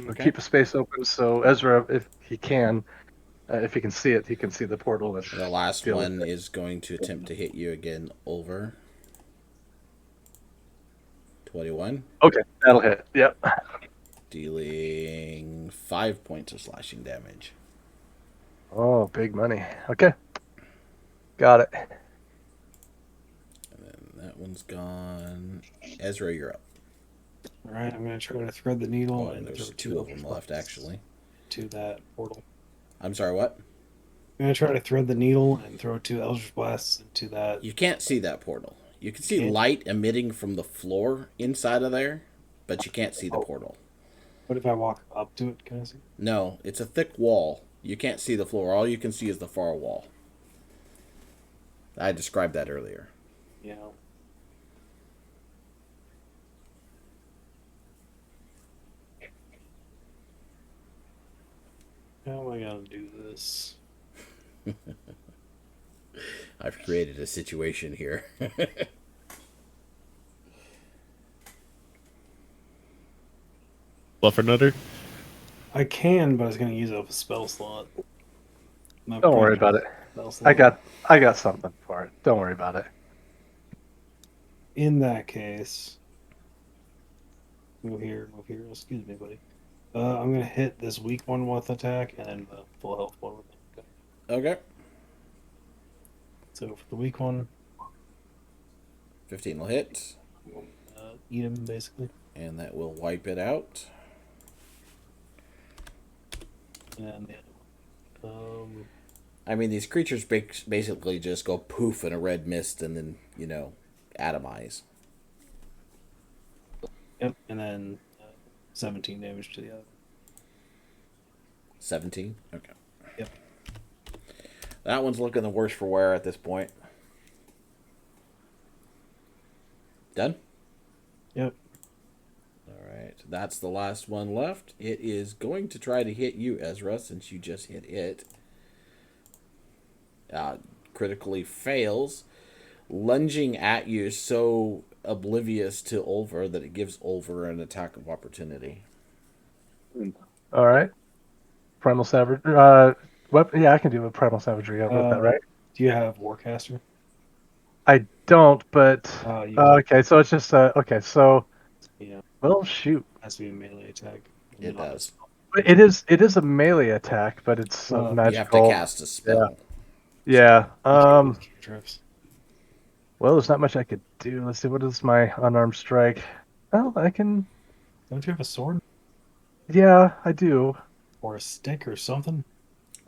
We'll keep a space open so Ezra, if he can see it, he can see the portal. The last one is going to attempt to hit you again, Ulver. 21. Okay, that'll hit. Yep. Dealing 5 points of slashing damage. Oh, big money. Okay. Got it. And then that one's gone. Ezra, you're up. Alright, I'm going to try to thread the needle and there's throw 2 of them left, actually. To that portal. I'm sorry, what? I'm going to try to thread the needle and throw 2 Eldritch Blasts into that. You can't see that portal. You can see light emitting from the floor inside of there, but you can't see the portal. What if I walk up to it? Can I see? No, it's a thick wall. You can't see the floor. All you can see is the far wall. I described that earlier. Yeah. How am I gonna do this? I've created a situation here. Fluffernutter? I can, but I was gonna use up a spell slot. My Don't worry precious about it. spell I slot. got something for it. Don't worry about it. In that case, move here. Excuse me, buddy. I'm gonna hit this weak one with attack, and then the full health one with attack. Okay. So for the weak one, 15 will hit, eat him basically, and that will wipe it out. and the other one. I mean, these creatures basically just go poof in a red mist and then, atomize. Yep, and then 17 damage to the other. 17? Okay. Yep. That one's looking the worse for wear at this point. Done? Yep. Alright, that's the last one left. It is going to try to hit you, Ezra, since you just hit it. Critically fails, lunging at you so oblivious to Ulver that it gives Ulver an attack of opportunity. All right. Primal Savage. Weapon. Yeah, I can do a Primal Savagery with that, right? Do you have Warcaster? I don't, but okay. So it's just okay. So Yeah, well, shoot. it has to be a melee attack. It does. It is a melee attack, but it's magical. You have to cast a spell. Yeah. Cantrips. Well, there's not much I could do. Let's see. What is my unarmed strike? Well, I can. Don't you have a sword Yeah, I do. or a stick or something?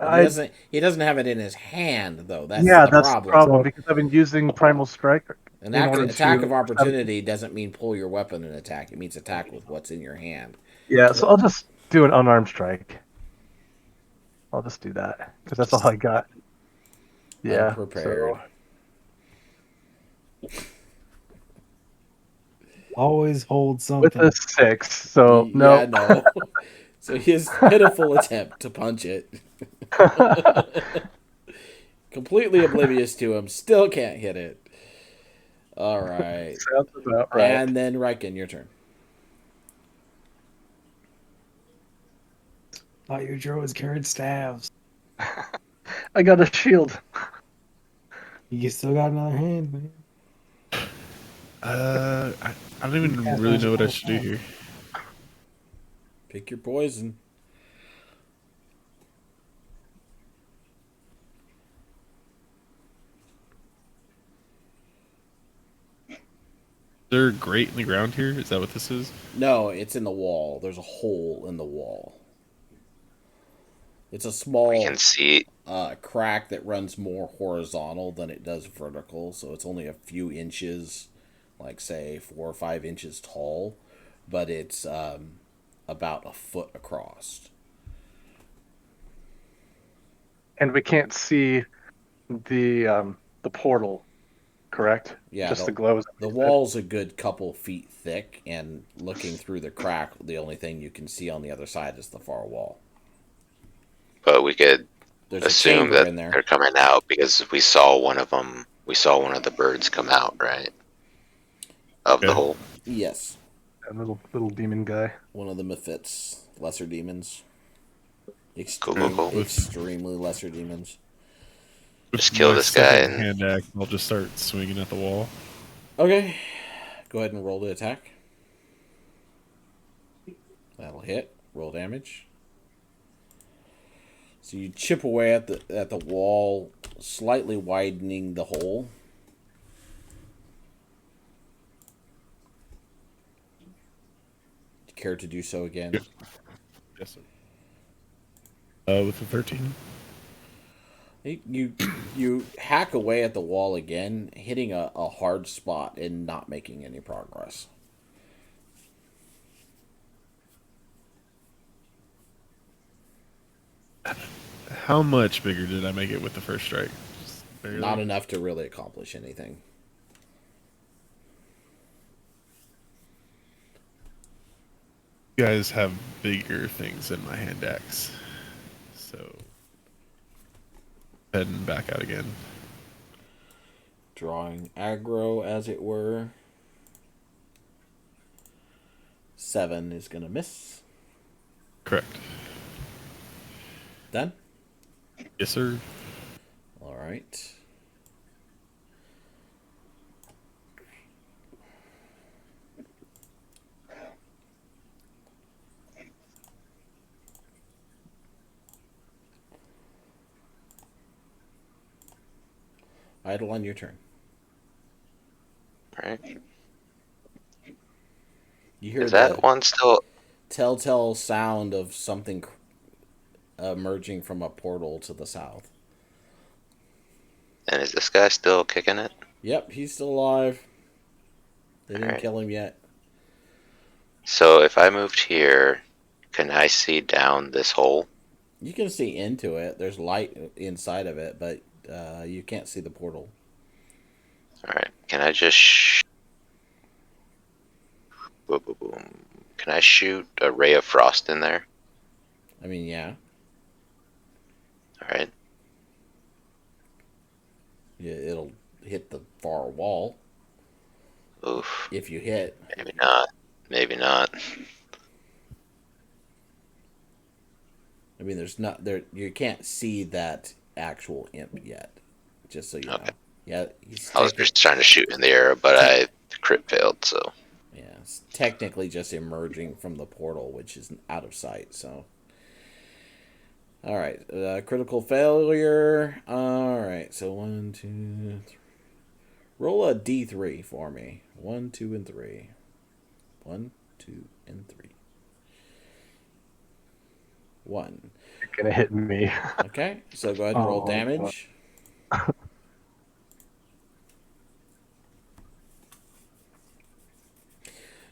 He doesn't have it in his hand, though. That's that's the problem. the problem because I've been using Primal Strike. An attack of opportunity doesn't mean pull your weapon and attack. It means attack with what's in your hand. Yeah, so I'll just do an unarmed strike. I'll just do that because that's all I got. Yeah. Unprepared. Always hold something. With a 6, so no. Yeah, no. So his pitiful attempt to punch it. Completely oblivious to him. Still can't hit it. All right. Sounds about right. And then Riken, your turn. Thought your druids carried staves. I got a shield. You still got another hand, man. I don't even really know what I should do here. Pick your poison. Is there a grate in the ground here? Is that what this is? No, it's in the wall. There's a hole in the wall. It's a small We can see. crack that runs more horizontal than it does vertical, so it's only a few inches, like say 4 or 5 inches tall, but it's about a foot across. And we can't see the portal, correct? Yeah, just the glows. The wall's a good couple feet thick, and looking through the crack, the only thing you can see on the other side is the far wall. But we could There's assume a chamber that in there. they're coming out because we saw one of them. We saw one of the birds come out, right? Of the Yeah. hole. Yes, A little demon guy. one of the Mephits, lesser demons. Cool. Extremely lesser demons. Just kill My this guy second and- hand axe, I'll just start swinging at the wall. Okay, go ahead and roll the attack. That'll hit. Roll damage. So you chip away at the wall, slightly widening the hole. Care to do so again? Yep. Yes, sir. With a 13. You hack away at the wall again, hitting a hard spot and not making any progress. How much bigger did I make it with the first strike? Barely. Not enough to really accomplish anything. You guys have bigger things in my hand axe. So heading back out again. Drawing aggro, as it were. 7 is going to miss. Correct. Done? Yes, sir. All right. Idle on your turn. Right. You hear Is that one still? telltale sound of something emerging from a portal to the south. And is this guy still kicking it? Yep, he's still alive. They didn't Alright. kill him yet. So if I moved here, can I see down this hole? You can see into it. There's light inside of it, but you can't see the portal. Alright. Can I just boom, boom, boom. Can I shoot a ray of frost in there? I mean, yeah. Alright. It'll hit the far wall Oof. if you hit. Maybe not. Maybe not. I mean, there's not there. You can't see that actual imp yet. Just so you know. Okay. Yeah, he's I was just trying to shoot in the air, but I crit failed, so. yeah, it's technically just emerging from the portal, which is out of sight. So, all right, critical failure. All right, so 1, 2, 3. Roll a d3 for me. 1, 2, and 3. 1, 2, and 3. 1. You're gonna hit me. Okay, so go ahead and roll Oh, damage.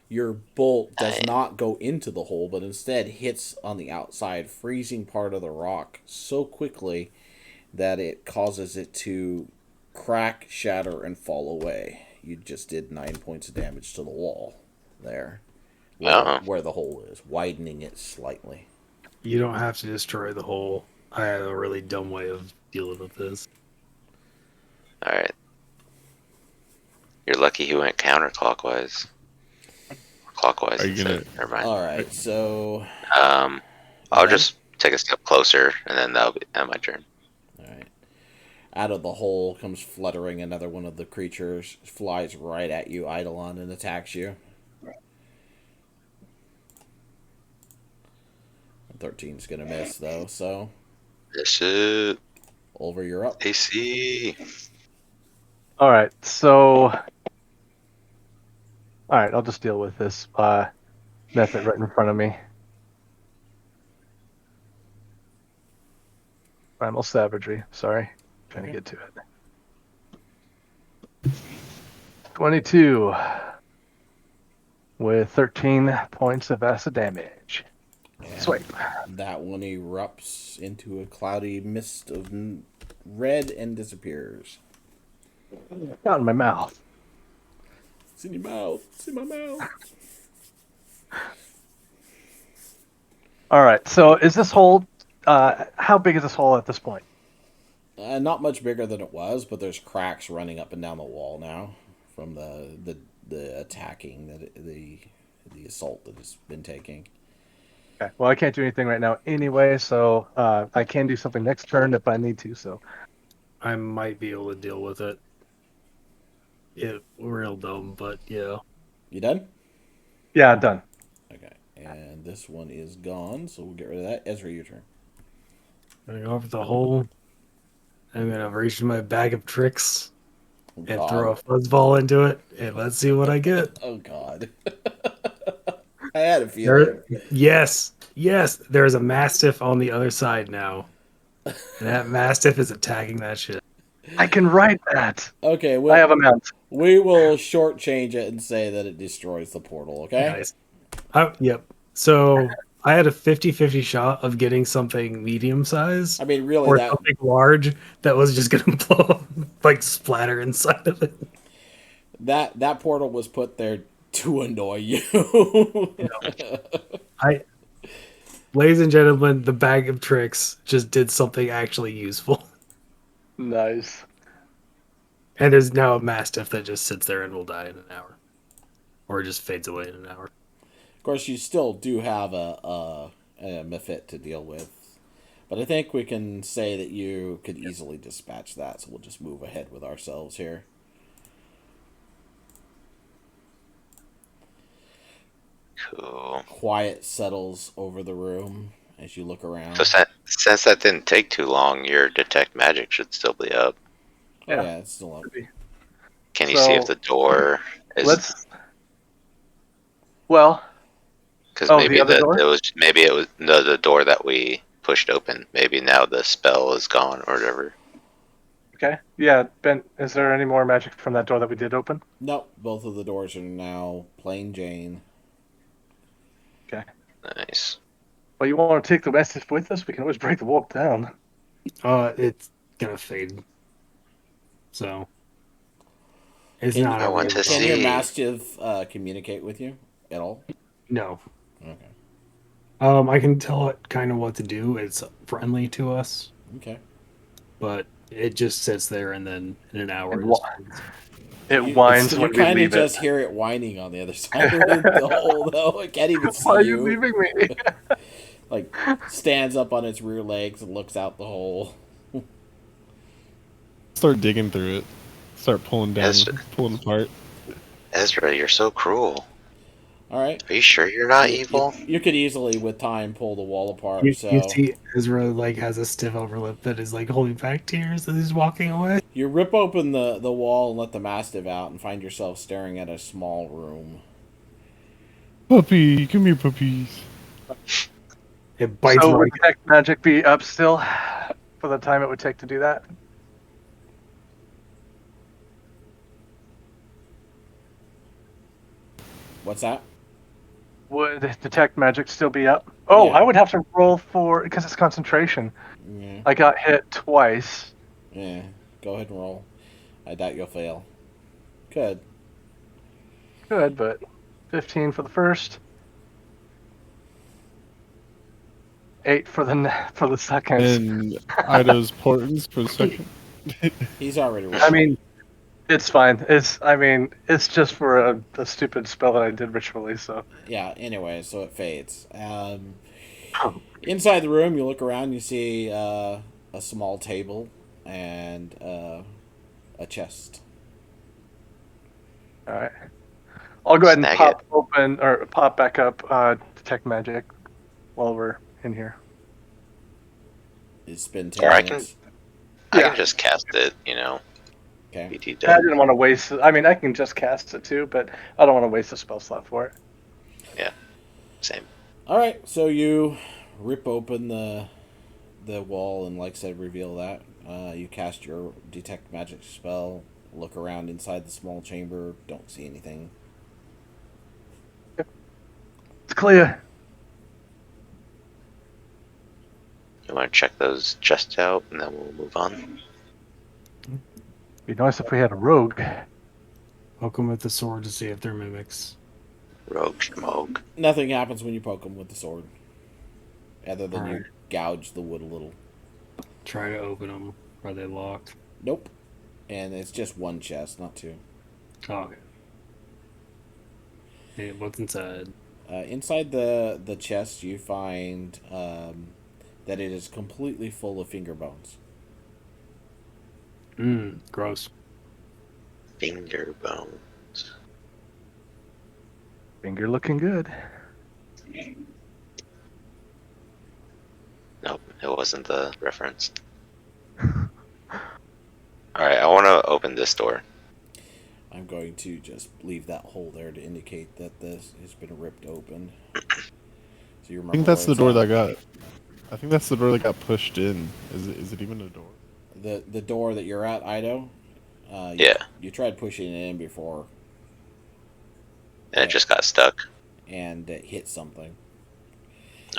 Your bolt does not go into the hole, but instead hits on the outside, freezing part of the rock so quickly that it causes it to crack, shatter, and fall away. You just did 9 points of damage to the wall there, where the hole is, widening it slightly. You don't have to destroy the hole. I have a really dumb way of dealing with this. Alright. You're lucky he went counterclockwise. Clockwise. Are you gonna- Never mind. All right, so I'll Okay. just take a step closer, and then that'll be my turn. all right. Out of the hole comes fluttering another one of the creatures, flies right at you, Eidolon, and attacks you. 13's gonna miss though, so This is Ulver, you're up. AC. All right, so I'll just deal with this method right in front of me. Primal savagery. Sorry, trying to get to it. 22 with 13 points of acid damage. And Swipe. that one erupts into a cloudy mist of red and disappears. Out in my mouth. It's in your mouth. It's in my mouth. All right, so is this hole? How big is this hole at this point? Not much bigger than it was, but there's cracks running up and down the wall now from the attacking the assault that it's been taking. Okay. Well, I can't do anything right now anyway, so I can do something next turn if I need to. So I might be able to deal with it. It real dumb, but yeah. You done? yeah, I'm done. Okay. And this one is gone, so we'll get rid of that. Ezra, your turn. I'm gonna go over the hole. I'm gonna reach in my bag of tricks Oh, and God. throw a fuzzball into it, and let's see what I get. Oh, God. I had a feeling. Yes, there's a mastiff on the other side now, and that mastiff is attacking that shit. I can write that. Okay, I have a mount. we will shortchange it and say that it destroys the portal, okay? Nice. Yep. So I had a 50-50 shot of getting something medium size I mean, really, or that something large that was just going to blow up, like splatter inside of it. that portal was put there to annoy you. I, ladies and gentlemen, the bag of tricks just did something actually useful. Nice. And there's now a mastiff that just sits there and will die in an hour, or just fades away in an hour. Of course, you still do have a Mephit to deal with, but I think we can say that you could easily dispatch that. So we'll just move ahead with ourselves here. Cool. Quiet settles over the room as you look around. So since that didn't take too long, your detect magic should still be up. Oh yeah, it's still up. Can you see if the door is? Well, Because Oh, maybe the other that door? it was the door that we pushed open. Maybe now the spell is gone or whatever. Okay. Yeah, Ben, is there any more magic from that door that we did open? Nope, both of the doors are now plain Jane. Okay. Nice. Well, you want to take the message with us? We can always break the wall down. It's gonna fade. So it's Can not I a want real to Can problem. your see. mastiff communicate with you at all? No. Okay. I can tell it kind of what to do. It's friendly to us, Okay. but it just sits there and then in an hour. It You, whines you when we kind of leave it. just hear it whining on the other side of the hole, though. It can't even see Why are you you. leaving me? Like, stands up on its rear legs and looks out the hole. Start digging through it. Start pulling down, Ezra, pulling apart. Ezra, you're so cruel. All right. Are you sure you're not You, evil? you could easily, with time, pull the wall apart. You So see Ezra like has a stiff upper lip that is like holding back tears as he's walking away. you rip open the wall and let the mastiff out, and find yourself staring at a small room. Puppy, come here, puppies. It bites So would right. detect magic be up still for the time it would take to do that? What's that? Would detect magic still be up? Oh, Yeah. I would have to roll for because it's concentration. Yeah. I got hit twice. Yeah. Go ahead and roll. I doubt you'll fail. Good. Good, but 15 for the first. 8 for the second. And Ida's portents for the second. He's already rolled. I mean, it's fine. It's just for a stupid spell that I did ritually. So Yeah, anyway, so it fades. Inside the room, you look around, you see a small table and a chest. all right, I'll go ahead and Snag pop open or pop back up detect magic while we're in here. It's been 10 Or I minutes. I Yeah. can just cast it, you know. Okay. BT I done. didn't want to waste. I mean, I can just cast it too, but I don't want to waste a spell slot for it. Same. All right, so you rip open the wall and, like I said, reveal that. You cast your detect magic spell, look around inside the small chamber, don't see anything. It's clear. You want to check those chests out, and then we'll move on. Be nice if we had a rogue. Poke him with the sword to see if they're mimics. Rogue Schmogue. Nothing happens when you poke them with the sword, other than you Alright. gouge the wood a little. Try to open them. Are they locked? Nope. And it's just one chest, not two. Oh, okay. Hey, what's inside? Inside the chest, you find that it is completely full of finger bones. Gross. Finger bone. Finger looking good. Nope, it wasn't the reference. Alright, I want to open this door. I'm going to just leave that hole there to indicate that this has been ripped open. So you remember I think that's where the door it's that at. got. I think that's the door that got pushed in. Is it even a door? The door that you're at, Ido. Yeah. You tried pushing it in before, And it just got stuck. and it hit something.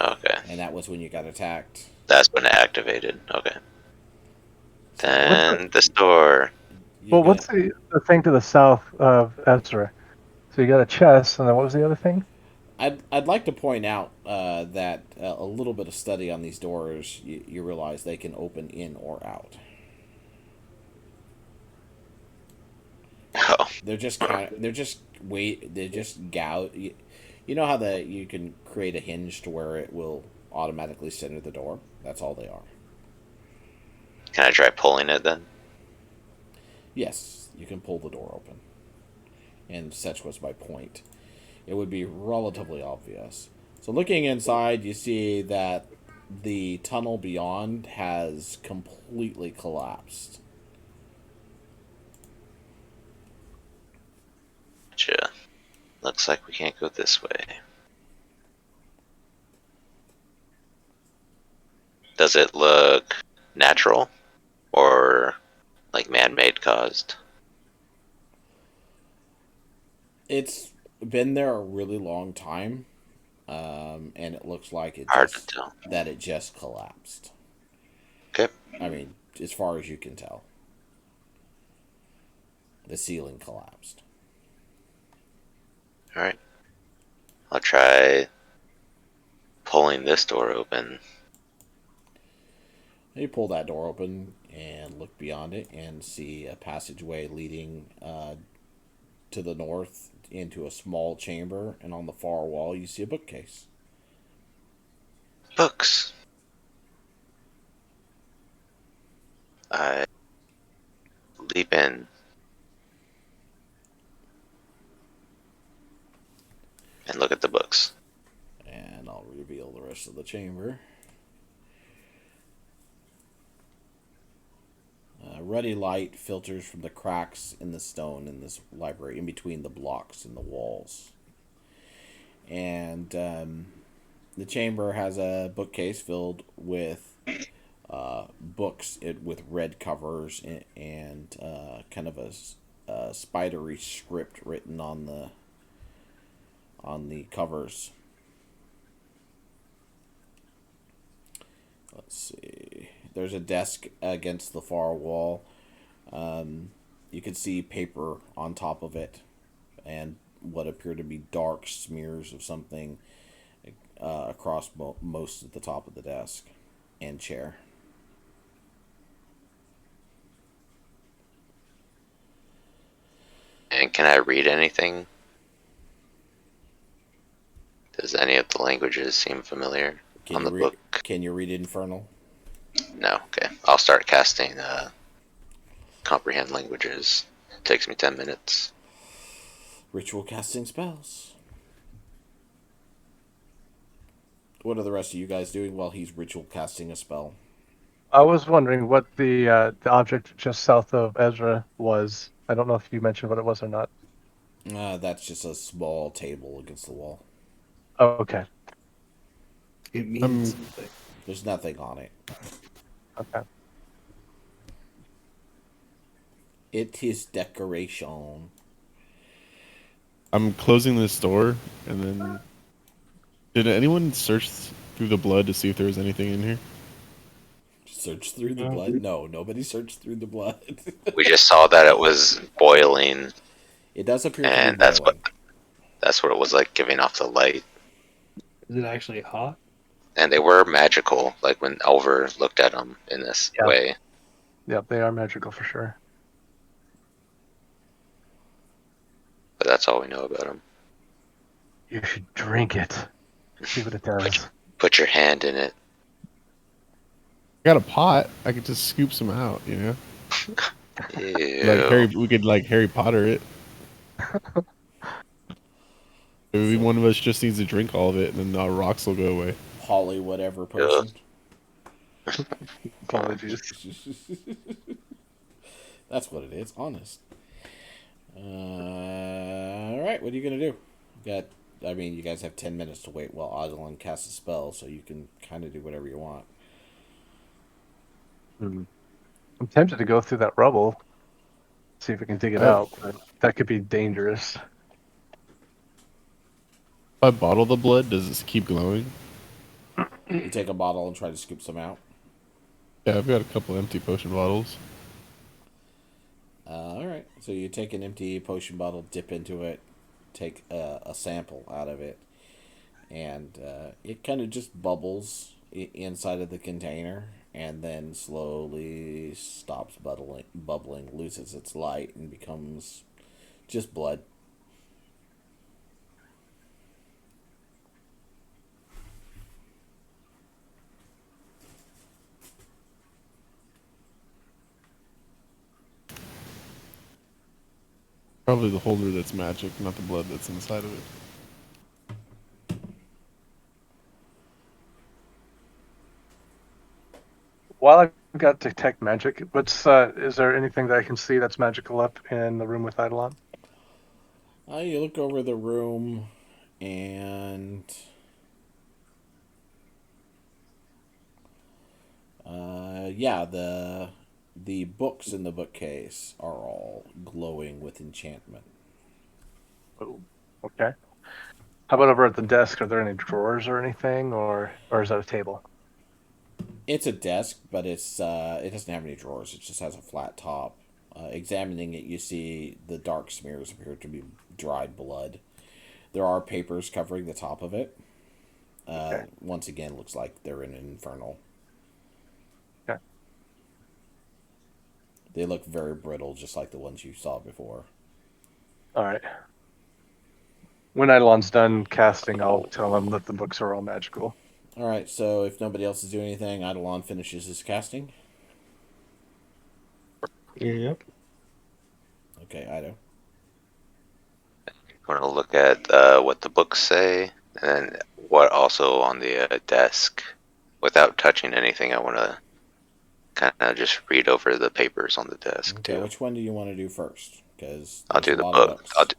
Okay. and that was when you got attacked. That's when it activated. Okay. So Then the store. you're Well, gonna. what's the thing to the south of Ezra? So you got a chest, and then what was the other thing? I'd like to point out that a little bit of study on these doors, you realize they can open in or out. Oh, They're just kind of they're just wait they're just gout. You know how you can create a hinge to where it will automatically center the door. That's all they are. can I try pulling it then? Yes, you can pull the door open, and such was my point. It would be relatively obvious. So looking inside, you see that the tunnel beyond has completely collapsed. Gotcha. Looks like we can't go this way. Does it look natural or like man-made caused? It's been there a really long time, and it looks like Hard to tell. it just collapsed. Okay. I mean, as far as you can tell, the ceiling collapsed. All right. I'll try pulling this door open. You pull that door open and look beyond it and see a passageway leading to the north into a small chamber, and on the far wall you see a bookcase. Books. I leap in. And look at the books. And I'll reveal the rest of the chamber. Ruddy light filters from the cracks in the stone in this library, in between the blocks in the walls. And the chamber has a bookcase filled with books with red covers and kind of a spidery script written on the covers. Let's see. There's a desk against the far wall. You can see paper on top of it and what appear to be dark smears of something across most of the top of the desk and chair. And can I read anything? Does any of the languages seem familiar on the book? Can you read Infernal? No. Okay. I'll start casting comprehend languages. It takes me 10 minutes. Ritual casting spells. What are the rest of you guys doing while he's ritual casting a spell? I was wondering what the object just south of Ezra was. I don't know if you mentioned what it was or not. That's just a small table against the wall. Oh, okay. It means something. There's nothing on it. Okay. It is decoration. I'm closing this door, and then did anyone search through the blood to see if there was anything in here? Search through the blood? No, nobody searched through the blood. We just saw that it was boiling, It does appear to and be boiling. that's what it was like, giving off the light. Is it actually hot? And they were magical, like when Elver looked at them in this Yeah. way. Yep, they are magical for sure. But that's all we know about them. You should drink it. See what it does. Put your hand in it. I got a pot. I could just scoop some out, you know. Ew. We could Harry Potter it. Maybe one of us just needs to drink all of it, and then our rocks will go away. Holly whatever potion. Apologies. That's what it is, honest. Alright, what are you going to do? You guys have 10 minutes to wait while Odilon casts a spell, so you can kind of do whatever you want. I'm tempted to go through that rubble, see if we can dig it out, but that could be dangerous. If I bottle the blood, does this keep glowing? You take a bottle and try to scoop some out. Yeah, I've got a couple empty potion bottles. All right. So you take an empty potion bottle, dip into it, take a sample out of it, and it kind of just bubbles inside of the container, and then slowly stops bubbling, loses its light, and becomes just blood. Probably the holder that's magic, not the blood that's inside of it. While I've got detect magic, is there anything that I can see that's magical up in the room with Eidolon? You look over the room, and yeah, the books in the bookcase are all glowing with enchantment. Oh, okay. How about over at the desk? Are there any drawers or anything, or is that a table? It's a desk, but it doesn't have any drawers. It just has a flat top. Examining it, you see the dark smears appear to be dried blood. There are papers covering the top of it. Okay. Once again, looks like they're in an infernal. Okay. They look very brittle, just like the ones you saw before. All right. When Eidolon's done casting, I'll tell him that the books are all magical. All right, so if nobody else is doing anything, Eidolon finishes his casting. Yep. Okay, Ido. Want to look at what the books say, and then what also on the desk. Without touching anything, I want to kind of just read over the papers on the desk Okay, too. which one do you want to do first? Because I'll do a the lot book. of books.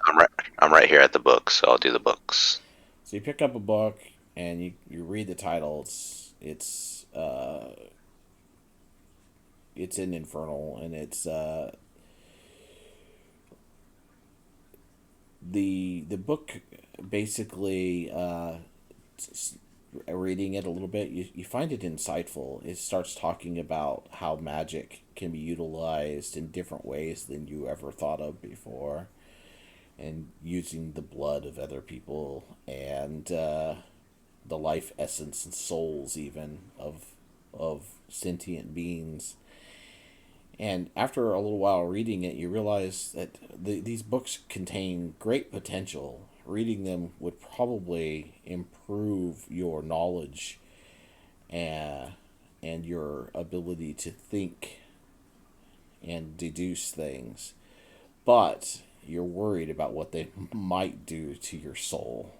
I'm right here at the books, so I'll do the books. So you pick up a book and you read the title. It's in Infernal, and it's the book basically reading it a little bit, you find it insightful. It starts talking about how magic can be utilized in different ways than you ever thought of before, and using the blood of other people and the life essence and souls even of sentient beings. And after a little while reading it, you realize that these books contain great potential. Reading them would probably improve your knowledge and your ability to think and deduce things. But you're worried about what they might do to your soul.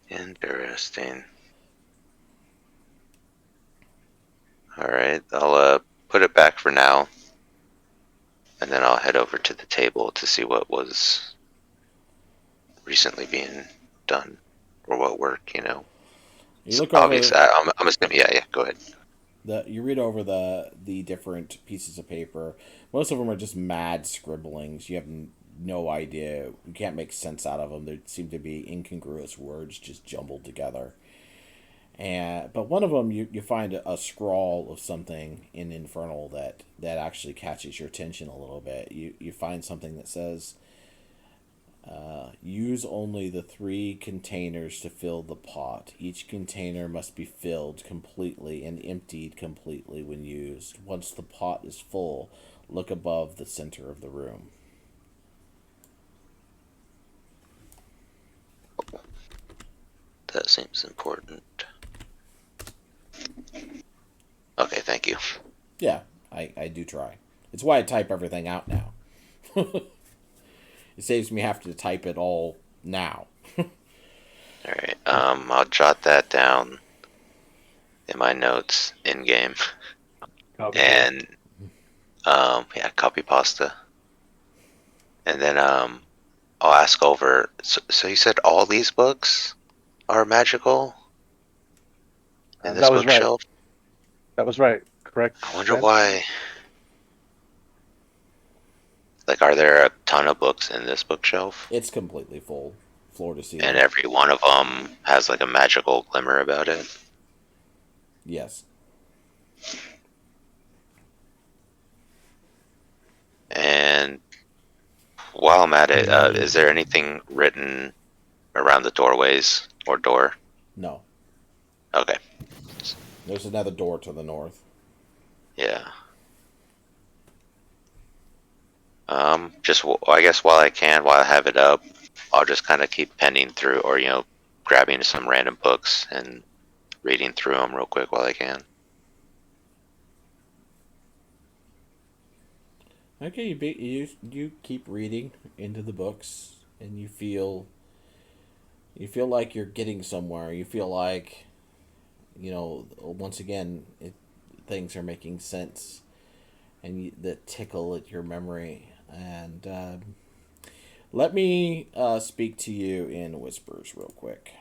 Interesting. All right, I'll put it back for now, and then I'll head over to the table to see what was recently being done, or what work, you know. You look Obviously, over I'm assuming. Yeah, go ahead. you read over the different pieces of paper. Most of them are just mad scribblings. You have no idea. You can't make sense out of them. There seem to be incongruous words just jumbled together. But one of them you find a scrawl of something in Infernal that actually catches your attention a little bit. You find something that says, use only the 3 containers to fill the pot. Each container must be filled completely and emptied completely when used. Once the pot is full, look above the center of the room. That seems important. Okay, thank you. Yeah, I do try. It's why I type everything out now. It saves me having to type it all now. All right, I'll jot that down in my notes in game, Copy. and yeah, copy pasta, and then I'll ask over. So you said all these books are magical in this That was right. bookshelf? That was right. Correct. I wonder Ben? why. Like, are there a ton of books in this bookshelf? It's completely full. floor to ceiling. And every one of them has like a magical glimmer about it. Yes. And while I'm at it, is there anything written around the doorways or door? No. Okay. There's another door to the north. Yeah. I guess while I have it up, I'll just kind of keep penning through, or grabbing some random books and reading through them real quick while I can. Okay, you keep reading into the books, and you feel like you're getting somewhere. You feel like, once again, things are making sense, and that tickle at your memory. And let me speak to you in whispers real quick.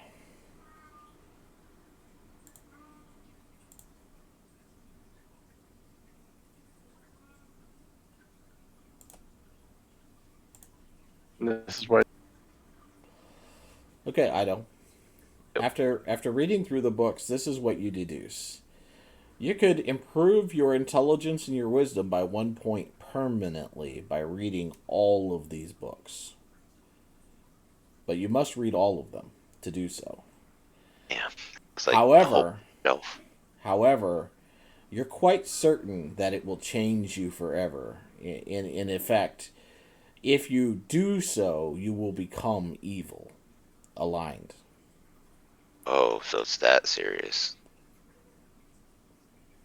This is where Okay, Ido. After reading through the books, this is what you deduce. You could improve your intelligence and your wisdom by 1 point permanently by reading all of these books. But you must read all of them to do so. Yeah. It's like However, the whole shelf. However, you're quite certain that it will change you forever. In effect, if you do so, you will become evil, aligned. Oh, so it's that serious.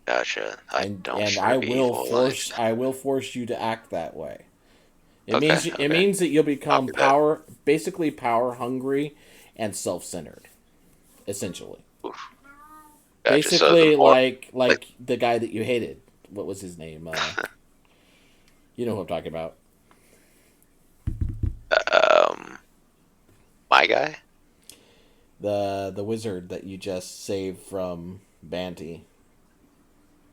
Gotcha. I And don't and sure I be will evil force aligned. you to act that way. It Okay, means okay. that you'll I'll become do that. basically power hungry and self-centered, essentially. Oof. Gotcha. So the Basically, more like like the guy that you hated. What was his name? You know who I'm talking about. um my guy? The wizard that you just saved from Banty.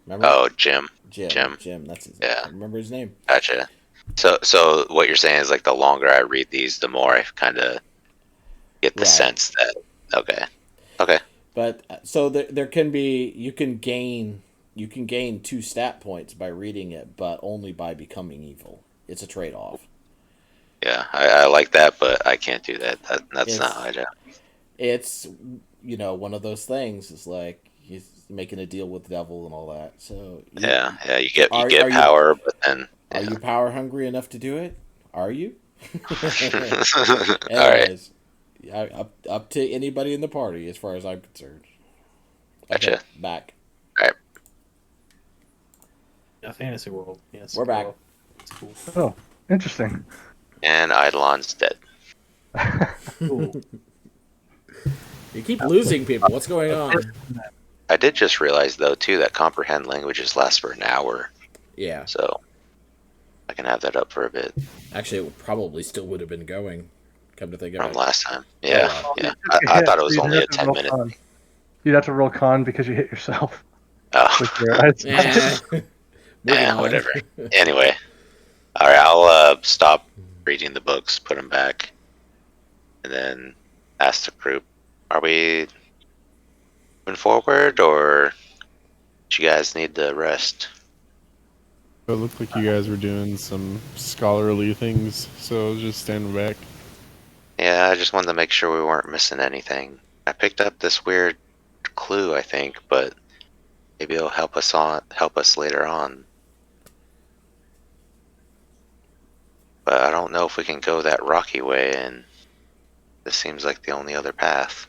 Remember? Oh, Jim. Jim. Jim. Jim. That's his. I Yeah. can't remember his name. Gotcha. So what you're saying is like the longer I read these, the more I kind of get the Right. sense that okay. Okay. But so there can be you can gain 2 stat points by reading it, but only by becoming evil. It's a trade off. Yeah, I like that, but I can't do that. That's not how It's I do. it's one of those things. It's like he's making a deal with the devil and all that. So Yeah, yeah. You get are you power, but then are yeah. you power hungry enough to do it? Are you? All right. Anyways, up to anybody in the party as far as I'm concerned. Okay, Gotcha. back. All right. A fantasy world. Yes. We're back. Well, it's cool. Oh, interesting. And Eidolon's dead. Cool. You keep losing people. What's going on? I did just realize though too that comprehend languages last for an hour, Yeah. so I can have that up for a bit Actually, it probably still would have been going. Come to think of from it. last time. Yeah, well. yeah. You I hit, thought it so was you'd only have a to 10-minute. roll con. You'd have to roll con because you hit yourself. With Oh, your eyes. Moving on. whatever. Anyway, all right. I'll stop reading the books, put them back, and then ask the group: Are we moving forward, or do you guys need the rest? It looked like you guys were doing some scholarly things, so I was just standing back. Yeah, I just wanted to make sure we weren't missing anything. I picked up this weird clue, I think, but maybe it'll help us later on. But I don't know if we can go that rocky way, and this seems like the only other path.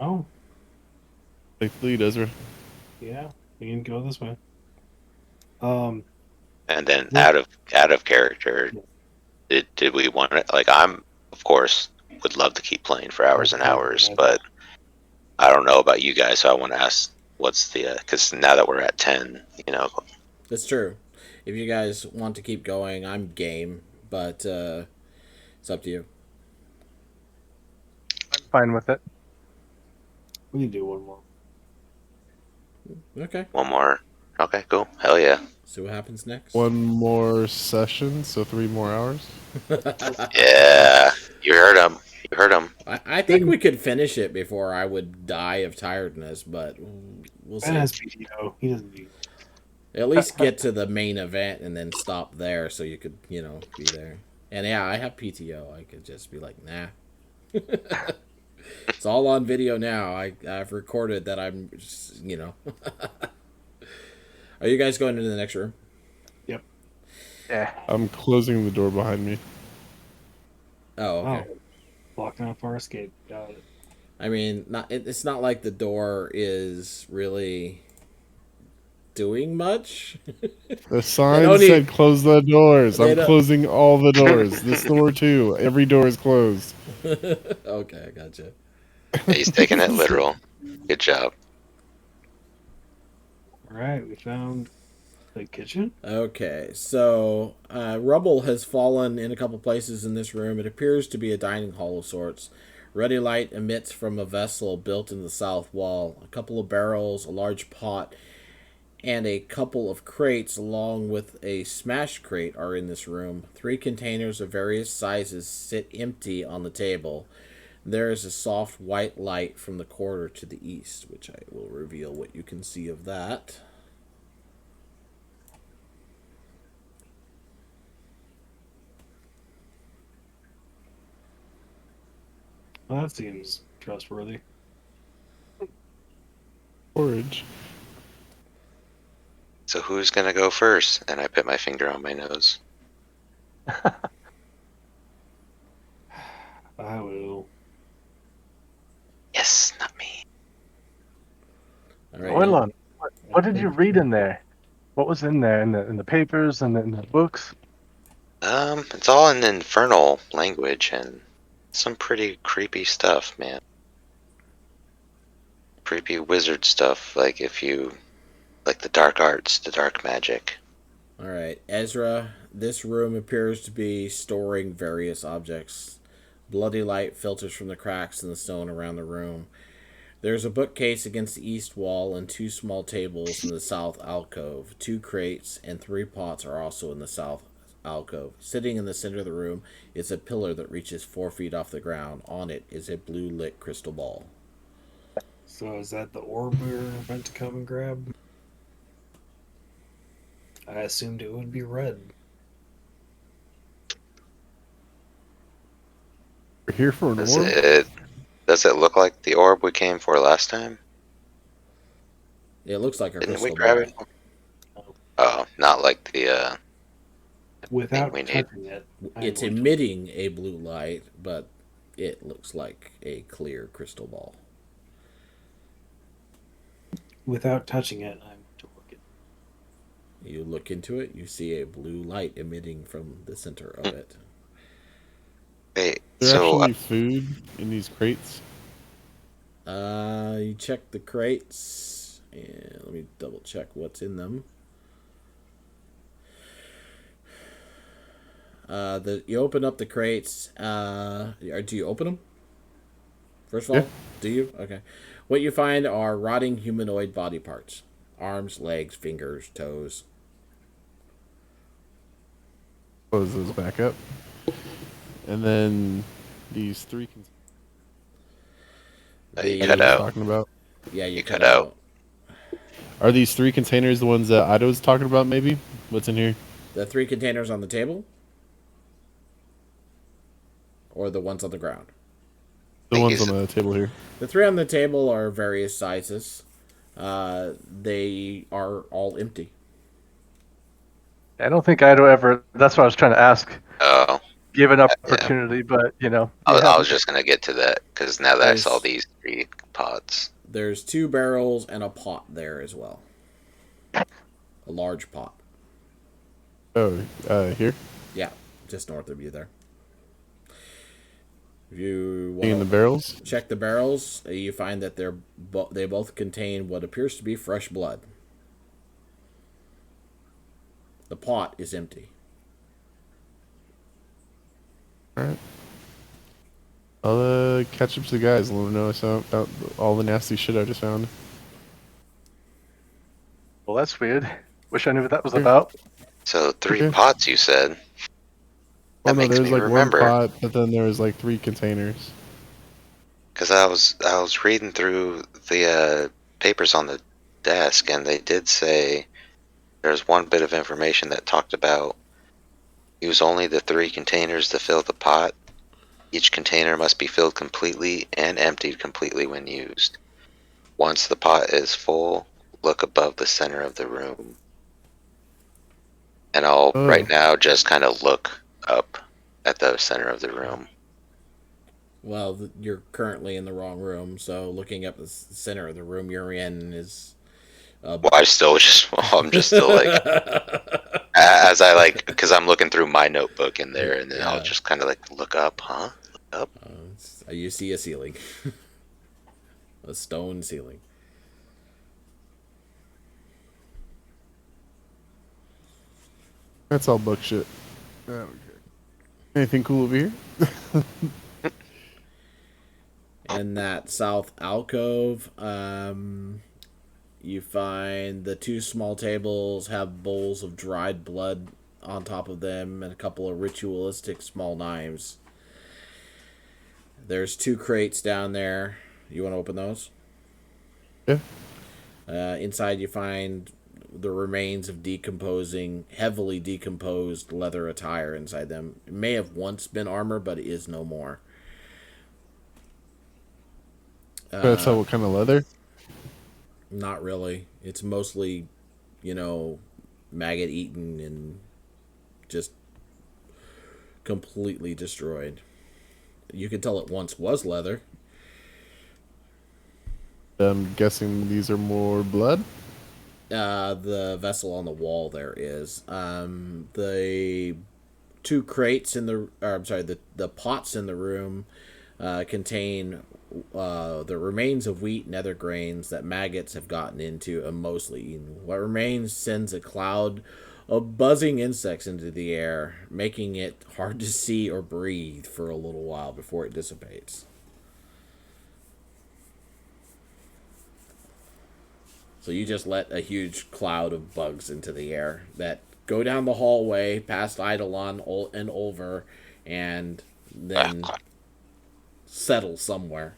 Oh, Take the lead, Ezra. yeah. We can go this way. And then Yeah. out of character, did we want it? Like I'm, of course, would love to keep playing for hours and hours, but I don't know about you guys, so I want to ask, what's the? Because now that we're at 10, That's true. If you guys want to keep going, I'm game, but it's up to you. I'm fine with it. We can do one more. Okay. one more. Okay, cool. Hell yeah. See what happens next. One more session, so 3 more hours. Yeah. You heard him. You heard him. I think we could finish it before I would die of tiredness, but we'll Ben see. has PTO. He doesn't need. At least get to the main event and then stop there so you could, be there. And yeah, I have PTO. I could just be like, nah. It's all on video now. I've recorded that I'm, Are you guys going into the next room? Yep. Yeah. I'm closing the door behind me. Oh, okay. Oh, blocking off our escape. Got it. I mean, it's not like the door is really doing much. The sign don't said even- close the doors. They I'm don't- closing all the doors. This door too. Every door is closed. Okay, I gotcha. He's taking it literal. Good job. All right, we found the kitchen. Okay, so rubble has fallen in a couple places in this room. It appears to be a dining hall of sorts. Ruddy light emits from a vessel built in the south wall. A couple of barrels, a large pot, and a couple of crates, along with a smash crate, are in this room. 3 containers of various sizes sit empty on the table. There is a soft white light from the corridor to the east, which I will reveal what you can see of that. Well, that seems trustworthy. Porridge. So who's gonna go first? And I put my finger on my nose. I will. Yes, not me. All right. Orlon, what did you read in there? What was in there in the papers and in the books? It's all in infernal language and some pretty creepy stuff, man. Creepy wizard stuff, like the dark arts, the dark magic. All right, Ezra, this room appears to be storing various objects. Bloody light filters from the cracks in the stone around the room. There's a bookcase against the east wall and 2 small tables in the south alcove. 2 crates and 3 pots are also in the south alcove. Sitting in the center of the room is a pillar that reaches 4 feet off the ground. On it is a blue lit crystal ball. So is that the orb we were meant to come and grab? I assumed it would be red. We're here for an Does orb. it look like the orb we came for last time? It looks like a Didn't crystal we grab ball. it? Oh, not like the Without we need. touching it. I'm It's going to- emitting a blue light, but it looks like a clear crystal ball. Without touching it, I'm going to work it. You look into it, you see a blue light emitting from the center of it. Wait, Is there so actually food in these crates? You check the crates, and let me double check what's in them. You open up the crates. Do you open them? First of all, Yeah. do you? Okay. What you find are rotting humanoid body parts: arms, legs, fingers, toes. Close those back up. And then these 3 you The- cut out. talking about. Yeah, you You cut cut out. Are these 3 containers the ones that Ido was talking about? Maybe. What's in here? the 3 containers on the table, or the ones on the ground. The think ones he's- on the table here. The 3 on the table are various sizes. They are all empty. I don't think Ido ever. That's what I was trying to ask. Oh, Give an opportunity, but you know. I was just gonna get to that because now that I There's- saw these 3 pots. There's 2 barrels and a pot there as well. A large pot. Oh, here. Yeah, just north of you there. If you In the want barrels. to check the barrels, you find that they both contain what appears to be fresh blood. The pot is empty. All right. I'll catch up to the guys and let them know I found all the nasty shit I just found. Well, that's weird. Wish I knew what that was about. So 3 Okay. pots, you said. Oh That no, makes there's me like remember. one pot, but then there was like 3 containers. Because I was reading through the papers on the desk, and they did say there's one bit of information that talked about use only the 3 containers to fill the pot. Each container must be filled completely and emptied completely when used. Once the pot is full, look above the center of the room. And I'll Oh. right now just kind of look up at the center of the room. Well, you're currently in the wrong room, so looking up the center of the room you're in is. Well, I'm just still like, as I like, because I'm looking through my notebook in there, and then I'll just kind of like look up, huh? Look up. You see a ceiling, a stone ceiling. That's all book shit. I don't care. Anything cool over here? In that south alcove, you find the 2 small tables have bowls of dried blood on top of them and a couple of ritualistic small knives. There's 2 crates down there. You want to open those? Yeah. Inside you find the remains of heavily decomposed leather attire inside them. It may have once been armor, but it is no more. That's what kind of leather? Not really. It's mostly, maggot eaten and just completely destroyed. You can tell it once was leather. I'm guessing these are more blood. The vessel on the wall there is. The 2 crates the pots in the room contain the remains of wheat and other grains that maggots have gotten into and mostly eaten. What remains sends a cloud of buzzing insects into the air, making it hard to see or breathe for a little while before it dissipates. So you just let a huge cloud of bugs into the air that go down the hallway past Eidolon and over and then settle somewhere.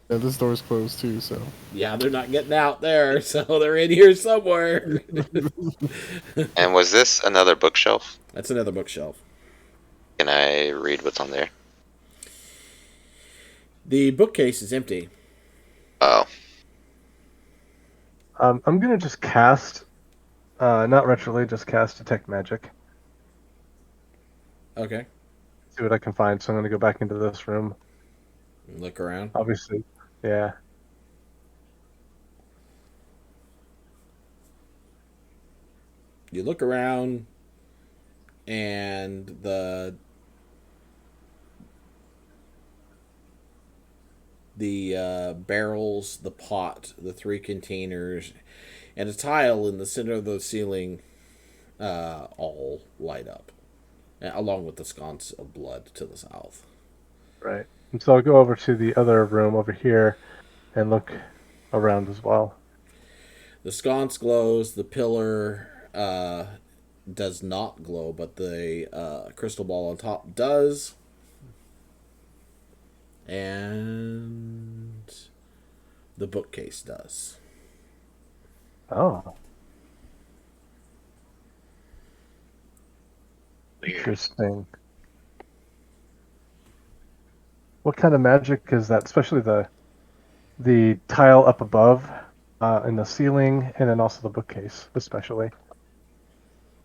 Yeah, this door's closed too, so. Yeah, they're not getting out there, so they're in here somewhere. And was this another bookshelf? That's another bookshelf. Can I read what's on there? The bookcase is empty. Oh. I'm gonna just cast, not retrolate, just cast Detect Magic. Okay. See what I can find. So I'm gonna go back into this room. Look around. Obviously, yeah. You look around, and the barrels, the pot, the 3 containers, and a tile in the center of the ceiling all light up, along with the sconce of blood to the south. Right. And so I'll go over to the other room over here and look around as well. The sconce glows, the pillar does not glow, but the crystal ball on top does. And the bookcase does. Oh. Weird. Interesting. What kind of magic is that? Especially the tile up above, in the ceiling, and then also the bookcase, especially.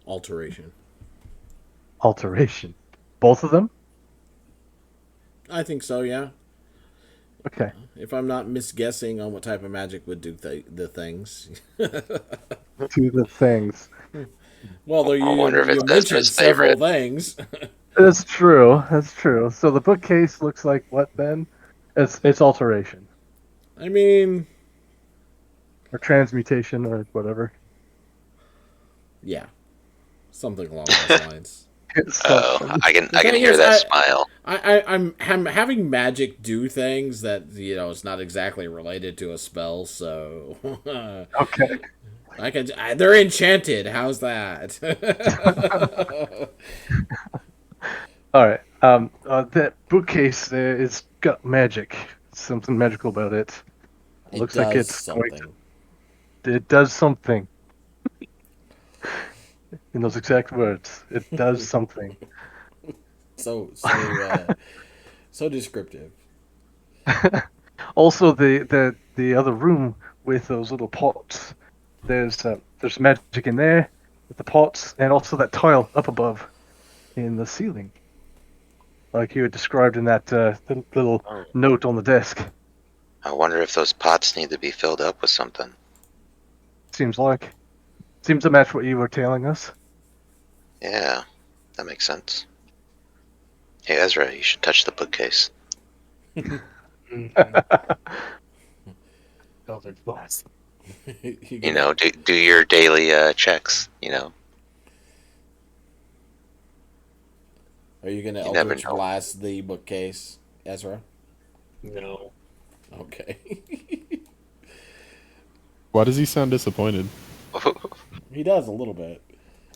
Alteration. Alteration. Both of them? I think so, yeah. Okay. If I'm not misguessing on what type of magic would do the things. To the things. Well, though I wonder if you it's mentioned Ezra's several favorite. things. That's true. That's true. So the bookcase looks like what then? It's alteration. I mean, Or transmutation or whatever. yeah. Something along those lines. Oh, I can thing hear is, that smile. I'm having magic do things that it's not exactly related to a spell, so Okay. They're enchanted. How's that? All right. That bookcase there, it's got magic. Something magical about it. It Looks like does it's going something. to. It does something. In those exact words, it does something. So descriptive. Also, the other room with those little pots. There's magic in there with the pots, and also that tile up above in the ceiling, like you had described in that little Oh. note on the desk. I wonder if those pots need to be filled up with something. Seems to match what you were telling us. Yeah, that makes sense. Hey Ezra, you should touch the bookcase. Eldritch Blast. You know, do your daily checks. You know, Are you gonna you never Eldritch know. Blast the bookcase, Ezra? No. Okay. Why does he sound disappointed? He does a little bit.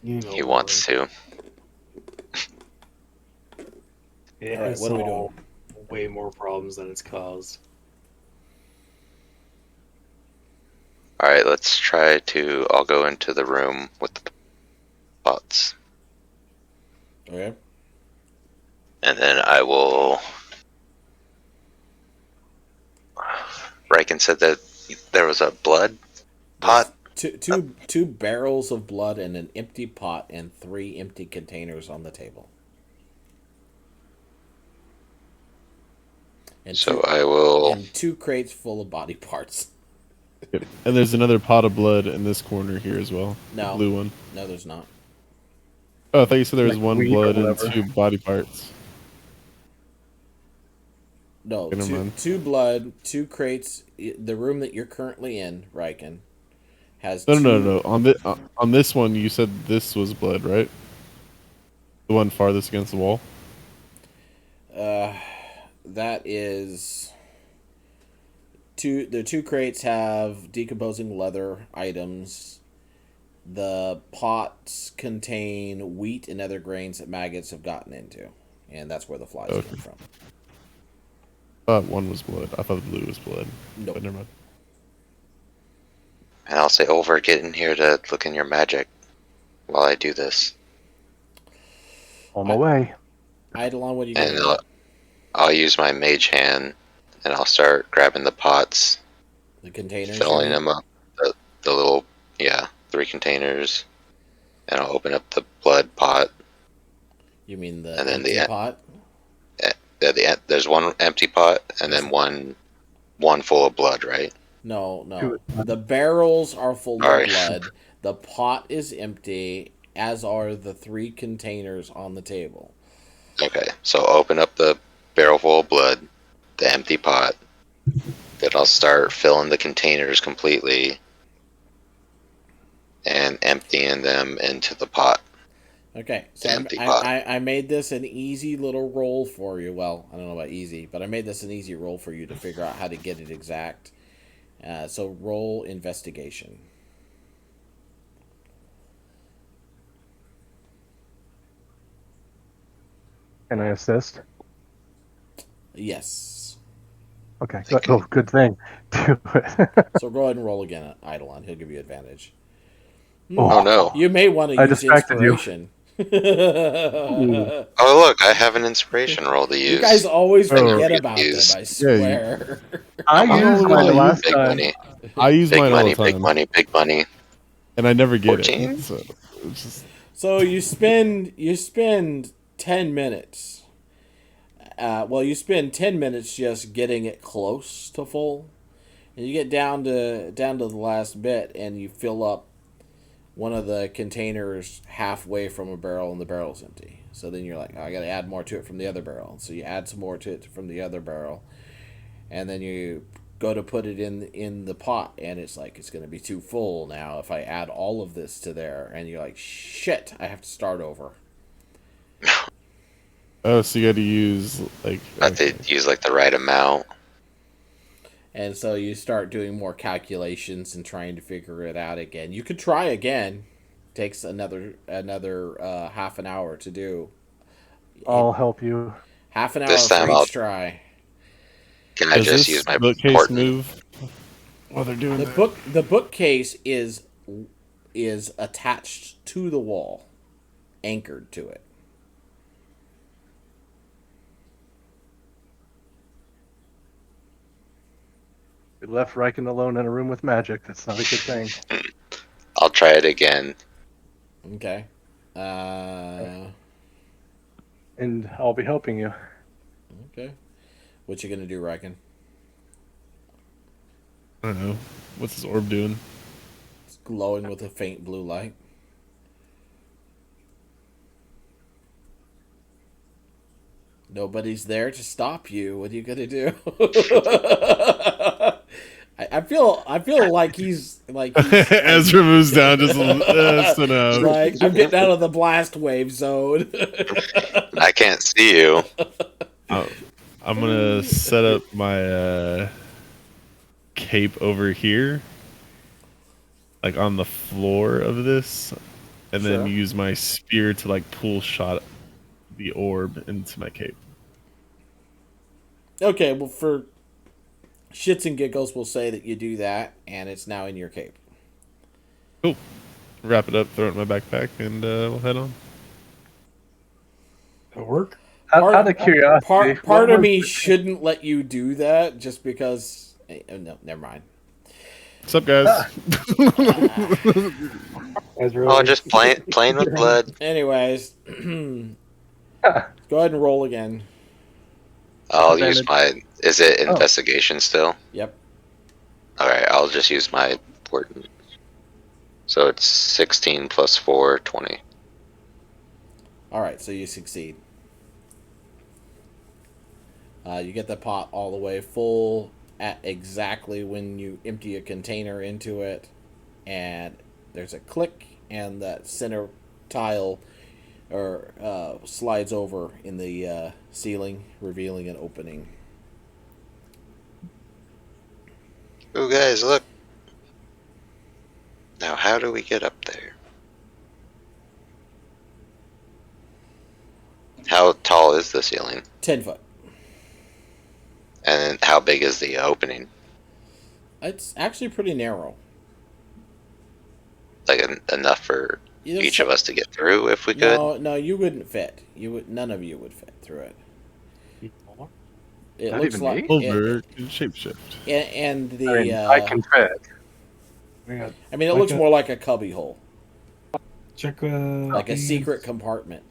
You know He wants to. It All right, has what are we solved way more problems than it's caused. All right, let's try to. I'll go into the room with the pots, Okay. and then I will. Riken said that there was a blood pot. Two barrels of blood and an empty pot and 3 empty containers on the table. And So I will. and 2 crates full of body parts. And there's another pot of blood in this corner here as well. No. The blue one. No, there's not. Oh, I thought you said there was Like one wheat or blood and whatever. 2 body parts. No, Never mind. two blood, 2 crates. The room that you're currently in, Riken, has No, two. no, no, no. On this one, you said this was blood, right? The one farthest against the wall. That is two. The 2 crates have decomposing leather items. The pots contain wheat and other grains that maggots have gotten into, and that's where the flies Okay. came from. I thought one was blood. I thought the blue was blood. Nope. But never mind. And I'll say, Over, get in here to look in your magic while I do this. On my way. Eidolon, what are you And gonna do? I'll use my mage hand, and I'll start grabbing the pots, The containers. filling you mean? them up. The little, 3 containers. And I'll open up the blood pot. You mean the And then empty the- pot? There's one empty pot, and then one full of blood, right? No. Good. The barrels are full All of right. blood. The pot is empty, as are the 3 containers on the table. Okay, so I'll open up the barrel full of blood, the empty pot. Then I'll start filling the containers completely and emptying them into the pot. Okay, so Empty pot. I made this an easy little roll for you. Well, I don't know about easy, but I made this an easy roll for you to figure out how to get it exact. So roll investigation. Can I assist? Yes. Okay. Good thing. Do it. So go ahead and roll again at Eidolon. He'll give you advantage. Oh no. You may want to I use distracted you. inspiration. Oh look, I have an inspiration roll to use. You guys always Oh. forget about them, Use. I swear. I Come on. used Oh, mine yeah, last Big time. money. I use Big mine all money, the big time, money, big money. and I never get 14? it. So it's just So you spend 10 minutes. You spend 10 minutes just getting it close to full, and you get down to the last bit, and you fill up one of the containers halfway from a barrel, and the barrel's empty. So then you're like, oh, I got to add more to it from the other barrel. So you add some more to it from the other barrel, and then you go to put it in the pot, and it's like it's going to be too full now if I add all of this to there, and you're like, shit, I have to start over. oh, so you got to use like I have to use like the right amount. And so you start doing more calculations and trying to figure it out again. You could try again. Takes another half an hour to do. I'll help you. Half an hour This time for I'll. each try. Can I Does just this use my bookcase portent? move while they're doing that? The bookcase is attached to the wall, anchored to it. We left Riken alone in a room with magic. That's not a good thing. I'll try it again. Okay. And I'll be helping you. Okay. What you gonna do, Riken? I don't know. What's this orb doing? It's glowing with a faint blue light. Nobody's there to stop you. What are you gonna do? I feel like he's Ezra moves down just that's enough. like I'm getting out of the blast wave zone. I can't see you. I'm gonna set up my cape over here, like on the floor of this, and Sure. then use my spear to like pull shot the orb into my cape. Okay, well, for shits and giggles, we'll say that you do that, and it's now in your cape. Cool. Wrap it up, throw it in my backpack, and we'll head on. That'll work. Out of curiosity, Part of me shouldn't let you do that just because. No, never mind. What's up, guys? Oh, just playing with blood. Anyways, go ahead and roll again. I'll use my. Is it investigation still? Yep. Alright, I'll just use my portent. So it's 16 plus 4, 20. All right, so you succeed. You get the pot all the way full at exactly when you empty a container into it, and there's a click, and that center tile slides over in the ceiling, revealing an opening. Oh, guys, look. Now, how do we get up there? How tall is the ceiling? 10 foot. And then how big is the opening? It's actually pretty narrow. Like enough for each of us to get through if we could? No, you wouldn't fit. None of you would fit through it. It Not looks even like me? Over shapeshift. and the I mean, I can fit. I mean, it looks more like a cubby hole, Check like a secret compartment.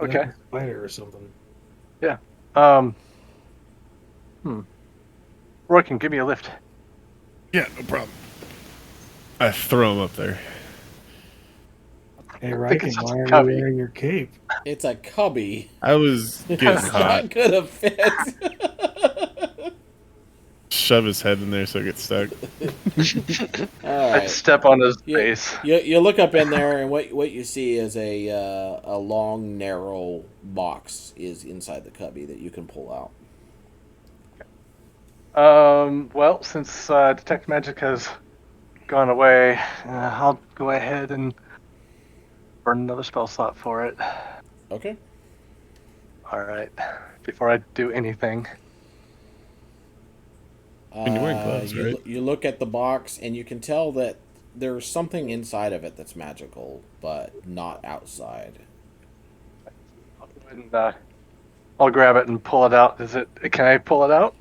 Okay. Spider or something. Yeah. Riken, give me a lift. Yeah, no problem. I throw him up there. Hey, think it's Riken, just why a are you cubby. wearing your cape? It's a cubby. I was getting It's hot. not gonna fit. Shove his head in there so it gets stuck. All I right. step on his You, face. you look up in there, and what you see is a long, narrow box is inside the cubby that you can pull out. Well, since Detect Magic has gone away, I'll go ahead and burn another spell slot for it. Okay. Alright. Before I do anything. And you're wearing gloves, right? You look at the box, and you can tell that there's something inside of it that's magical, but not outside. I'll go ahead and I'll grab it and pull it out. Can I pull it out?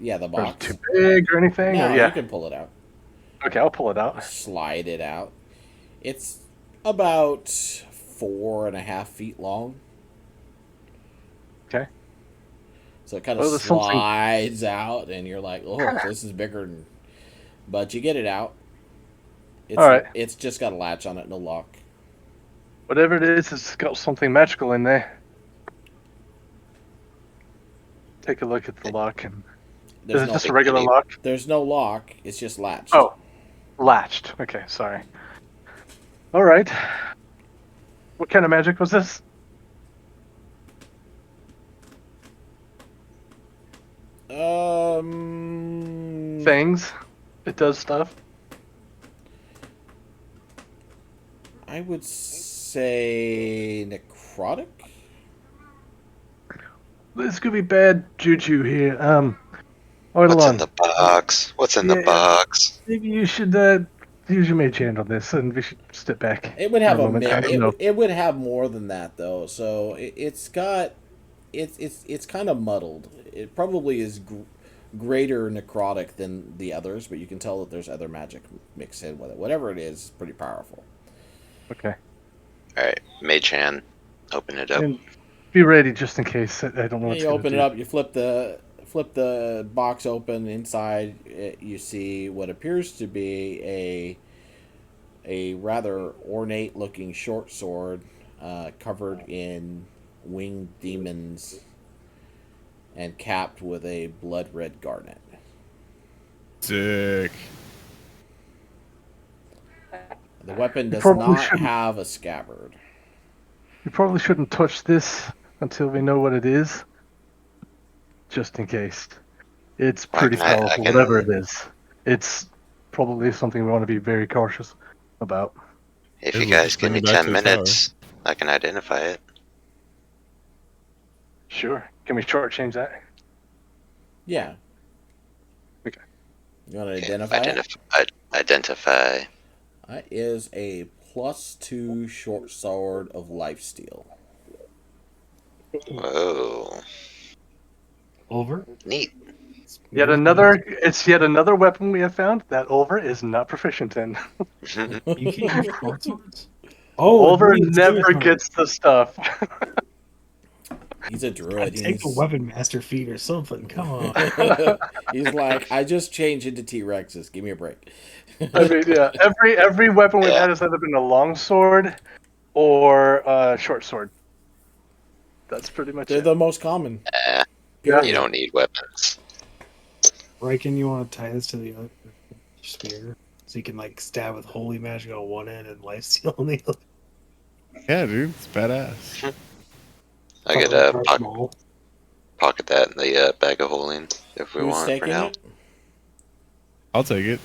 Yeah, the Or is it box. too big or anything? No, Or, yeah. you can pull it out. Okay, I'll pull it out. Slide it out. It's about 4.5 feet long. Okay. So it kind Well, of there's something- slides out, and you're like, "Oh, this is bigger." But you get it out. It's, All right. It's just got a latch on it, no lock. Whatever it is, it's got something magical in there. Take a look at the lock. And There's is it no, just a regular lock? There's no lock. It's just latched. Oh, latched. Okay, sorry. All right. What kind of magic was this? things. It does stuff. I would say necrotic. This could be bad juju here. What's Orlon, in the box? What's in the yeah, box? maybe you should use your mage hand on this, and we should step back It would for have a a moment. I don't know. it would have more than that though. So it's got it's kind of muddled. It probably is greater necrotic than the others, but you can tell that there's other magic mixed in with it. Whatever it is, pretty powerful. Okay, All right, mage hand. Open it up. and be ready just in case. I don't know And what's you going open to it do. up. You flip the box open. Inside, you see what appears to be a rather ornate looking short sword, covered in winged demons and capped with a blood red garnet. Sick. The weapon You does probably not shouldn't. have a scabbard. You probably shouldn't touch this until we know what it is, just in case. It's Well, pretty I powerful, can. whatever it is. It's probably something we want to be very cautious about. If Maybe you we'll guys just give bring me it back to 10 the tower. minutes, I can identify it. Sure. Can we shortchange that? Yeah. Okay. You want to Okay, identify it? identify. That is a +2 short sword of lifesteal. Whoa, Over. neat. It's yet another weapon we have found that Ulver is not proficient in. You can't use short swords. Oh, Ulver maybe it's never scimitar. gets the stuff. He's a druid. Take the He's weapon master feat or something. Come on. he's like, I just changed into T-Rexes. Give me a break. I mean, yeah, every weapon we've Yeah. had has either been a long sword or a short sword. That's pretty much They're it. the most common. Eh, Period. you don't need weapons. Riken, you want to tie this to the other spear so you can like stab with holy magic on one end and lifesteal on the other. Yeah, dude, it's badass. I could pocket that in the bag of holding if we Who's want for taking now. it? I'll take it.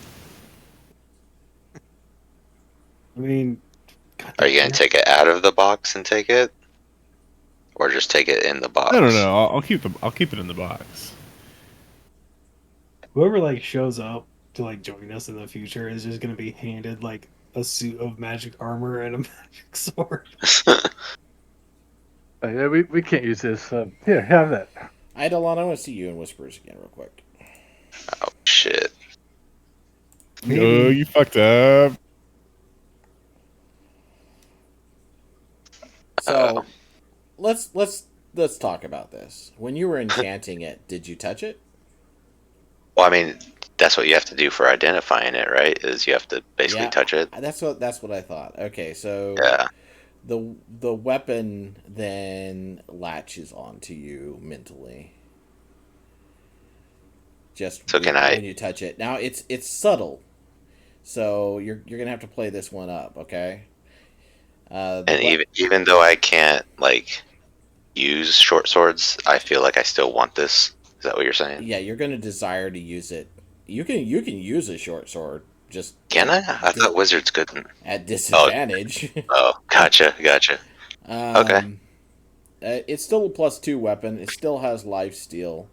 I mean, Are you gonna take it out of the box and take it, or just take it in the box? No. I'll keep it in the box. whoever like shows up to like join us in the future is just gonna be handed like a suit of magic armor and a magic sword. Yeah, we can't use this. Here, have that. Eidolon, I want to see you in Whispers again real quick. Oh shit! Maybe. Oh, you fucked up. So let's talk about this. When you were enchanting it, did you touch it? Well, I mean, that's what you have to do for identifying it, right? Is you have to basically Yeah. touch it. That's what I thought. Okay, so Yeah. the weapon then latches onto you mentally. Just So can I- when you touch it. Now it's subtle, so you're gonna have to play this one up, okay? And even though I can't like use short swords, I feel like I still want this. Is that what you're saying? yeah, you're gonna desire to use it. You can use a short sword, just Can I? I thought wizards couldn't. at disadvantage. Oh, gotcha. Okay. It's still a +2 weapon. It still has lifesteal.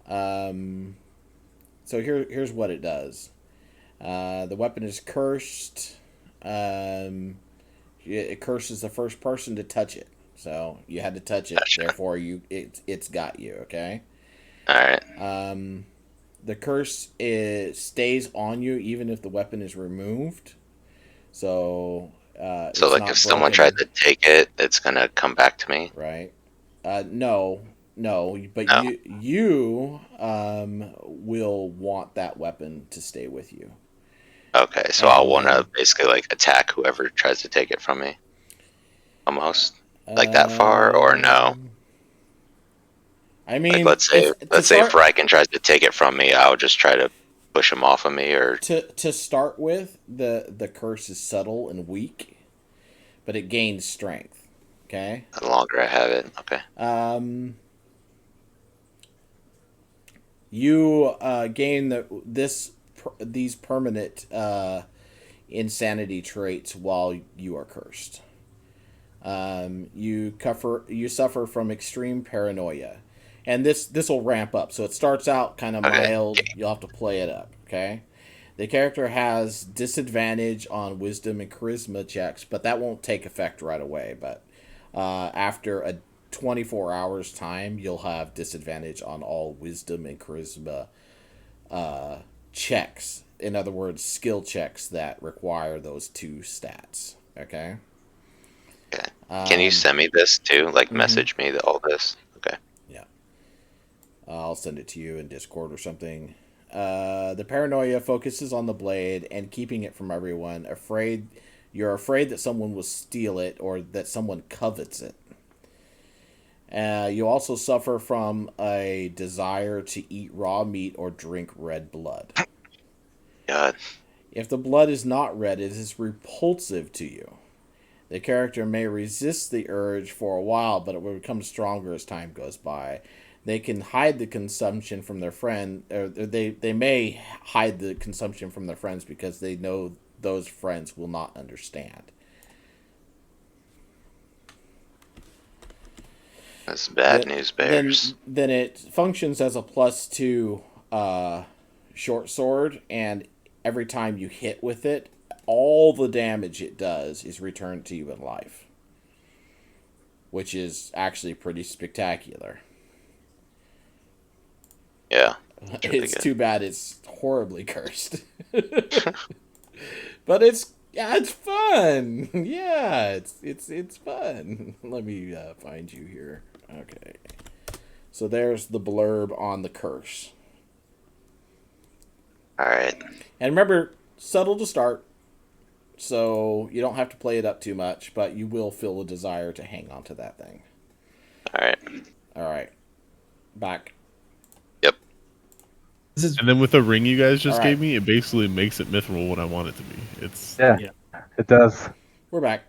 So here's what it does. The weapon is cursed. It curses the first person to touch it. So you had to touch it. Gotcha. Therefore, it's got you. Okay. All right. The curse stays on you even if the weapon is removed. So. So it's like not if someone broken, tried to take it, it's gonna come back to me. right? No, but No. you will want that weapon to stay with you. Okay, so And I'll want to then- basically like attack whoever tries to take it from me. Almost like that far, or no? I mean, Like let's say if Riken tries to take it from me, I'll just try to push him off of me, or to start with, the curse is subtle and weak, but it gains strength. Okay. the longer I have it. Okay. You gain these permanent insanity traits while you are cursed. You suffer from extreme paranoia, and this will ramp up. So it starts out kind of Okay. mild. You'll have to play it up. Okay. The character has disadvantage on wisdom and charisma checks, but that won't take effect right away. But after a 24 hours time, you'll have disadvantage on all wisdom and charisma checks. In other words, skill checks that require those two stats. Okay. Okay. Can you send me this too? Like, message me all this. Okay. Yeah. I'll send it to you in Discord or something. The paranoia focuses on the blade and keeping it from everyone. You're afraid that someone will steal it or that someone covets it. You also suffer from a desire to eat raw meat or drink red blood. God. If the blood is not red, it is repulsive to you. The character may resist the urge for a while, but it will become stronger as time goes by. They can hide the consumption from their friend, or they may hide the consumption from their friends because they know those friends will not understand. That's bad news bears. Then it functions as a +2 short sword, and every time you hit with it, all the damage it does is returned to you in life, which is actually pretty spectacular. Yeah. It's too bad it's horribly cursed. But it's fun. Yeah, it's fun. Let me find you here. Okay. So there's the blurb on the curse. All right. And remember, subtle to start, so you don't have to play it up too much, but you will feel a desire to hang on to that thing. All right. All right. Back. Yep. And then with the ring you guys just All right. gave me, it basically makes it mithril what I want it to be. It's Yeah, it does. We're back.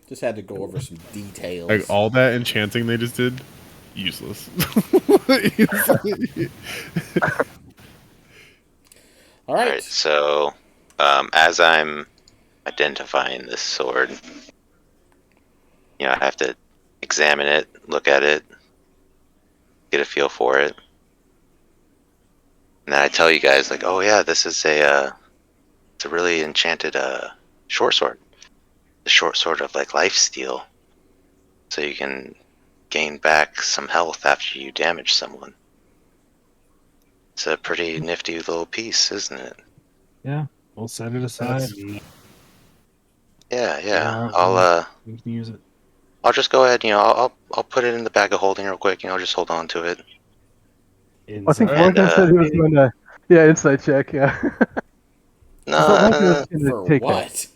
Just had to go over some details. like all that enchanting they just did, useless. All All right. right. So, as I'm identifying this sword, I have to examine it, look at it, get a feel for it, and then I tell you guys like, oh yeah, this is it's a really enchanted short sword, the short sword of like life steal, so you can gain back some health after you damage someone. It's a pretty nifty little piece, isn't it? Yeah, we'll set it aside. Yeah. We can use it. I'll just go ahead. I'll put it in the bag of holding real quick. Just hold on to it. I think Inside. Morgan said he was going to. Yeah, insight check. Yeah. No, For what?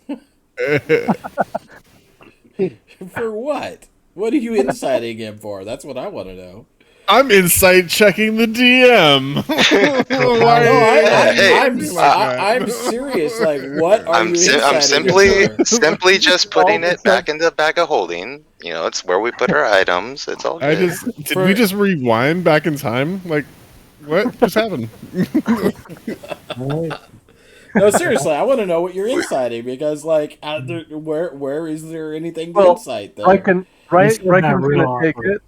For what? What are you inciting him for? That's what I want to know. I'm insight checking the DM. I'm serious. Like, what are you inciting I'm him for? simply just putting it back in the bag of holding. It's where we put our items. It's all good. Did we just rewind back in time? Like, what just happened? No, seriously, I want to know what you're inciting because, like, where is there anything to incite there? Riken was going to take it.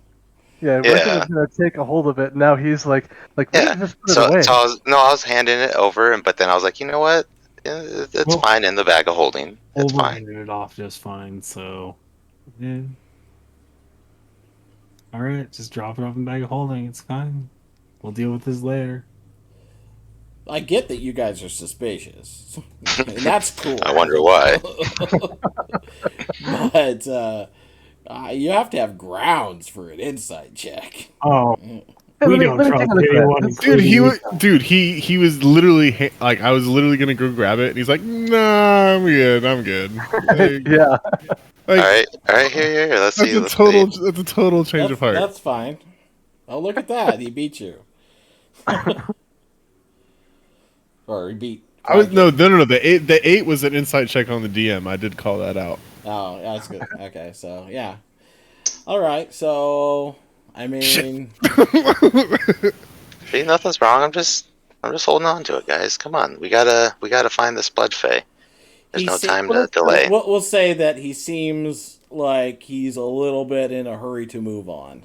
Yeah, Riken was going to take a hold of it. And now he's like, Yeah. just put it away. So I was handing it over, but then I was like, you know what? It's fine in the bag of holding. It's fine. It off just fine. So, yeah. All right, just drop it off in the bag of holding. It's fine. We'll deal with this later. I get that you guys are suspicious. And that's cool. I wonder why. But you have to have grounds for an insight check. Oh, we don't trust anyone. Dude, he was literally like, I was literally gonna go grab it, and he's like, "Nah, I'm good." Like, Yeah. like, All right, here. Let's see. That's a total change of heart. That's fine. Oh, look at that! He beat you. Or he beat. No. The eight was an insight check on the DM. I did call that out. Oh, that's good. Okay, so yeah. All right, so I mean, See, nothing's wrong. I'm just holding on to it, guys. Come on, we gotta find this Blood Fey. There's no time to delay. We'll say that he seems like he's a little bit in a hurry to move on.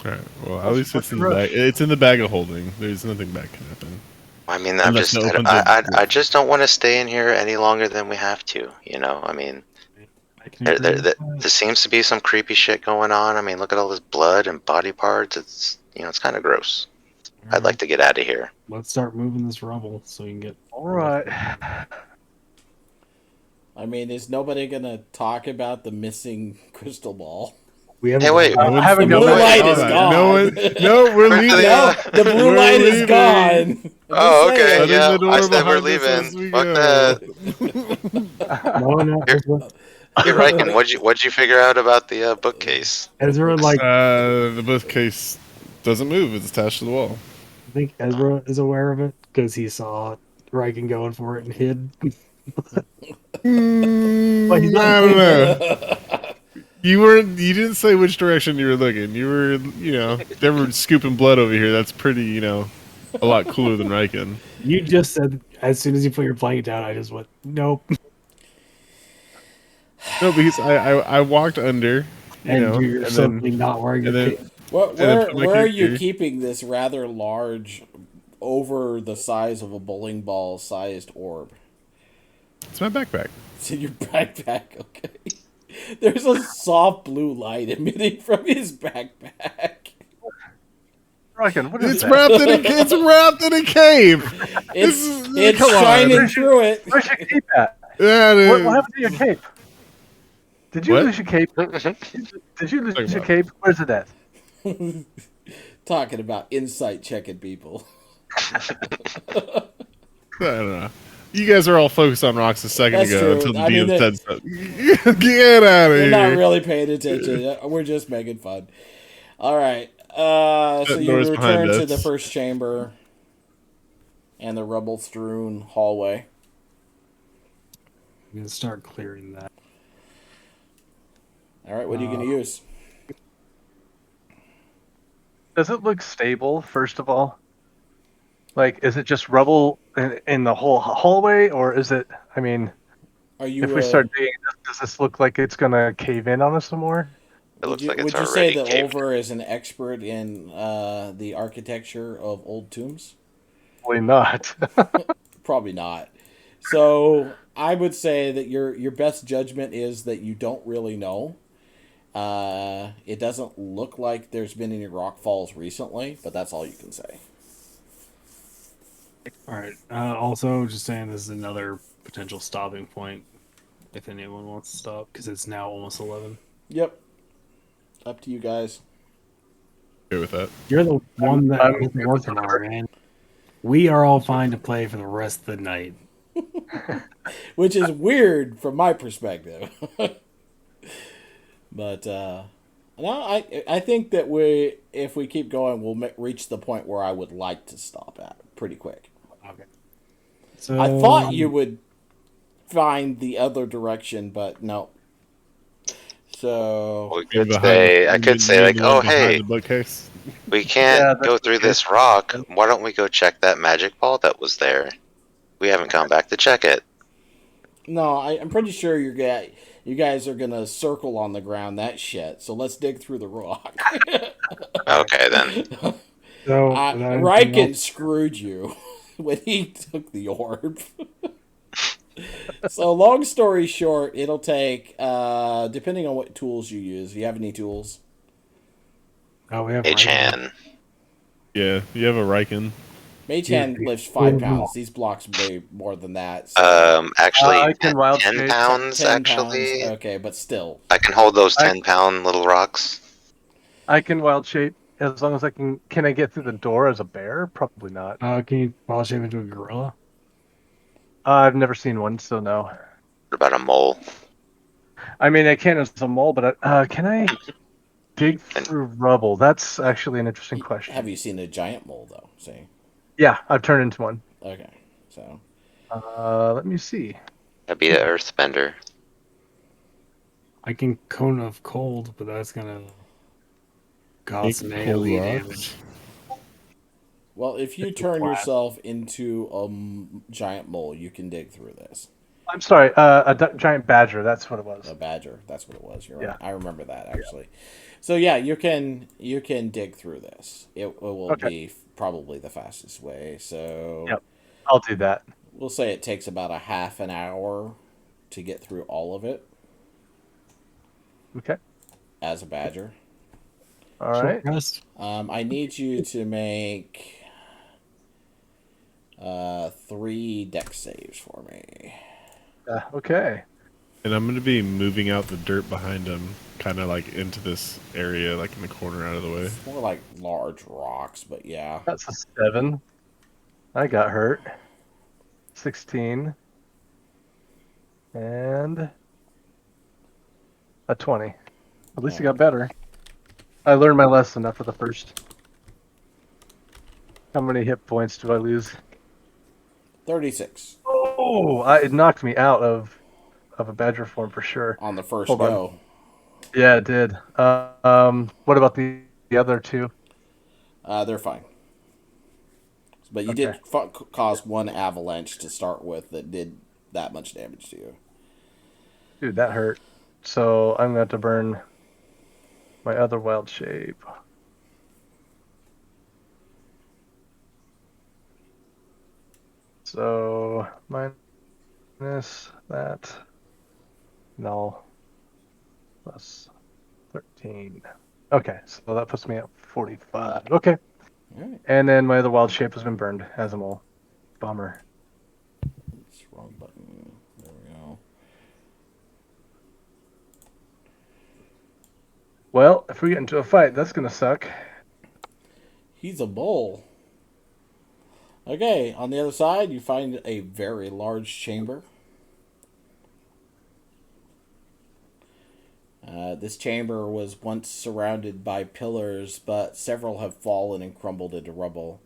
All right. Well, at least it's in the bag. It's in the bag of holding. There's nothing bad can happen. I mean, I just don't want to stay in here any longer than we have to. You know, I mean, there seems to be some creepy shit going on. I mean, look at all this blood and body parts. It's it's kind of gross. I'd like to get out of here. Let's start moving this rubble so we can get. All right. I mean, is nobody gonna talk about the missing crystal ball? We haven't. Hey, wait. The blue light is gone. No, we're leaving. No, the blue light is leaving. gone. Oh, okay. Shutting Yeah, the door I said we're behind us as leaving. we Fuck go. that. No, Hey, Riken, what'd you figure out about the bookcase? Ezra, like, The bookcase doesn't move. It's attached to the wall. I think Ezra is aware of it because he saw Riken going for it and hid. I don't know. You didn't say which direction you were looking. You were, they were scooping blood over here. That's pretty, a lot cooler than Riken. You just said as soon as you put your blanket down, I just went, nope. No, because I walked under, You're and suddenly then, not wearing and a then, cape. Where are you keeping this rather large, over the size of a bowling ball sized orb? it's my backpack. It's in your backpack, okay. There's a soft blue light emitting from his backpack. Riken, what is It's that? it's wrapped in a cape. It's come on. shining through it. Where's your cape at? Yeah, dude. What happened to your cape? Did you What? lose your cape? Did you lose your cape? Where's it at? Talking about insight checking people. I don't know. You guys are all focused on rocks a second That's ago true. until the I mean, DM said something. Get out of We're here. not really paying attention. We're just making fun. All right. So That you door's return behind to us. the first chamber and the rubble-strewn hallway. I'm gonna start clearing that. All right. What are you going to use? Does it look stable, first of all? Like, is it just rubble in the whole hallway, or is it, I mean, Are you? if we start digging, does this look like it's going to cave in on us some more? It looks like would it's you say already that caved. Over is an expert in the architecture of old tombs? Probably not. Probably not. So I would say that your best judgment is that you don't really know. It doesn't look like there's been any rock falls recently, but that's all you can say. All right. Also, just saying this is another potential stopping point if anyone wants to stop because it's now almost 11. Yep. Up to you guys. Okay with that. You're the one that I'm doesn't good work with tomorrow, man. We are all fine to play for the rest of the night. Which is weird from my perspective. But no, I think that if we keep going, we'll reach the point where I would like to stop at pretty quick. Okay. So I thought you would find the other direction, but no. So I could say like, oh hey, the bookcase. we can't Yeah, go through this rock. Why don't we go check that magic ball that was there? We haven't gone back to check it. no, I'm pretty sure you guys are gonna circle on the ground that shit. So let's dig through the rock. Okay then. so Riken screwed you when he took the orb. So long story short, it'll take depending on what tools you use. Do you have any tools? Oh, we have H-Han. Yeah, you have a Riken. Mage Hand lifts 5 pounds. These blocks weigh more than that. So Actually, I can wild 10 shape. pounds, 10 actually. pounds. Okay, but still. I can hold those 10-pound little rocks. I can wild shape as long as I can. Can I get through the door as a bear? Probably not. Can you polish him into a gorilla? I've never seen one, so no. What about a mole? I mean, I can as a mole, but can I dig through rubble? That's actually an interesting question. Have you seen a giant mole, though? See? Yeah, I've turned into one. Okay, so. Let me see. That'd be an earthbender. I can cone of cold, but that's gonna cause some Make AoE cold damage. Well, if you turn yourself into a giant mole, you can dig through this. I'm sorry, giant badger. That's what it was. A badger. That's what it was. You're Yeah. right. I remember that actually. So yeah, you can dig through this. It will Okay. be probably the fastest way. So Yep. I'll do that. we'll say it takes about a half an hour to get through all of it Okay. as a badger. All right. Short rest. I need you to make 3 dex saves for me. Okay. And I'm gonna be moving out the dirt behind him, kind of like into this area, like in the corner, out of the way. It's more like large rocks, but yeah. That's a 7. I got hurt. 16. And a 20. At least it got better. I learned my lesson after the first. How many hit points do I lose? 36 Oh, it knocked me out of a badger form for sure. on the first Hold on. go. Yeah, it did. What about the other 2? They're fine. But you Okay. did cause 1 avalanche to start with that did that much damage to you. Dude, that hurt. So I'm going to have to burn my other wild shape. So minus that. No. Plus 13. Okay, so that puts me at 45. Okay. All right. And then my other wild shape has been burned as a mole. Bummer. It's wrong button. There we go. Well, if we get into a fight, that's going to suck. He's a bull. Okay, on the other side, you find a very large chamber. This chamber was once surrounded by pillars, but several have fallen and crumbled into rubble.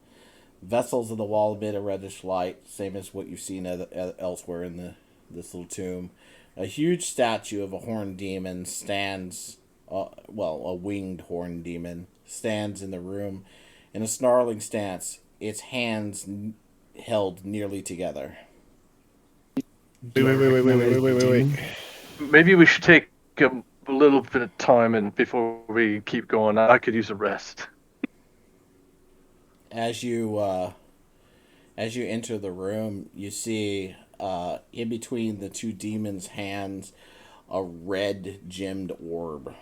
Vessels in the wall emit a reddish light, same as what you've seen elsewhere in this little tomb. A huge statue of a horned demon stands, a winged horned demon, stands in the room in a snarling stance, its hands held nearly together. Wait. Maybe we should take a little bit of time and before we keep going. I could use a rest. As you enter the room, you see in between the 2 demons' hands a red gemmed orb.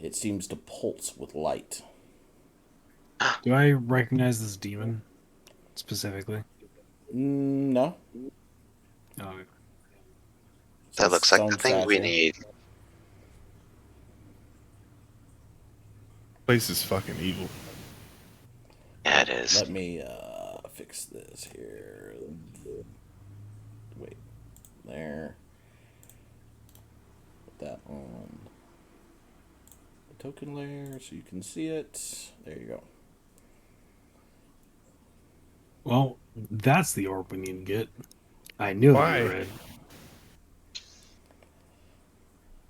It seems to pulse with light. Do I recognize this demon specifically? No. Oh, That looks like Stone the thing we statue. need. Place is fucking evil. Yeah, it is. Let me fix this here. Wait. There. Put that on the token layer so you can see it. There you go. well, that's the orb we need to get. I knew Why? it was red.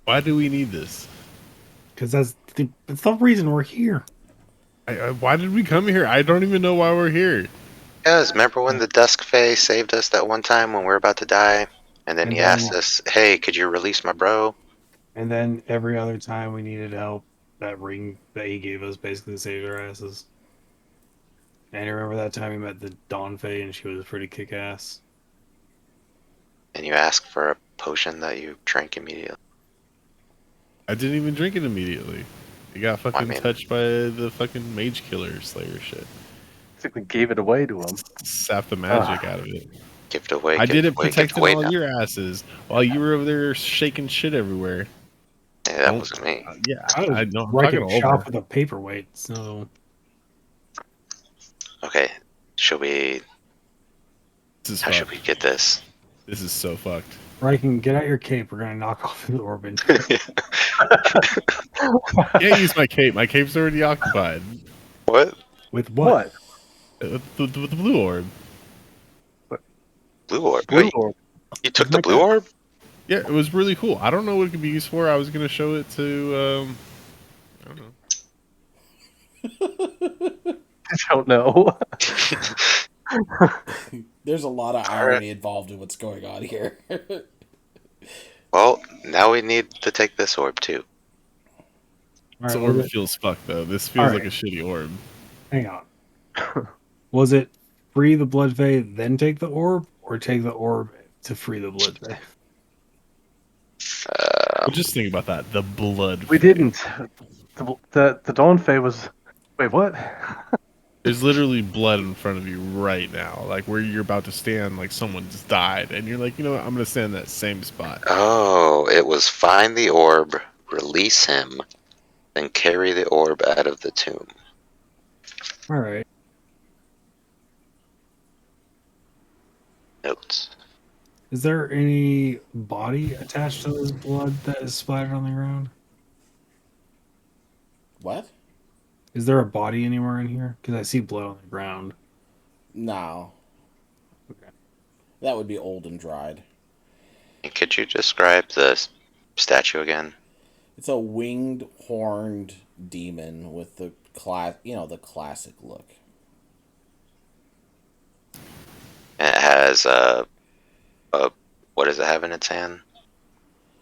Why do we need this? Because that's the reason we're here. Why did we come here? I don't even know why we're here. Guys, remember when the Dusk Fey saved us that one time when we were about to die? And then And he then- asked us, hey, could you release my bro? And then every other time we needed help, that ring that he gave us basically saved our asses. And I remember that time we met the Dawn Fey and she was pretty kick-ass. And you asked for a potion that you drank immediately. I didn't even drink it immediately. It got fucking I mean- touched by the fucking mage killer slayer shit. Basically gave it away to him. Sapped the magic out of it. Give it away. I give did it away, give protecting away all now. your asses while you were over there shaking shit everywhere. Yeah, that wasn't me. Yeah, I was I know. I'm wrecking talking shop over. with a paperweight, so Okay, should we? This is How should fucked. we get this? This is so fucked. Riken, get out your cape. We're gonna knock off the Orban. Can't use my cape. My cape's already occupied. What? With what? With the blue orb. Blue orb? Blue Wait, orb. you took the blue orb? Yeah, it was really cool. I don't know what it could be used for. I was gonna show it to I don't know. I don't know. There's a lot of irony involved in what's going on here. Well, now we need to take this orb too. All This right, orb feels fucked though. This feels like a shitty orb. hang on. Was it free the Blood Fey, then take the orb, or take the orb to free the Blood Fey? But just think about that. The blood. We Fey. didn't. The Dawn Fey was. Wait, what? There's literally blood in front of you right now, like where you're about to stand. Like someone's died, and you're like, you know what? I'm gonna stand in that same spot. Oh, it was find the orb, release him, then carry the orb out of the tomb. All right. Notes. Is there any body attached to this blood that is splattered on the ground? What? Is there a body anywhere in here? Because I see blood on the ground. No. Okay. That would be old and dried. And could you describe the statue again? It's a winged, horned demon with the the classic look. And it has what does it have in its hand?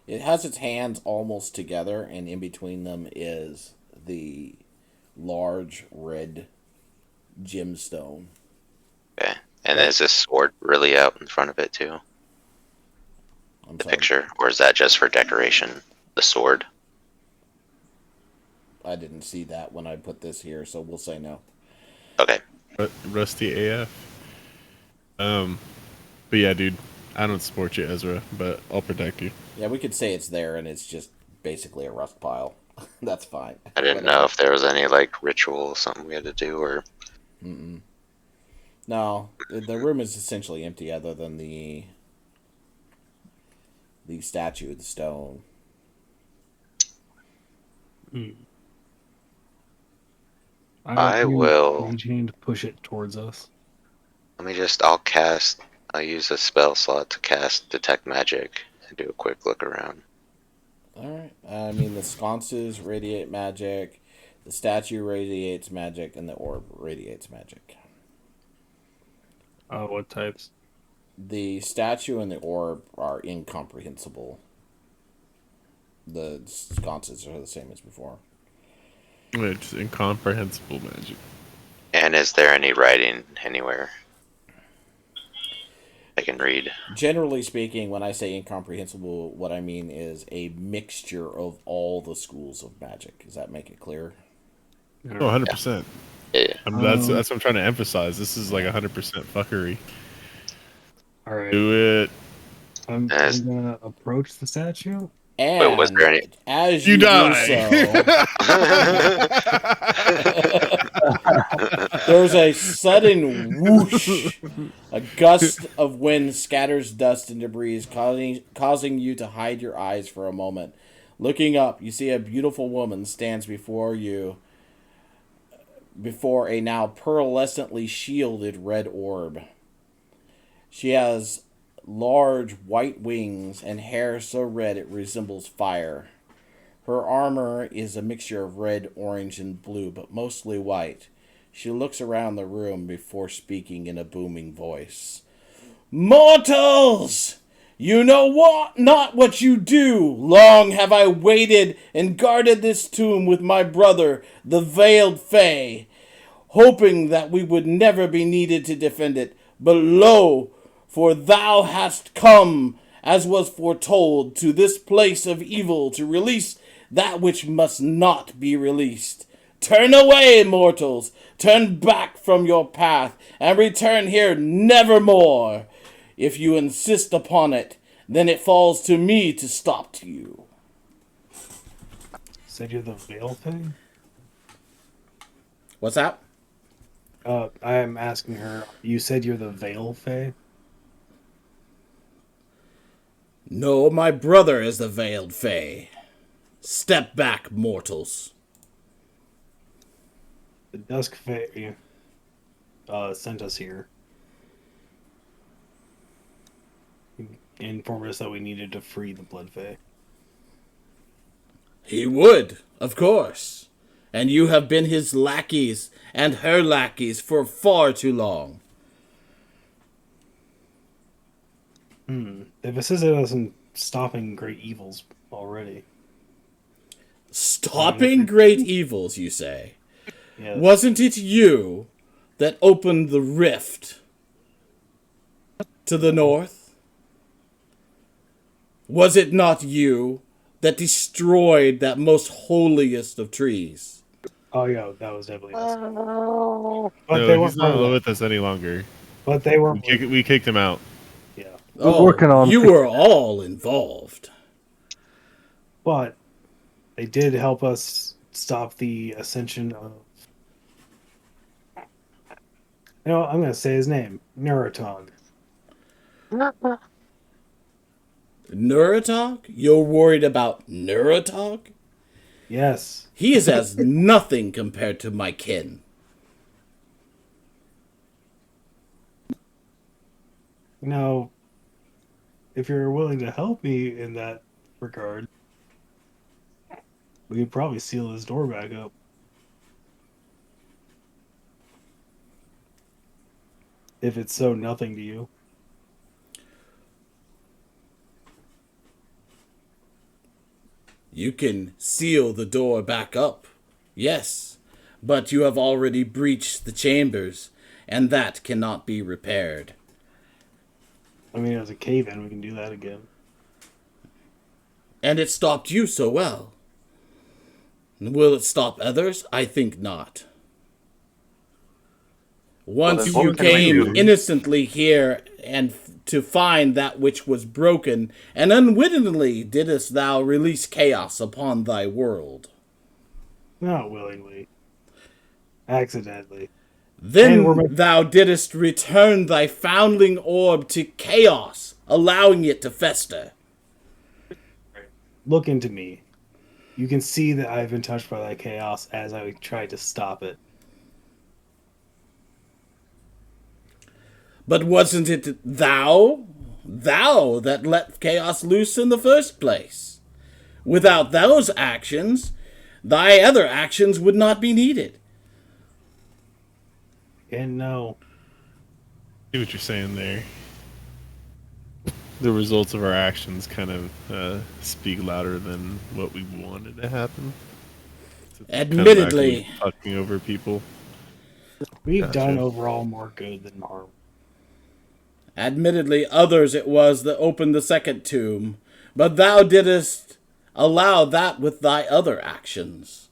It has its hands almost together, and in between them is the large red gemstone. Okay. And is this sword really out in front of it too? I'm The sorry. picture, or is that just for decoration? The sword. I didn't see that when I put this here, so we'll say no. Okay. Rusty AF. But yeah, dude, I don't support you, Ezra, but I'll protect you. Yeah, we could say it's there, and it's just basically a rust pile. That's fine. I didn't know if there was any like ritual something we had to do, or Mm-mm. No, the room is essentially empty, other than the statue, the stone. I will- Maintain to push it towards us. I'll use a spell slot to cast Detect Magic and do a quick look around. All right. I mean, the sconces radiate magic, the statue radiates magic, and the orb radiates magic. What types? The statue and the orb are incomprehensible. The sconces are the same as before. It's incomprehensible magic. And is there any writing anywhere I can read? Generally speaking, when I say incomprehensible, what I mean is a mixture of all the schools of magic. Does that make it clear? Oh, 100%. Yeah. That's what I'm trying to emphasize. This is like 100% fuckery. All right. Do it. I'm gonna approach the statue. And Wait, was there any- as You you do die. so, there's a sudden whoosh. A gust of wind scatters dust and debris, causing you to hide your eyes for a moment. Looking up, you see a beautiful woman stands before you, before a now pearlescently shielded red orb. She has large white wings and hair so red it resembles fire. Her armor is a mixture of red, orange, and blue, but mostly white. She looks around the room before speaking in a booming voice. Mortals! You know what? Not what you do. Long have I waited and guarded this tomb with my brother, the Veiled Fey, hoping that we would never be needed to defend it. But lo, for thou hast come, as was foretold, to this place of evil to release that which must not be released. Turn away, mortals! Turn back from your path, and return here nevermore. If you insist upon it, then it falls to me to stop you. Said you're the Veil thing? What's that? I am asking her. You said you're the Veil Fey? No, my brother is the Veiled Fey. Step back, mortals. The Dusk Fey sent us here. He informed us that we needed to free the Blood Fey. He would, of course. And you have been his lackeys and her lackeys for far too long. They've assisted us in stopping great evils already. Stopping great evils, you say? Yes. Wasn't it you that opened the rift to the north? Was it not you that destroyed that most holiest of trees? Oh yeah, that was definitely us. But No, they weren't he's part not of that. with us any longer. But they were. We kicked him out. Yeah. Oh, working on you fix- were all involved. But they did help us stop the ascension of. You know, I'm going to say his name, Neurotog. Neurotog? You're worried about Neurotog? Yes. He is as nothing compared to my kin. You know, if you're willing to help me in that regard, we could probably seal his door back up. If it's so nothing to you. You can seal the door back up, yes, but you have already breached the chambers, and that cannot be repaired. I mean, as a cave-in, we can do that again. And it stopped you so well. Will it stop others? I think not. Once then you what can we came do? innocently here and to find that which was broken, and unwittingly didst thou release chaos upon thy world. Not willingly. Accidentally. Then thou didst return thy foundling orb to chaos, allowing it to fester. Look into me. You can see that I've been touched by that chaos as I tried to stop it. But wasn't it thou that let chaos loose in the first place? Without those actions, thy other actions would not be needed. And no. See what you're saying there. The results of our actions kind of speak louder than what we wanted to happen. So it's kind of Admittedly, actually fucking over people. We've Gotcha. done overall more good than harm. others it was that opened the second tomb, but thou didst allow that with thy other actions.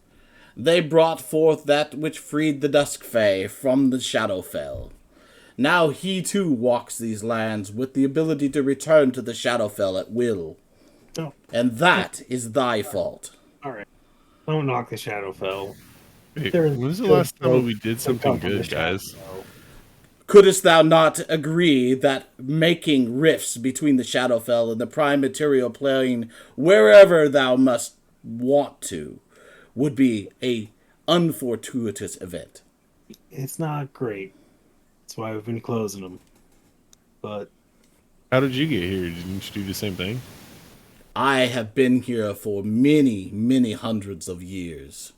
They brought forth that which freed the Dusk Fey from the Shadowfell. Now he too walks these lands with the ability to return to the Shadowfell at will. No. And that is thy fault. Alright. Don't knock the Shadowfell. Wait, There's when was the good last time growth we did that something come from the good, guys? Shadowfell. Couldst thou not agree that making rifts between the Shadowfell and the Prime Material Plane, wherever thou must want to, would be a unfortuitous event? It's not great. That's why we've been closing them. But How did you get here? Didn't you do the same thing? I have been here for many, many hundreds of years.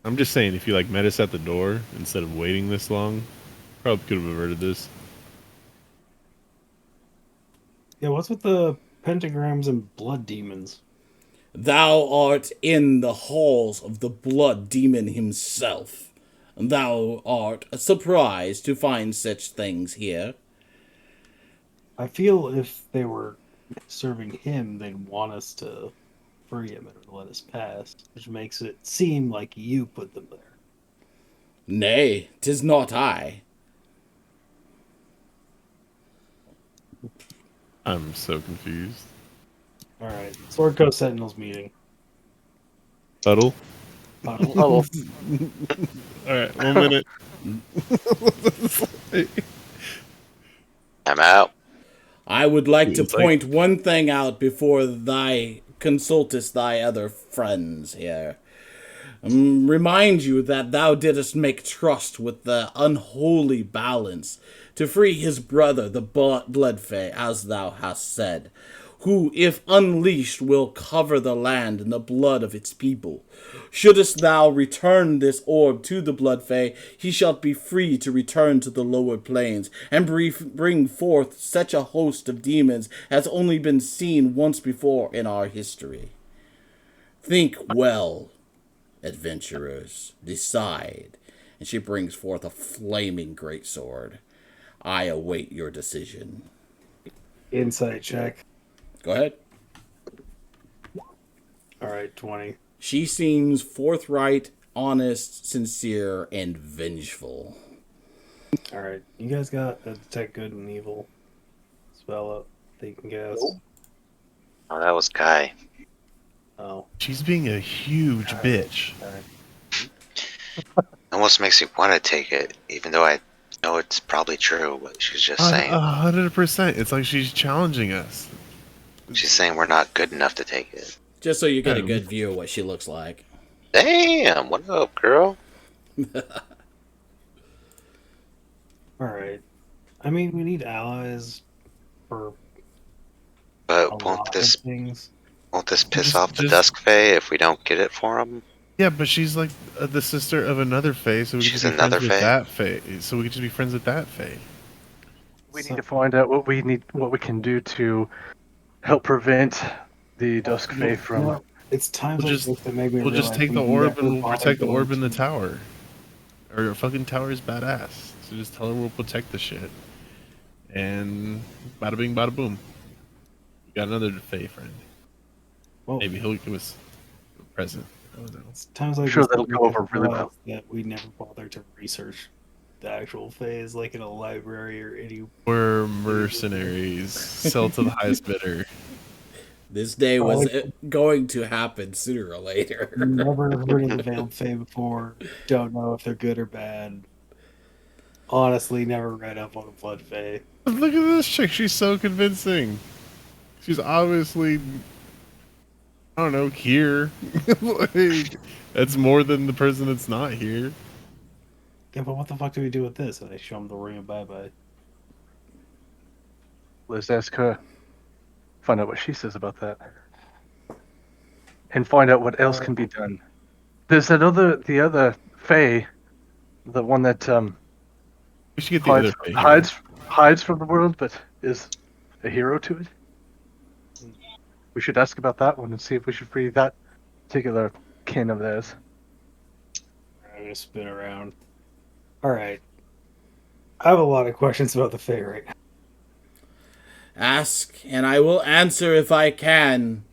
I'm just saying, if you like met us at the door instead of waiting this long, probably could have averted this. yeah, what's with the pentagrams and blood demons? Thou art in the halls of the blood demon himself. Thou art surprised to find such things here. I feel if they were serving him, they'd want us to free him and let us pass, which makes it seem like you put them there. Nay, 'tis not I. I'm so confused. Alright, Sword Coast Sentinels meeting. Huddle? Huddle. Oh, Alright, 1 minute. I'm out. I would like to It's like- point one thing out before thy consultest thy other friends here. remind you that thou didst make trust with the unholy balance to free his brother, the Blood Fey, as thou hast said, who, if unleashed, will cover the land in the blood of its people. Shouldst thou return this orb to the Blood Fey, he shall be free to return to the lower planes, and bring forth such a host of demons as only been seen once before in our history. Think well, adventurers, decide. And she brings forth a flaming greatsword. I await your decision. Insight check. Go ahead. All right, 20. She seems forthright, honest, sincere, and vengeful. All right, you guys got a detect good and evil spell up that you can guess. Oh, that was Kai. Oh, She's being a huge bitch. all right. Almost makes you want to take it, even though I know it's probably true, what she's just saying. 100%. It's like she's challenging us. She's saying we're not good enough to take it. Just so you get a good view of what she looks like. Damn, what up, girl? All right. I mean, we need allies for a But lot of things. won't this piss Just- off the just- Dusk Fae if we don't get it for them? Yeah, but she's like the sister of another Fae, so we could She's just be another friends with Fae? that Fae. So we could just be friends with that Fae. We So- need to find out what we can do to help prevent the Dusk Fae from. You know, it's times We'll like just- this that make me We'll just realize take the we've orb never and we'll bothered protect the going orb in the to- tower. Or your fucking tower is badass. So just tell her we'll protect the shit. And bada bing, bada boom. You got another Fae friend. Well, Maybe he'll give us a present. I don't know. it's times like Sure, this that that'll make go me over really realize well. that we never bothered to research the actual phase, like in a library or any. We're mercenaries. Sell to the highest bidder. This day was going to happen sooner or later. Never heard of the Veiled Fae before. Don't know if they're good or bad. Honestly, never read up on the Blood Fae. Look at this chick. She's so convincing. She's obviously, I don't know, here. Like, that's more than the person that's not here. Yeah, but what the fuck do we do with this? And I show them the ring of bye-bye. Let's ask her. Find out what she says about that, and find out what else can be done. There's the other Fae, the one that We should get the other hides, Fae here. hides from the world, but is a hero to it. We should ask about that one and see if we should free that particular kin of theirs. I'm gonna spin around. Alright. I have a lot of questions about the Fae right now. Ask, and I will answer if I can,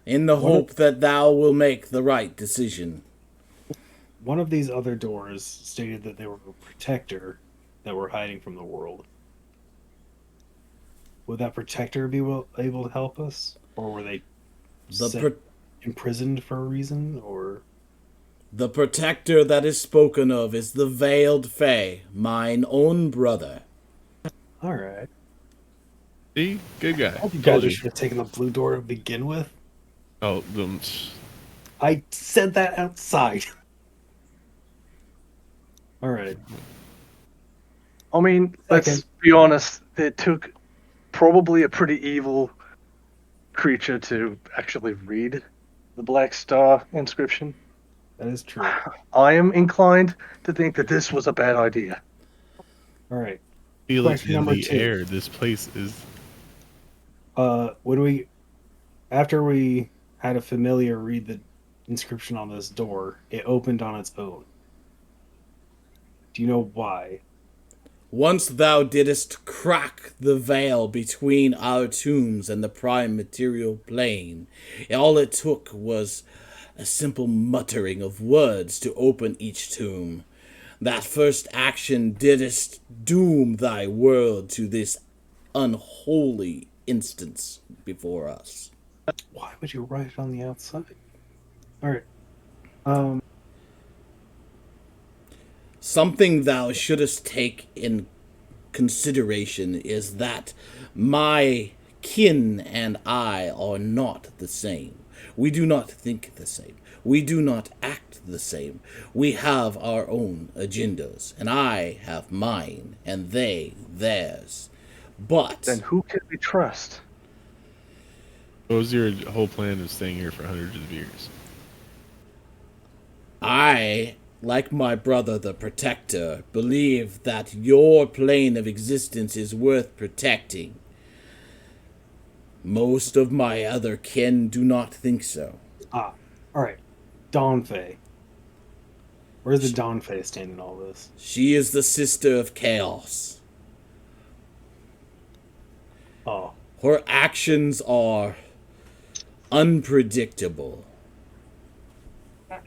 in the hope that thou will make the right decision. One of these other doors stated that they were a protector that were hiding from the world. Would that protector be able to help us? Or were they imprisoned for a reason? Or The protector that is spoken of is the Veiled Fae, mine own brother. alright. See? Good guy. I you Told guys should have taken the blue door to begin with. Oh, I said that outside. Alright. I mean, let's Okay. be honest. It took probably a pretty evil creature to actually read the Black Star inscription. That is true. I am inclined to think that this was a bad idea. Alright. feel it Question in number the 2. air. This place is. After we had a familiar read the inscription on this door, it opened on its own. Do you know why? Once thou didst crack the veil between our tombs and the prime material plane, all it took was a simple muttering of words to open each tomb. That first action didst doom thy world to this unholy instance before us. Why would you write it on the outside? Alright. Something thou shouldst take in consideration is that my kin and I are not the same. We do not think the same. We do not act the same. We have our own agendas, and I have mine, and they theirs. But Then who can we trust? What was your whole plan of staying here for hundreds of years? I, like my brother the Protector, believe that your plane of existence is worth protecting. Most of my other kin do not think so. All right. Dawn Fey. Where's the Dawn Fey stand in all this? She is the sister of chaos. Oh, Her actions are unpredictable.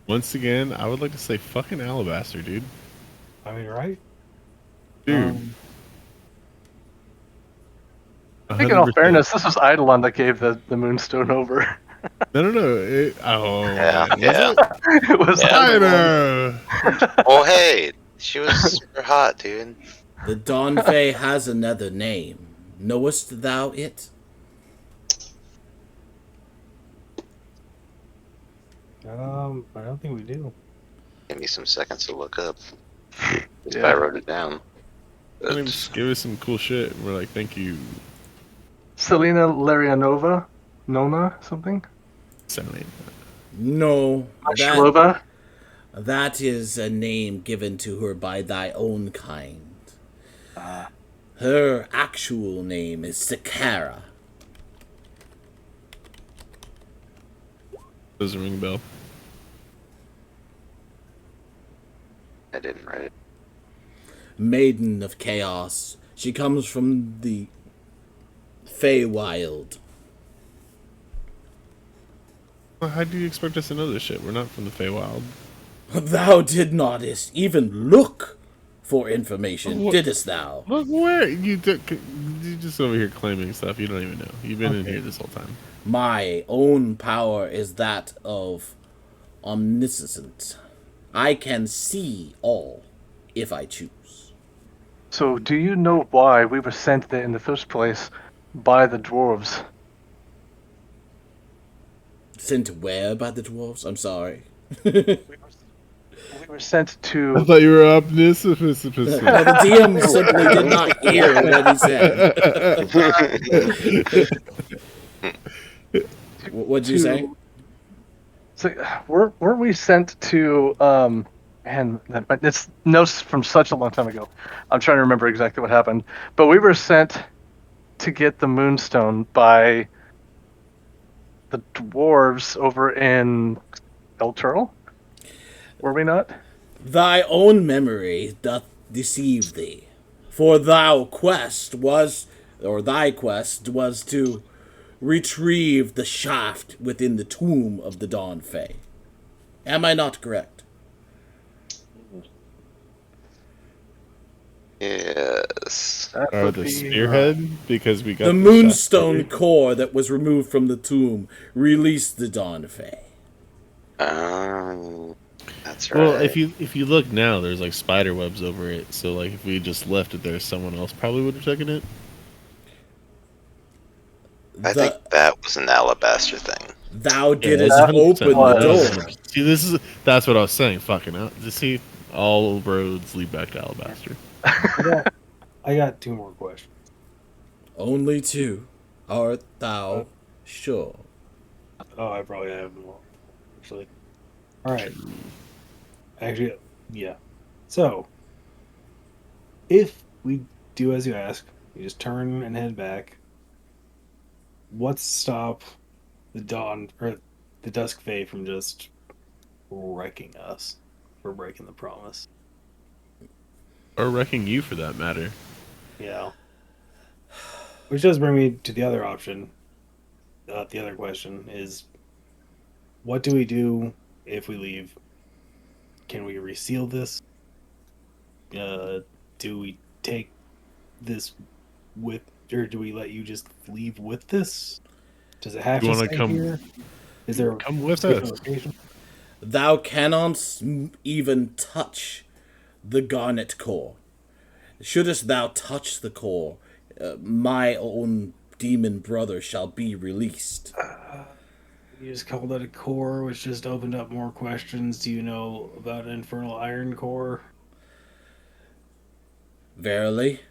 Once again, I would like to say fucking Alabaster, dude. I mean, right? Dude. I think in all 100%. fairness, this was Eidolon that gave the Moonstone over. No. Yeah, was yeah. it? It was Yeah. I Eidolon. know. Oh, hey, she was super hot, dude. The Dawn Fey has another name. Knowest thou it? I don't think we do. Give me some seconds to look up. If Yeah. I wrote it down. Let him just give us some cool shit. And we're like, thank you, Selena Larianova? Nona? Something? Sally. No. Ashilova? That is a name given to her by thy own kind. Her actual name is Sakara. Doesn't ring a bell. I didn't write it. Maiden of Chaos. She comes from the Feywild. Well, how do you expect us to know this shit? We're not from the Feywild. Thou did not even look for information, What? didst thou? Look where you just over here claiming stuff you don't even know. You've been in here this whole time. My own power is that of omniscience. I can see all if I choose. So, do you know why we were sent there in the first place by the dwarves? Sent where by the dwarves? I'm sorry. We were sent I to. thought you were omniscient. No, the DM simply did not hear what he said. What'd you say? So, weren't we sent to? Man, it's notes from such a long time ago. I'm trying to remember exactly what happened, but we were sent to get the Moonstone by the dwarves over in El Turl. Were we not? Thy own memory doth deceive thee. For thy quest was to retrieve the shaft within the tomb of the Dawn Fey. Am I not correct? Yes. That Or would the be, spearhead? Because we got The shaft, Moonstone right? core that was removed from the tomb released the Dawn Fey. That's right. Well, if you look now, there's like spider webs over it. So like, if we just left it there, someone else probably would have taken it. I think that was an alabaster thing. Thou didst that's open 100%. the was. door. See, that's what I was saying. Fucking out. You see, all roads lead back to Alabaster. I got two more questions. Only two. Art thou sure? Oh, I probably have more, actually. All right. Actually, yeah. So, if we do as you ask, we just turn and head back. What's to stop the Dawn or the Dusk Fae from just wrecking us for breaking the promise? Or wrecking you, for that matter. Yeah. Which does bring me to the other option. The other question is, what do we do if we leave? Can we reseal this? Do we take this with, or do we let you just leave with this? Does it have You to wanna stay come- here? Is there Come with different us. location? Thou cannot even touch the garnet core. Shouldst thou touch the core, my own demon brother shall be released. You just called it a core, which just opened up more questions. Do you know about an infernal iron core? Verily?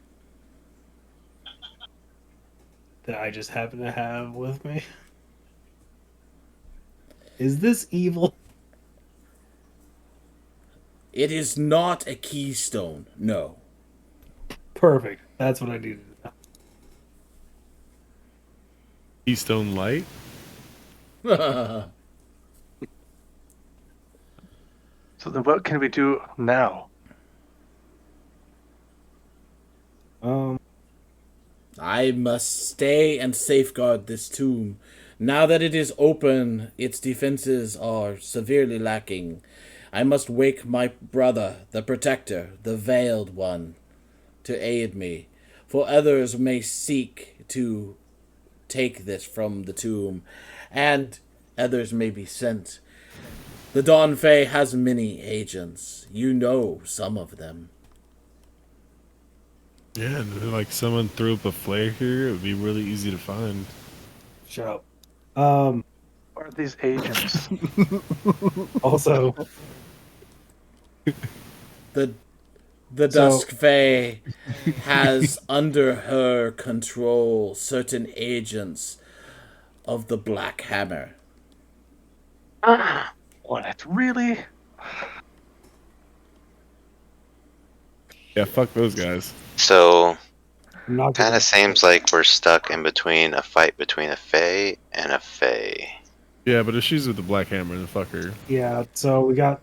That I just happen to have with me? Is this evil? It is not a keystone, no. Perfect. That's what I needed to know. Keystone Light. So then, what can we do now? I must stay and safeguard this tomb. Now that it is open, its defenses are severely lacking. I must wake my brother, the protector, the veiled one, to aid me, for others may seek to take this from the tomb, and others may be sent. The Dawn Fey has many agents. You know some of them. Yeah, and if, like someone threw up a flare here, it would be really easy to find. Shut up. What are these agents? Also, The the So- Dusk Fae has under her control certain agents of the Black Hammer. What? Really? Yeah, fuck those guys. So, I'm not kind gonna- of seems like we're stuck in between a fight between a Fae and a Fae. Yeah, but if she's with the Black Hammer, then fuck her. Yeah, so we got.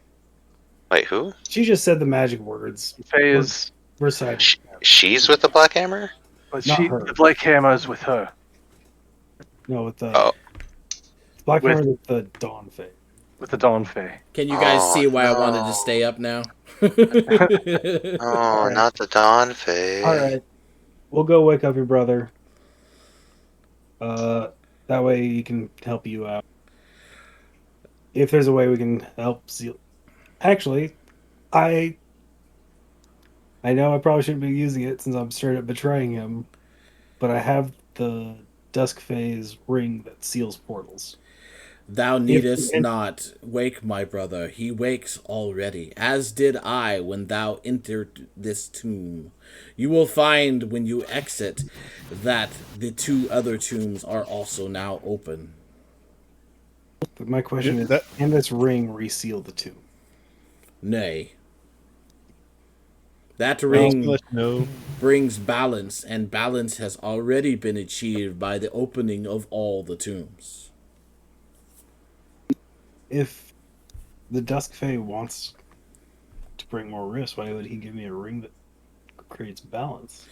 Wait, who? She just said the magic words. Faye is, We're siding. She's with the Black Hammer? but Not she, her. the Black Hammer is with her. No, with the. Oh. Black With- Hammer with the Dawn Fey. With the Dawn Fae. Can you guys Oh, see why I wanted no. to stay up now? Oh, Alright. not the Dawn Fae. Alright. We'll go wake up your brother. That way he can help you out. If there's a way we can help seal. Actually, I know I probably shouldn't be using it since I'm straight up betraying him, but I have the Dusk Fae's ring that seals portals. Thou needest not wake my brother. He wakes already, as did I when thou entered this tomb. You will find when you exit that the two other tombs are also now open. But my question Yeah, is, that- can this ring reseal the tomb? Nay. That I'll ring let you know. brings balance, and balance has already been achieved by the opening of all the tombs. If the Dusk Fae wants to bring more risk, why would he give me a ring that creates balance?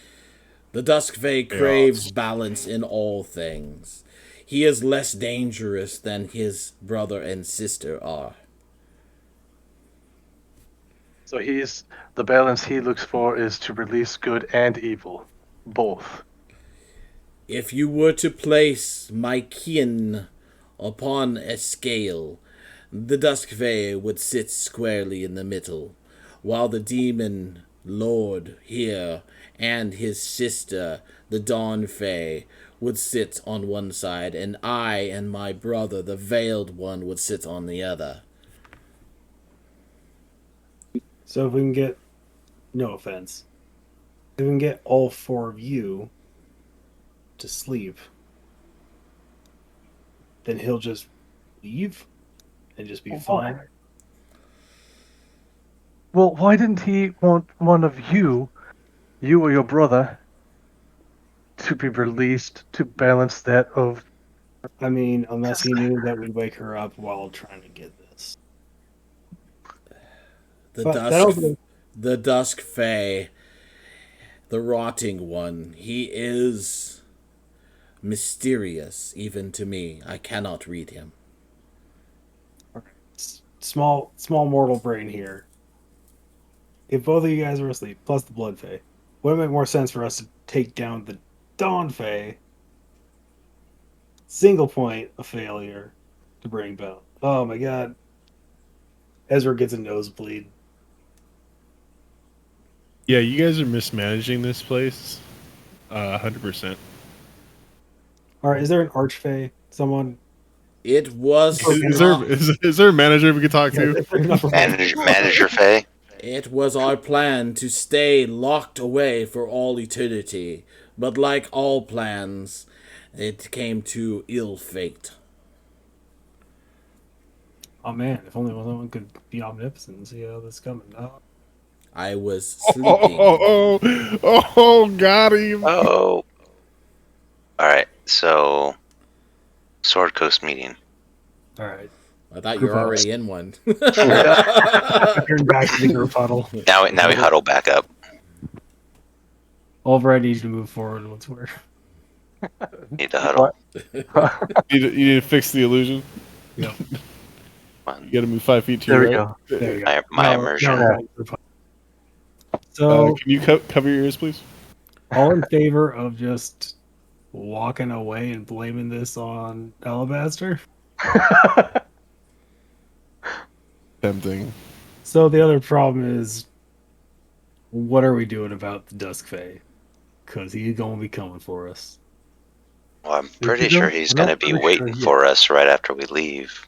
The Dusk Fae craves balance in all things. He is less dangerous than his brother and sister are. So the balance he looks for is to release good and evil. Both. If you were to place my kin upon a scale, the Dusk Fae would sit squarely in the middle, while the demon lord here and his sister, the Dawn Fae, would sit on one side, and I and my brother, the Veiled One, would sit on the other. So if we can get, no offense, if we can get all four of you to sleep, then he'll just leave and just be fine. Well, why didn't he want one of you or your brother, to be released to balance that of... I mean, unless he knew that we'd wake her up while trying to get this. The But Dusk, that also- the Dusk Fae, the Rotting One, he is mysterious even to me. I cannot read him. Small mortal brain here. If both of you guys were asleep, plus the Blood Fey, would it make more sense for us to take down the Dawn Fey? Single point of failure to bring Bell. Oh my god. Ezra gets a nosebleed. Yeah, you guys are mismanaging this place. 100%. Alright, is there an Archfey? Someone It was Is there a manager we could talk to? Manager Fey. it was our plan to stay locked away for all eternity, but like all plans, it came to ill fate. Oh man, if only someone could be omnipotent and see how this is coming. I was Oh, sleeping. got him. Oh. Alright, so. Sword Coast meeting. All right. I thought you were already in one. Turn back to the group huddle. Now we huddle back up. Oliver, I need you to move forward once we're. Need to huddle. You need to fix the illusion. Yeah. You got to move 5 feet to There your we right. go. There you go. My immersion. So, Can you cover your ears, please? all in favor of just walking away and blaming this on Alabaster? Tempting. So the other problem is, what are we doing about the Dusk Fae? Because he's going to be coming for us. Well, I'm pretty sure he's We're going to not be really waiting sure for us right after we leave.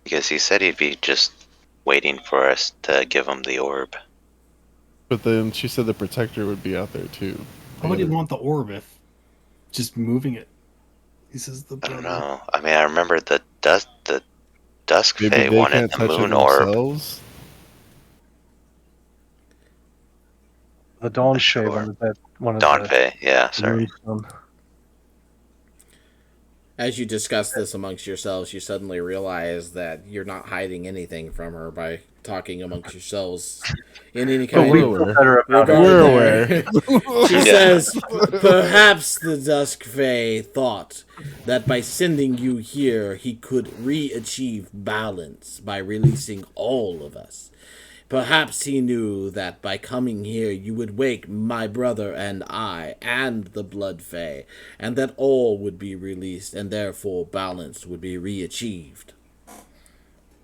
Because he said he'd be just waiting for us to give him the orb. But then she said the protector would be out there too. Why would he want the orb if just moving it? He says the I don't know. I mean, I remember the Dusk Maybe Fae they wanted can't the touch it moon orb. themselves. The Dawn Fey Sure. one of Dawn the Fae, yeah, sorry. As you discuss this amongst yourselves, you suddenly realize that you're not hiding anything from her by talking amongst yourselves in any kind we're of aware. better about it. regard We're there. aware. She Yeah. says, perhaps the Dusk Fae thought that by sending you here, he could re-achieve balance by releasing all of us. Perhaps he knew that by coming here you would wake my brother and I and the Blood Fey, and that all would be released, and therefore balance would be re-achieved.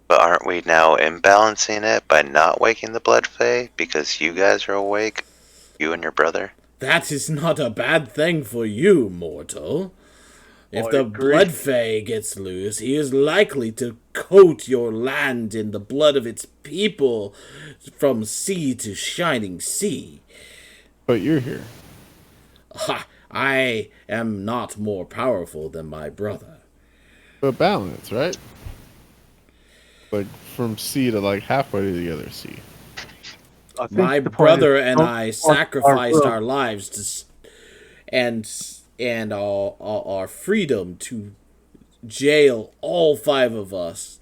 But aren't we now imbalancing it by not waking the Blood Fae because you guys are awake? You and your brother? That is not a bad thing for you, mortal. If I the agree. Blood Fey gets loose, he is likely to coat your land in the blood of its people from sea to shining sea. But you're here. Ha! I am not more powerful than my brother. But balance, right? Like from sea to like halfway to the other sea. I think My the point brother is, and don't I want sacrificed our our lives and our freedom to jail all 5 of us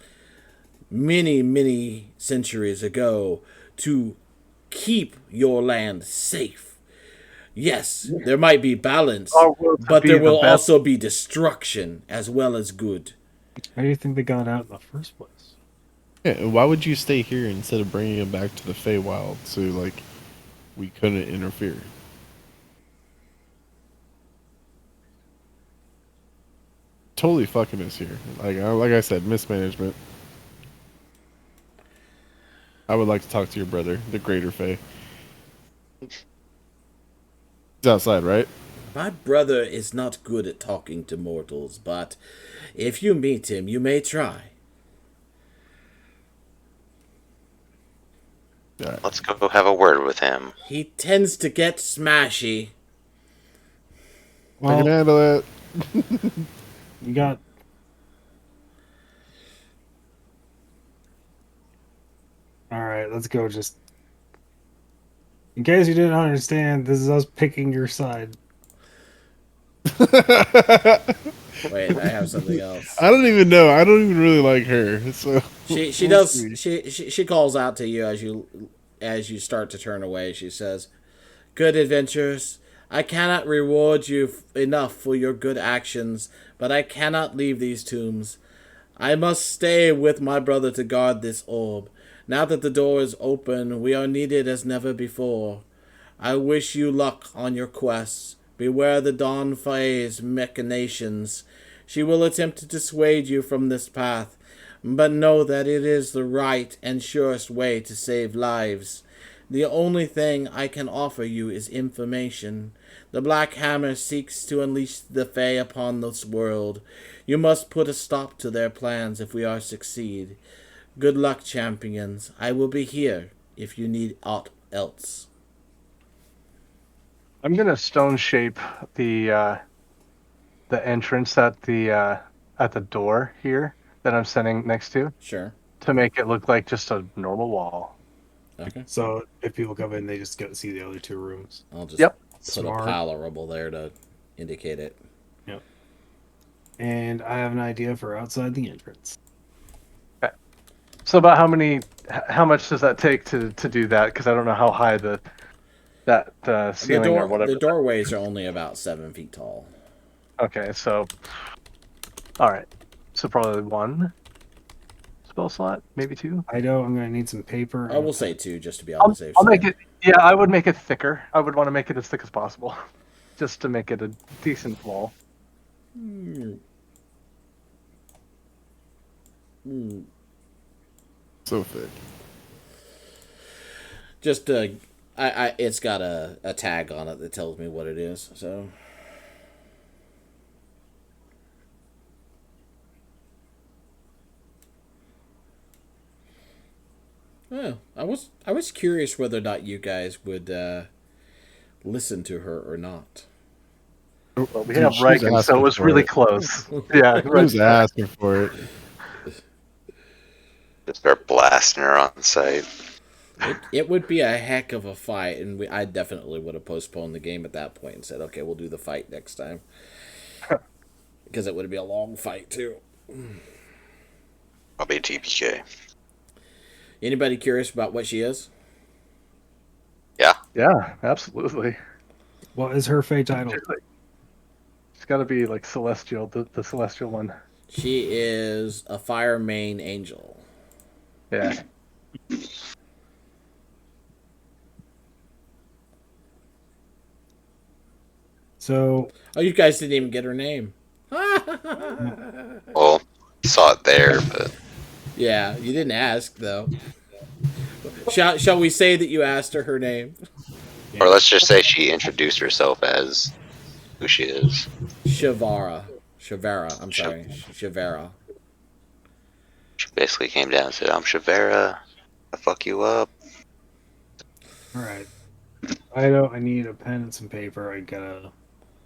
many centuries ago to keep your land safe. Yes, there might be balance, Our will to but be there the will best. also be destruction as well as good. How do you think they got out in the first place? Yeah, and why would you stay here instead of bringing him back to the Feywild so like we couldn't interfere? Totally fucking us here. Like I said, mismanagement. I would like to talk to your brother, the Greater Fey. He's outside, right? My brother is not good at talking to mortals, but if you meet him, you may try. All right. Let's go have a word with him. He tends to get smashy. I can handle it. You got. Alright, let's go. Just. In case you didn't understand, this is us picking your side. Wait, I have something else. I don't even know. I don't even really like her. So She we'll does see. she calls out to you as you start to turn away. She says, "Good adventures. I cannot reward you enough for your good actions, but I cannot leave these tombs. I must stay with my brother to guard this orb. Now that the door is open, we are needed as never before. I wish you luck on your quests. Beware the Dawn Fey's machinations. She will attempt to dissuade you from this path, but know that it is the right and surest way to save lives. The only thing I can offer you is information. The Black Hammer seeks to unleash the Fey upon this world. You must put a stop to their plans if we are to succeed. Good luck, champions. I will be here if you need aught else. I'm gonna stone shape the entrance at the door here that I'm standing next Sure. to make it look like just a normal wall. Okay. So if people come in, they just get to see the other two rooms. I'll just Yep. put Smart. a pile of rubble there to indicate it. Yep. And I have an idea for outside the entrance. So about how much does that take to do that? Because I don't know how high that ceiling or whatever. The doorways are only about 7 feet tall. Okay, so all right, so probably one spell slot, maybe two. I'm gonna need some paper. I will say 2 just to be on the safe I'll side. make it. Yeah, I would make it thicker. I would want to make it as thick as possible, just to make it a decent wall. So thick. Just it's got a tag on it that tells me what it is. So oh, I was curious whether or not you guys would listen to her or not. Well, we Dude, have she was Riken, so asking it was for really it. close. Yeah, He was asking for it. Just start blasting her on site. It would be a heck of a fight, and I definitely would have postponed the game at that point and said, "Okay, we'll do the fight next time," because it would be a long fight too. I'll be TPK. Anybody curious about what she is? Yeah, absolutely. What is her fate title? It's got to be like celestial, the celestial one. She is a fire main angel. Yeah. So Oh, you guys didn't even get her name. Well, saw it there, but Yeah, you didn't ask though. Shall we say that you asked her name? or let's just say she introduced herself as who she is. Shavara. I'm sorry. Shavara. She basically came down and said, "I'm Shavera. I fuck you up." all right, I need a pen and some paper. I gotta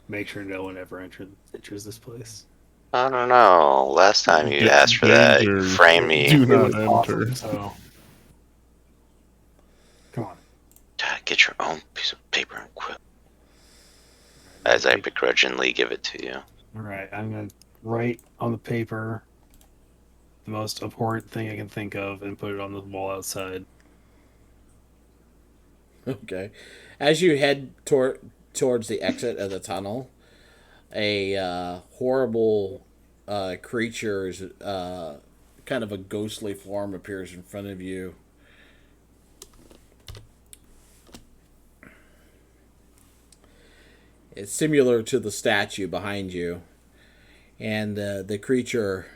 make sure no one ever enters this place. I don't know. Last time you asked for that, you Danger. framed me. Do It not was enter. awesome, so come on. Get your own piece of paper and quill. As I begrudgingly give it to you. All right, I'm gonna write on the paper the most abhorrent thing I can think of and put it on the wall outside. Okay. As you head towards the exit of the tunnel, a horrible creature's kind of a ghostly form appears in front of you. It's similar to the statue behind you, and the creature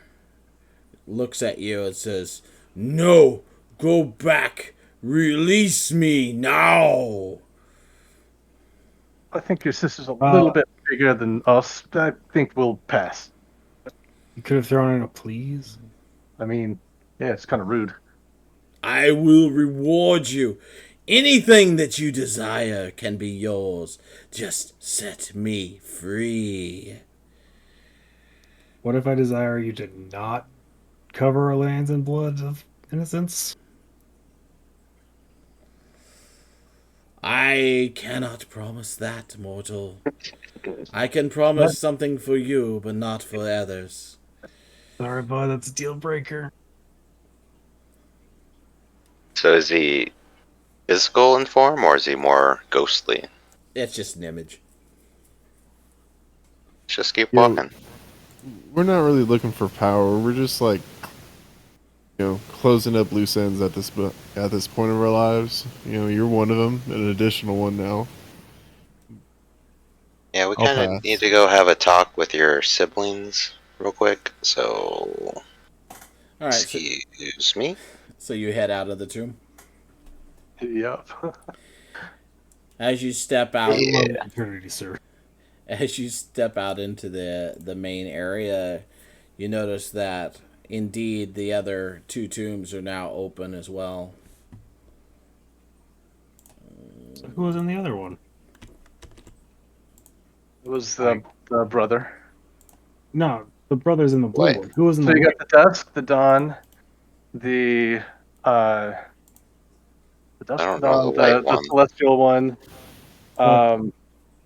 looks at you and says, "No, go back. Release me now." I think your sister's a little bit bigger than us. I think we'll pass. You could have thrown in a please. I mean, yeah, it's kind of rude. I will reward you. Anything that you desire can be yours. Just set me free. What if I desire you to not cover our lands in blood of innocence? I cannot promise that, mortal. I can promise something for you, but not for others. Sorry, bud, that's a deal breaker. So is he physical in form, or is he more ghostly? It's just an image. Just keep Yeah. walking. We're not really looking for power. We're just like, closing up loose ends at this point of our lives. You're one of them, an additional one now. Yeah, we I'll kind of pass. need to go have a talk with your siblings real quick. So, All right, excuse me. so you head out of the tomb. Yep. As you step out, I love eternity, sir. as you step out into the main area, you notice that indeed the other two tombs are now open as well. So who was in the other one? It was the brother. No, the brothers in the blue White. one. Who was in So the you white? got the dusk, the dawn, the I don't know the white the one, celestial one. Um,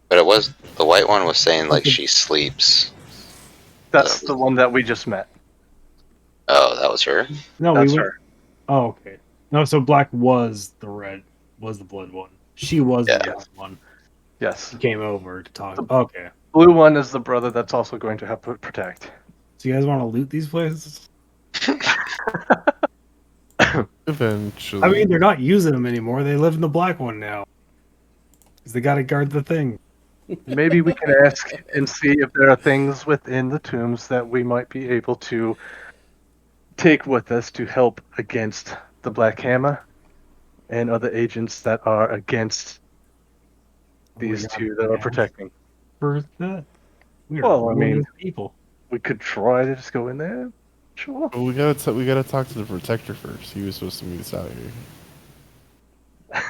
but it was the white one was saying like Okay. she sleeps. that's the one that we just met. Oh, that was her. No, That's we went. her. Oh, okay. No, so black was the red, was the blood one. She was the Yeah. white one. Yes. She came over to talk. Okay. Blue one is the brother that's also going to have to protect. So you guys want to loot these places? Eventually. I mean, they're not using them anymore. They live in the black one now. Because they got to guard the thing. Maybe we can ask and see if there are things within the tombs that we might be able to take with us to help against the Black Hammer and other agents that are against these two that are protecting. For that. We are Well, I mean- ruining people. We could try to just go in there. Sure. But we gotta talk to the protector first. He was supposed to meet us out here.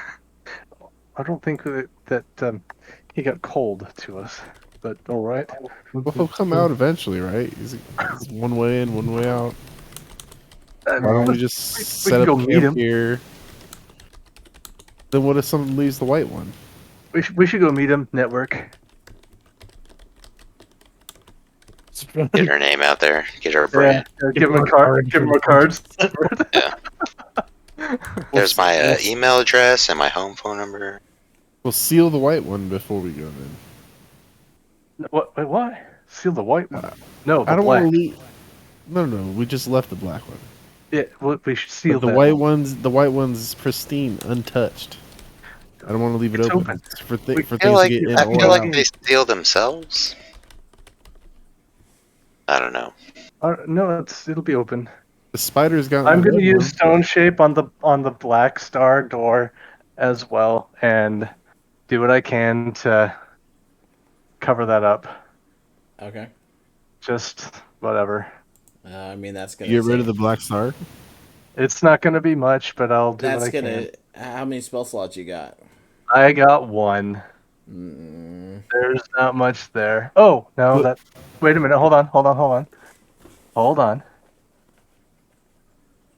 I don't think that he got cold to us, but all right. Well, he'll come out eventually, right? He's one way in, one way out. Why don't we just we set can up go meet him. camp here? Then what if someone leaves the white one? We should go meet him. Network. Get her name out there. Get her brand. Give him a card. Give him our cards. There's my email address and my home phone number. We'll seal the white one before we go in. What? Wait, what? Seal the white one? No, the I don't black. want to leave. No, we just left the black one. Yeah, we should seal But the that white one. the white one's pristine, untouched. I don't want to leave it It's open. open. It's for We for feel things like- to get in I or feel like out. they steal themselves. I don't know. No, it'll be open. The spider's got. I'm the going to red use one. stone shape on the black star door as well, and do what I can to cover that up. Okay. Just whatever. I mean, that's gonna Get rid take- of the black star. It's not going to be much, but I'll do That's what I gonna. can. How many spell slots you got? I got one. Mm, There's not much there. Oh no, that. Wait a minute. Hold on.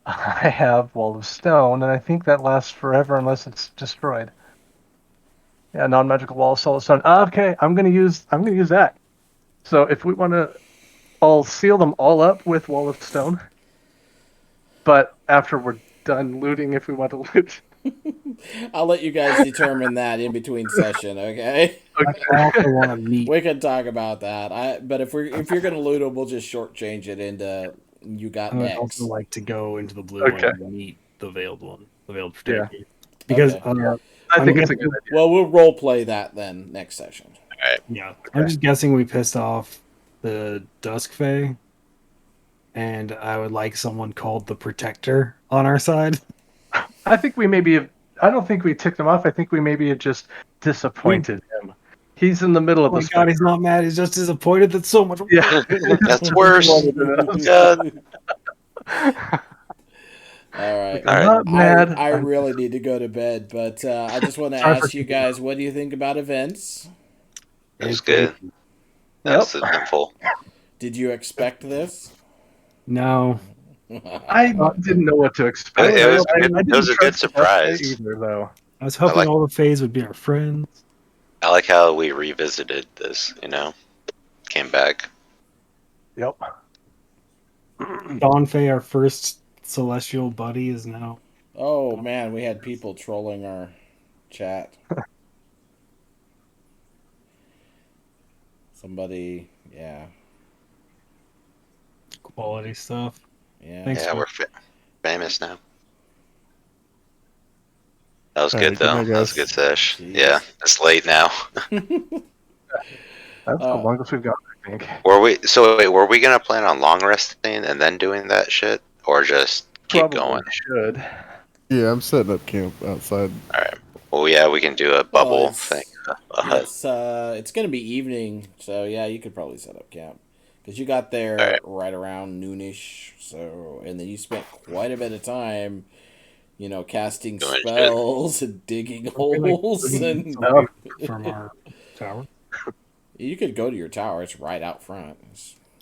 I have Wall of Stone, and I think that lasts forever unless it's destroyed. Yeah, non-magical Wall of Solid Stone. Okay, I'm gonna use that. So if we want to, I'll seal them all up with Wall of Stone. But after we're done looting, if we want to loot. I'll let you guys determine that in between session. Okay. I also want to meet. We can talk about that. But if you're gonna loot them, we'll just shortchange it into you got I would next. also like to go into the blue Okay. one and meet the veiled one, the veiled protector. Yeah. Because Okay. I think I'm it's a guessing- good idea. Well, we'll role play that then next session. Yeah, I'm just guessing we pissed off the Dusk Fey, and I would like someone called the Protector on our side. I think we maybe have, I don't think we ticked him off. I think we maybe have just disappointed him. He's in the middle Oh of my the god, he's not mad. He's just disappointed that so much. Yeah. That's worse. God. All right. All right. Not mad. I really need to go to bed, but I just want to Sorry for ask you guys, what do you think about events? It was good. That was eventful. Did you expect this? No. I didn't know what to expect. It was I good. didn't It was a good trust the Dusk Fey surprise. either, though. I was hoping like- all the Fays would be our friends. I like how we revisited this, came back. Yep. Dawn Fey, our first celestial buddy, is now. Oh man, we had people trolling our chat. Somebody, yeah, Quality stuff. yeah. Thanks. Yeah, we're famous now. That was All good, right, good though. night, That was a guys. good sesh. Jeez. Yeah, it's late now. That's the longest we've got, I think. Were we gonna plan on long resting and then doing that shit, or just keep Probably going? should. Yeah, I'm setting up camp outside. All right. Well, yeah, we can do a Well, bubble thing, a hut. it's gonna be evening, so yeah, you could probably set up camp because you got All there right. right around noonish. So, and then you spent quite a bit of time, casting Doing shit. spells and digging We're like holes, 30 minutes and away from our tower. you could go to your tower. It's right out front.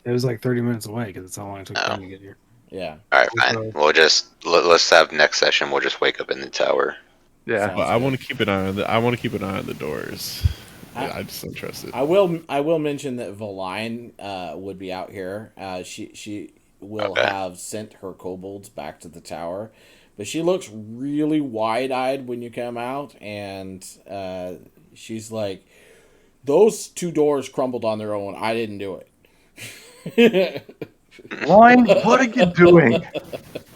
It was like 30 minutes away because it's how long it took Oh. them to get here. Yeah. All right, fine. Also- We'll just let's have next session. We'll just wake up in the tower. Yeah. Sounds But I good. want to keep an eye on the. I want to keep an eye on the doors. I just don't trust it. I will mention that Valine would be out here. She will Okay. have sent her kobolds back to the tower, but she looks really wide eyed when you come out, and she's like, "Those two doors crumbled on their own. I didn't do it." Wine, what are you doing?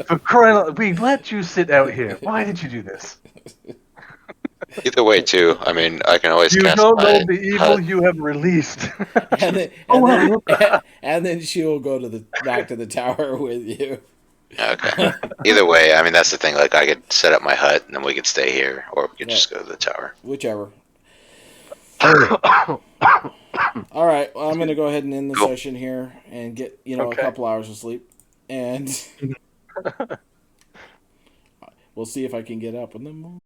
For crying out, we let you sit out here. Why did you do this? Either way, too. I mean, I can always You cast don't my know the evil hut. you have released. and then, Oh, and, well, then, and then she'll go back to the tower with you. Okay. Either way, I mean, that's the thing. Like, I could set up my hut, and then we could stay here, or we could Yeah. just go to the tower. Whichever. All right, well, I'm going to go ahead and end the Cool. session here and get a Okay. couple hours of sleep, and we'll see if I can get up in the morning.